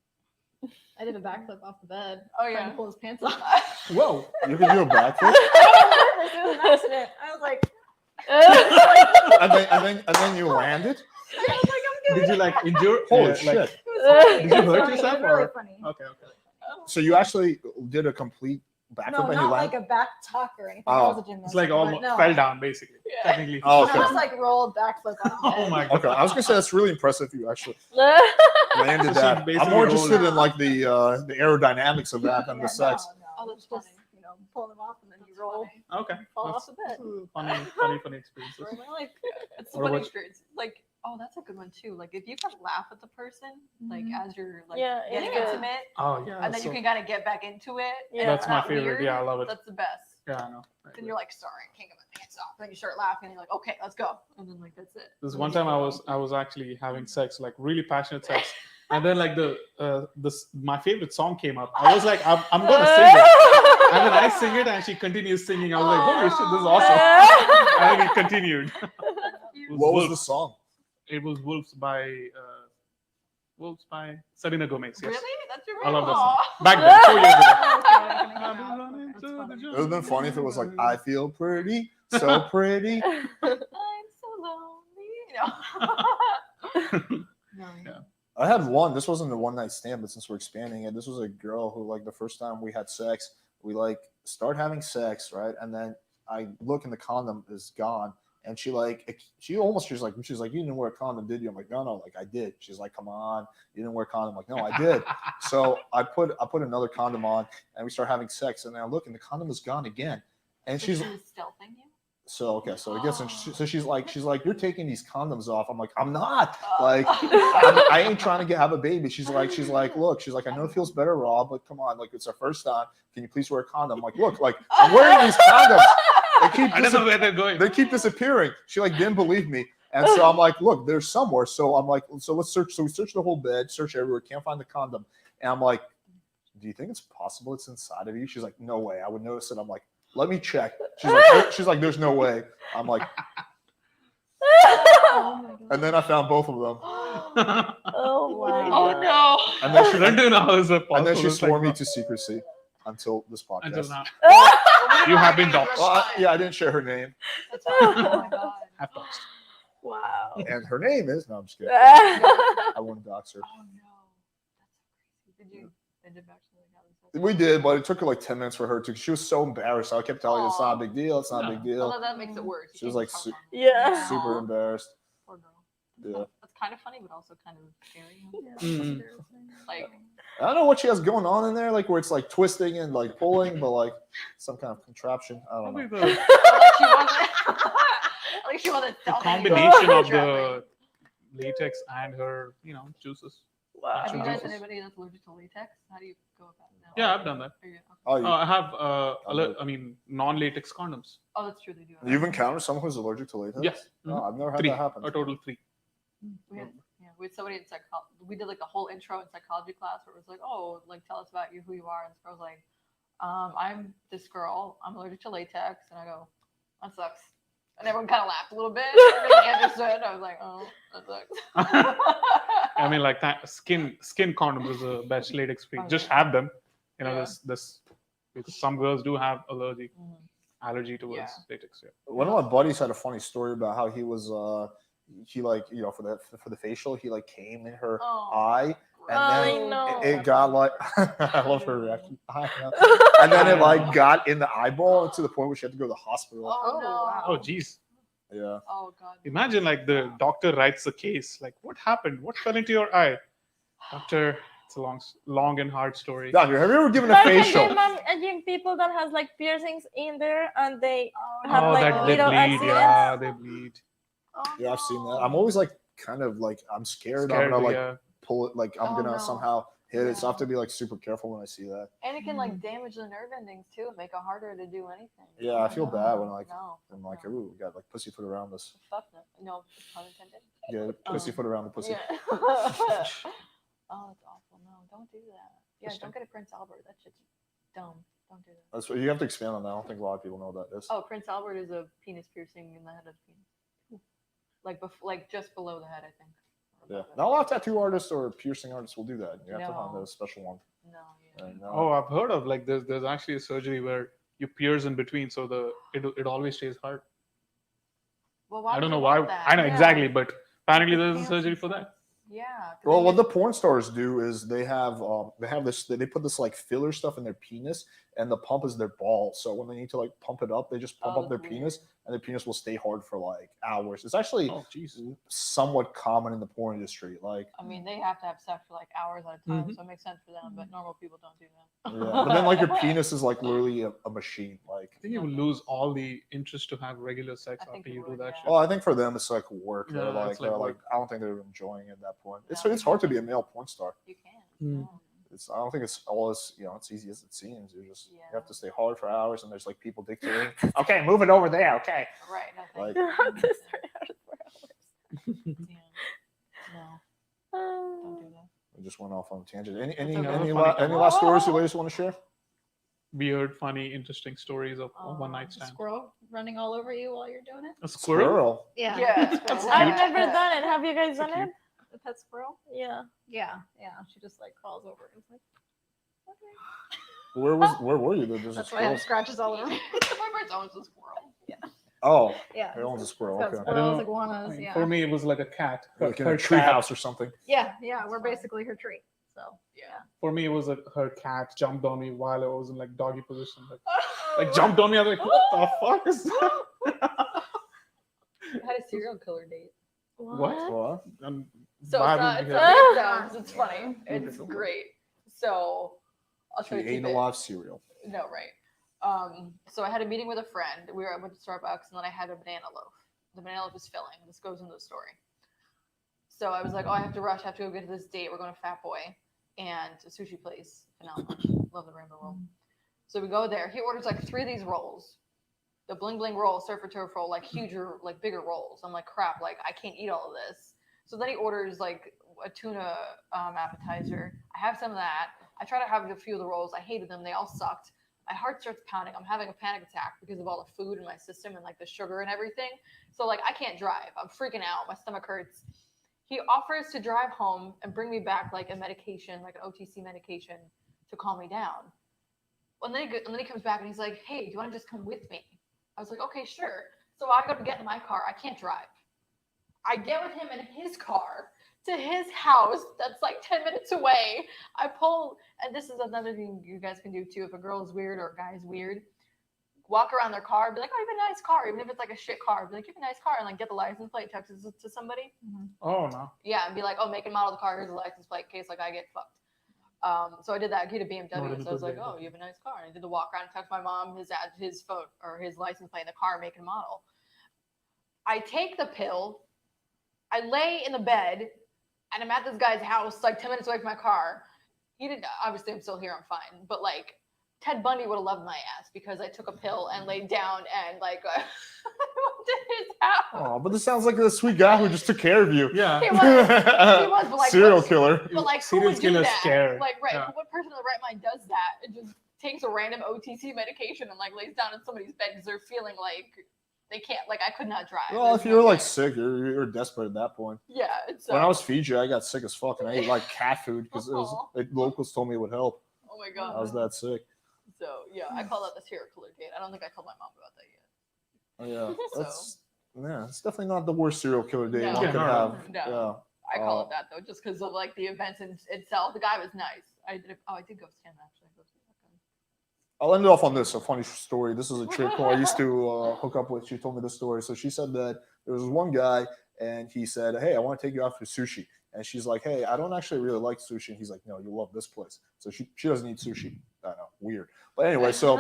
I did a backflip off the bed. Oh, trying yeah. to pull his pants off. Whoa, you can do a backflip? It was an accident. I was like, and then you landed? Did you like injure? Holy like, shit. it was funny. Did you It was hurt funny. yourself, It was really or- funny. Okay. So you actually did a complete backflip No, and you not landed? like a back tuck or anything. Oh. I was a gymnast. It's like but almost no. fell down, basically. Yeah. Technically. Oh, I okay. just like rolled backflip off the bed. Oh my god. Okay, I was gonna say that's really impressive. You actually landed So she that. I'm basically more rolled interested it. in like the aerodynamics of that than the sex. No, Oh, no. that's Just, funny. you know, pull them off and then you That's roll, funny. Okay. fall That's off the bed. funny experiences. Story of my life. It's a What funny about- experience. Like, oh, that's a good one too. Like, if you can laugh at the person, like Mhm. as you're like Yeah, it's getting good. intimate, Oh yeah. and then so you can kind of get back into it. and Yeah. it's That's my not favorite. weird, Yeah, I love it. That's the best. Yeah, I know. Then you're like, sorry, I can't get my pants off. Then you start laughing, and you're like, okay, let's go. And then like that's it. This one time I was actually having sex, like really passionate sex, and then like my favorite song came up. I was like, I'm gonna sing it, and then I sing it, and she continues singing. I was like, holy shit, this is awesome. And then it continued. What was the Wolves. song? It was Wolves by Selena Gomez. Yes. Really? That's your I love that Aw. song. Back then, 4 years ago. Okay, I've been okay, running that's to funny. the It would have been funny if it was like, jungle. I feel pretty, so pretty. I'm so lonely. No. Yeah. I had one. This wasn't a one night stand, but since we're expanding it, this was a girl who, like, the first time we had sex, we like start having sex, right? And then I look and the condom is gone. And she like, she's like, you didn't wear a condom, did you? I'm like, no, like I did. She's like, come on, you didn't wear a condom. I'm like, no, I did. So I put another condom on, and we start having sex. And then I look, and the condom is gone again. And she's she was stealthing you. so okay. So it gets so she's like, you're taking these condoms off. I'm like, I'm not. Like, I ain't trying to have a baby. She's like, look, I know it feels better raw, but come on, like it's our first time. Can you please wear a condom? I'm like, look, like I'm wearing these condoms. I don't know where they're going. They keep disappearing. She like didn't believe me. And so I'm like, look, there's somewhere. So I'm like, so let's search. So we search the whole bed, search everywhere, can't find the condom. And I'm like, do you think it's possible it's inside of you? She's like, no way. I would notice it. I'm like, let me check. She's like, there's no way. I'm like, and then I found both of them. Oh my Oh god. no. And then she I don't know how is that and then possible. she It's swore like, me to secrecy until this podcast. until now. You have been doxxed. Well, I didn't share her name. That's fine. Oh my god. Have doxxed. Wow. And her name is, no, I'm just kidding. I wouldn't dox her. Oh no. That's so crazy. Did you end up actually having sex? We did, but it took her like 10 minutes for her to. She was so embarrassed. I kept telling her it's not a big deal. It's not a big deal. Although that makes it worse. She was like su- Yeah. super embarrassed. Poor girl. Yeah. That's kind of funny, but also kind of scary. Mm. Like, I don't know what she has going on in there, like where it's like twisting and like pulling, but like some kind of contraption. I don't Probably know. she wasn't. the stealthing you. combination of Trapping. the latex and her, juices. Wow. Have you guys juices. anybody that's allergic to latex? How do you go about it now? Yeah, I've done that. Are you- Oh, I have non-latex condoms. Oh, that's true. They do. you've encountered someone who's allergic to latex? Yes. No, I've never had 3. that happen. A total 3. We had somebody in psychology. We did like the whole intro in psychology class where it was like, oh, like tell us about you, who you are. And this girl was like, I'm this girl. I'm allergic to latex. And I go, that sucks. And everyone kind of laughed a little bit. Everybody understood. I was like, oh, that sucks. I mean, like skin condoms is the best latex free. Oh, Just yeah. have them. Yeah. This because some girls do have Mhm. allergy towards Yeah. latex. Yeah. One of my buddies had a funny story about how he was he like, for the facial, he like came in her Oh, eye, and I then know. it got like I love her reaction. I know. And then it like got in the eyeball to the point where she had to go to the hospital. Oh, no. wow. Oh, geez. Yeah. Oh, God. Imagine like the doctor writes a case. Like, what happened? What fell into your eye? Doctor, it's a long and hard story. Doctor, have you ever given a Like facial? imagine people that has like piercings in there and they have Oh, like that they little bleed. accidents. Yeah, they bleed. Oh, Yeah, I've seen that. no. I'm always like kind of like I'm scared. I'm gonna like yeah. pull it, like I'm Oh, gonna no. somehow hit it. So I have Yeah. to be like super careful when I see that. And it can like damage the nerve endings too, make it harder to do anything. Yeah, I feel bad when like No. I'm like, no. ooh, we got like pussyfoot around this. Fuck no. No, pun intended. Yeah, pussyfoot around the pussy. Yeah. Oh, it's awful. No, don't do that. Yeah, Interesting. don't get a Prince Albert. That shit's dumb. Don't do that. That's what you have to expand on that. I don't think a lot of people know what that is. Oh, Prince Albert is a penis piercing in the head of the penis. Like just below the head, I think. Or Yeah, above it. not a lot of tattoo artists or piercing artists will do that. You have to find No. a special one. No, yeah. And, Oh, I've heard of like there's actually a surgery where you pierce in between, so it always stays hard. Well, why I would don't you know why. want that? I know Yeah. exactly, but apparently there's a Can't surgery see for that. sense. Yeah. 'cause well, they what the use- porn stars do is they have this, they put this like filler stuff in their penis, and the pump is their ball. So when they need to like pump it up, they just pump Oh, up their that's penis, weird. and the penis will stay hard for like hours. It's actually Oh, jeez. somewhat common in the porn industry. Like, I mean, they have to have sex for like hours at a time, Mhm. so it makes sense for them. But normal people don't do that. yeah. But then like your penis is like literally a machine. Like, I think you will lose all the interest to have regular sex I think after you you do would, that yeah. shit. well, I think for them it's like work. Yeah, They're like, it's like work. I don't think they're enjoying it at that point. It's No. hard to be a male porn star. You can. Mm. No. I don't think it's all as it's easy as it seems. You Yeah. have to stay hard for hours, and there's like people dictating. Okay, move it over there. Okay. Right. No, Like, You have to stay out for No, hours. don't do that. we just went off on a tangent. Any okay. any Funny last stories you ladies want to share? Weird, funny, interesting stories of one night A stand. squirrel running all over you while you're doing it. A squirrel? Yeah. Yeah. I've never done it. Have you guys done it? The pet squirrel. Yeah. Yeah. She just like crawls over. It's like, okay. Where were you? There's a That's why I have squirrel. scratches all over me. My bird's always a squirrel. Oh, Yeah. it owns a squirrel. It's got Okay. squirrels, I iguanas. mean, Yeah. For me, it was like a cat. Like in a Her tree cat- house or something. Yeah. We're basically her tree. So. For me, it was her cat jumped on me while I was in like doggy position. Like jumped on me. I was like, what the fuck is that? I had a serial killer date. What? What? So Why it's not, would it's we not have- it sounds, it's funny. It's great. So I'll She try to ate keep a it. lot of cereal. No, right. So I had a meeting with a friend. We went to Starbucks, and then I had a banana loaf. The banana loaf was filling. This goes into the story. So I was like, oh, I have to rush. I have to go get to this date. We're going to Fat Boy and a sushi place. Phenomenal. Love the rainbow roll. So we go there. He orders like 3 of these rolls. The bling bling roll, surfer turf roll, like huger, like bigger rolls. I'm like, crap, like I can't eat all of this. So then he orders like a tuna appetizer. I have some of that. I try to have a few of the rolls. I hated them. They all sucked. My heart starts pounding. I'm having a panic attack because of all the food in my system and like the sugar and everything. So like I can't drive. I'm freaking out. My stomach hurts. He offers to drive home and bring me back like a medication, like an OTC medication to calm me down. And then he comes back and he's like, hey, do you want to just come with me? I was like, okay, sure. So I go to get in my car. I can't drive. I get with him in his car to his house that's like 10 minutes away. I pull, and this is another thing you guys can do too. If a girl is weird or a guy is weird, walk around their car, be like, oh, you have a nice car. Even if it's like a shit car, be like, you have a nice car, and like get the license plate, text it to somebody. Oh no. Yeah, and be like, oh, make and model of the car, here's the license plate in case like I get fucked. So I did that. I get a BMW, Not so I was like, even oh, you have a nice car. And I did the walk around and text my mom his phone or his license plate in the car, make and model. I take the pill, I lay in the bed, and I'm at this guy's house, like 10 minutes away from my car. He didn't, obviously I'm still here, I'm fine. But like, Ted Bundy would have loved my ass because I took a pill and laid down and like I went to his house. Oh, but this sounds like a sweet guy who just took care of you. Yeah. He was, but like, Serial what's- killer. But like, who Serial would do killer's that? scared. Like, right? Yeah. What person in the right mind does that? It just takes a random OTC medication and like lays down in somebody's bed because they're feeling like they can't. Like, I could not drive. Well, There's if you no were like way. sick, you're desperate at that point. Yeah. So, When I was Fiji, I got sick as fuck, and I ate like cat food because Aw. locals told me it would help. oh my I god. was that sick. So yeah, I call that the serial killer date. I don't think I told my mom about that yet. Oh, yeah, So- it's definitely not the worst serial killer day No. one Yeah, could no. have. No. Yeah. I call it that though, just because of like the events in itself. The guy was nice. I did ghost him actually. I'll end it off on this, a funny story. This is a chick who I used to hook up with. She told me this story. So she said that there was one guy, and he said, hey, I want to take you out for sushi. And she's like, hey, I don't actually really like sushi. And he's like, no, you love this place. So she doesn't eat sushi. I know, weird. But anyway, so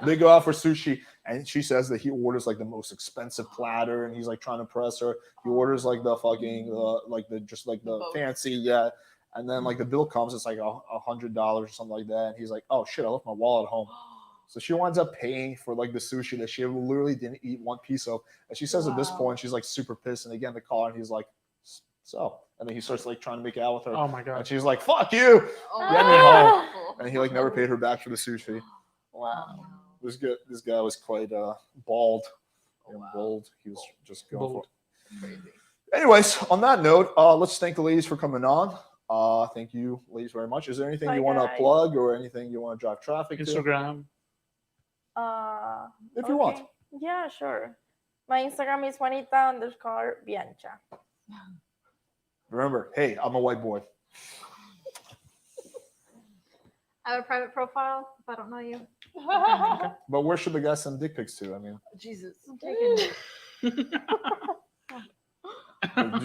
they go out for sushi, and she says that he orders like the most expensive platter, and he's like trying to press her. He orders like the fucking the boat. fancy, yeah. And then like the bill comes, it's like $100 or something like that. And he's like, oh shit, I left my wallet at home. So she winds up paying for like the sushi that she literally didn't eat one piece of. And she says at this Wow. point, she's like super pissed. And again, the caller, and he's like, so. And then he starts like trying to make out with her. Oh my And god. she's like, fuck you. Oh, Get me home. And he like never paid her back for the sushi. Wow. This guy was quite bald and wow. bold. He was just going for Bold. it. Crazy. Anyways, on that note, let's thank the ladies for coming on. Thank you, ladies, very much. Is there anything Bye, you want to guys. plug or anything you want to drive traffic to? Instagram. If you want. Okay. Yeah, sure. My Instagram is Juanita_Biancha. Remember, hey, I'm a white boy. I have a private profile if I don't know you. But where should the guys send dick pics to? I mean, Jesus.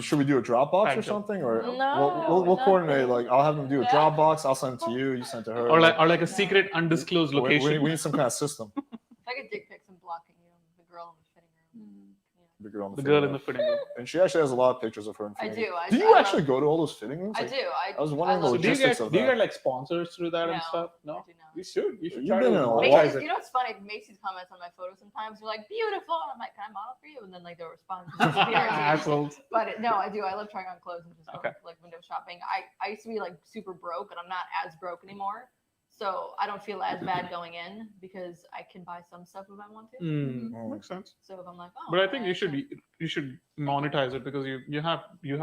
should we do a Dropbox or Thank you. something? Or No, we'll coordinate. nothing. Like, I'll have them do a Dropbox. I'll send it to you. You send it to her. Or like a secret undisclosed we location. need some kind of system. If I get dick pics, I'm blocking you. The girl in the fitting room. The girl in the, The fitting girl in room. the fitting room. And she actually has a lot of pictures of her in I fitting do. rooms. I Do do. you I actually love- go to all those fitting rooms? I Like, do. I was wondering love the So do you logistics get of do you that. get like sponsors through that and No, stuff? No, I do not. you should. You should You've try been to in a lot. monetize Macy's, it. you know what's funny? Macy's comments on my photos sometimes. They're like, beautiful. And I'm like, can I model for you? And then like they'll respond. Assholes. But no, I do. I love trying on clothes and just Okay. going, like window shopping. I used to be like super broke, and I'm not as broke anymore. So I don't feel as bad going in because I can buy some stuff if I want to. Mm. Makes sense. So if I'm like, oh, But I think you can- should monetize it because you have built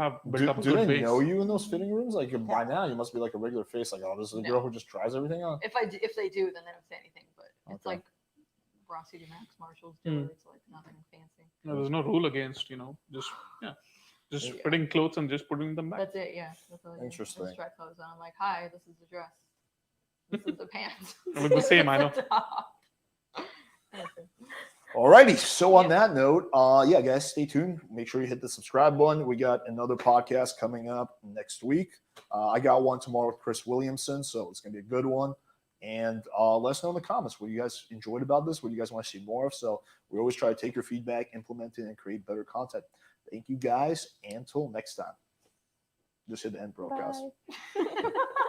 up a Do good they base. know you in those fitting rooms? Like by now, you must be like a regular face. Like, oh, this is a girl No. who just tries everything on. if they do, then they don't say anything. But it's Okay. like Ross CD Max, Marshalls, Mm. Dillard's, like nothing fancy. No, there's no rule against just Yeah. fitting clothes and just putting them back. That's it. Yeah. That's all I do. I Interesting. just try clothes on. I'm like, hi, this is the dress. This is the pants. They look the same, I know. This is the top. That's it. Alrighty. So on Yeah. that note, yeah, guys, stay tuned. Make sure you hit the subscribe button. We got another podcast coming up next week. I got one tomorrow with Chris Williamson, so it's gonna be a good one. And let us know in the comments what you guys enjoyed about this, what you guys want to see more of. So we always try to take your feedback, implement it, and create better content. Thank you guys. Until next time. Just hit the end broadcast. Bye.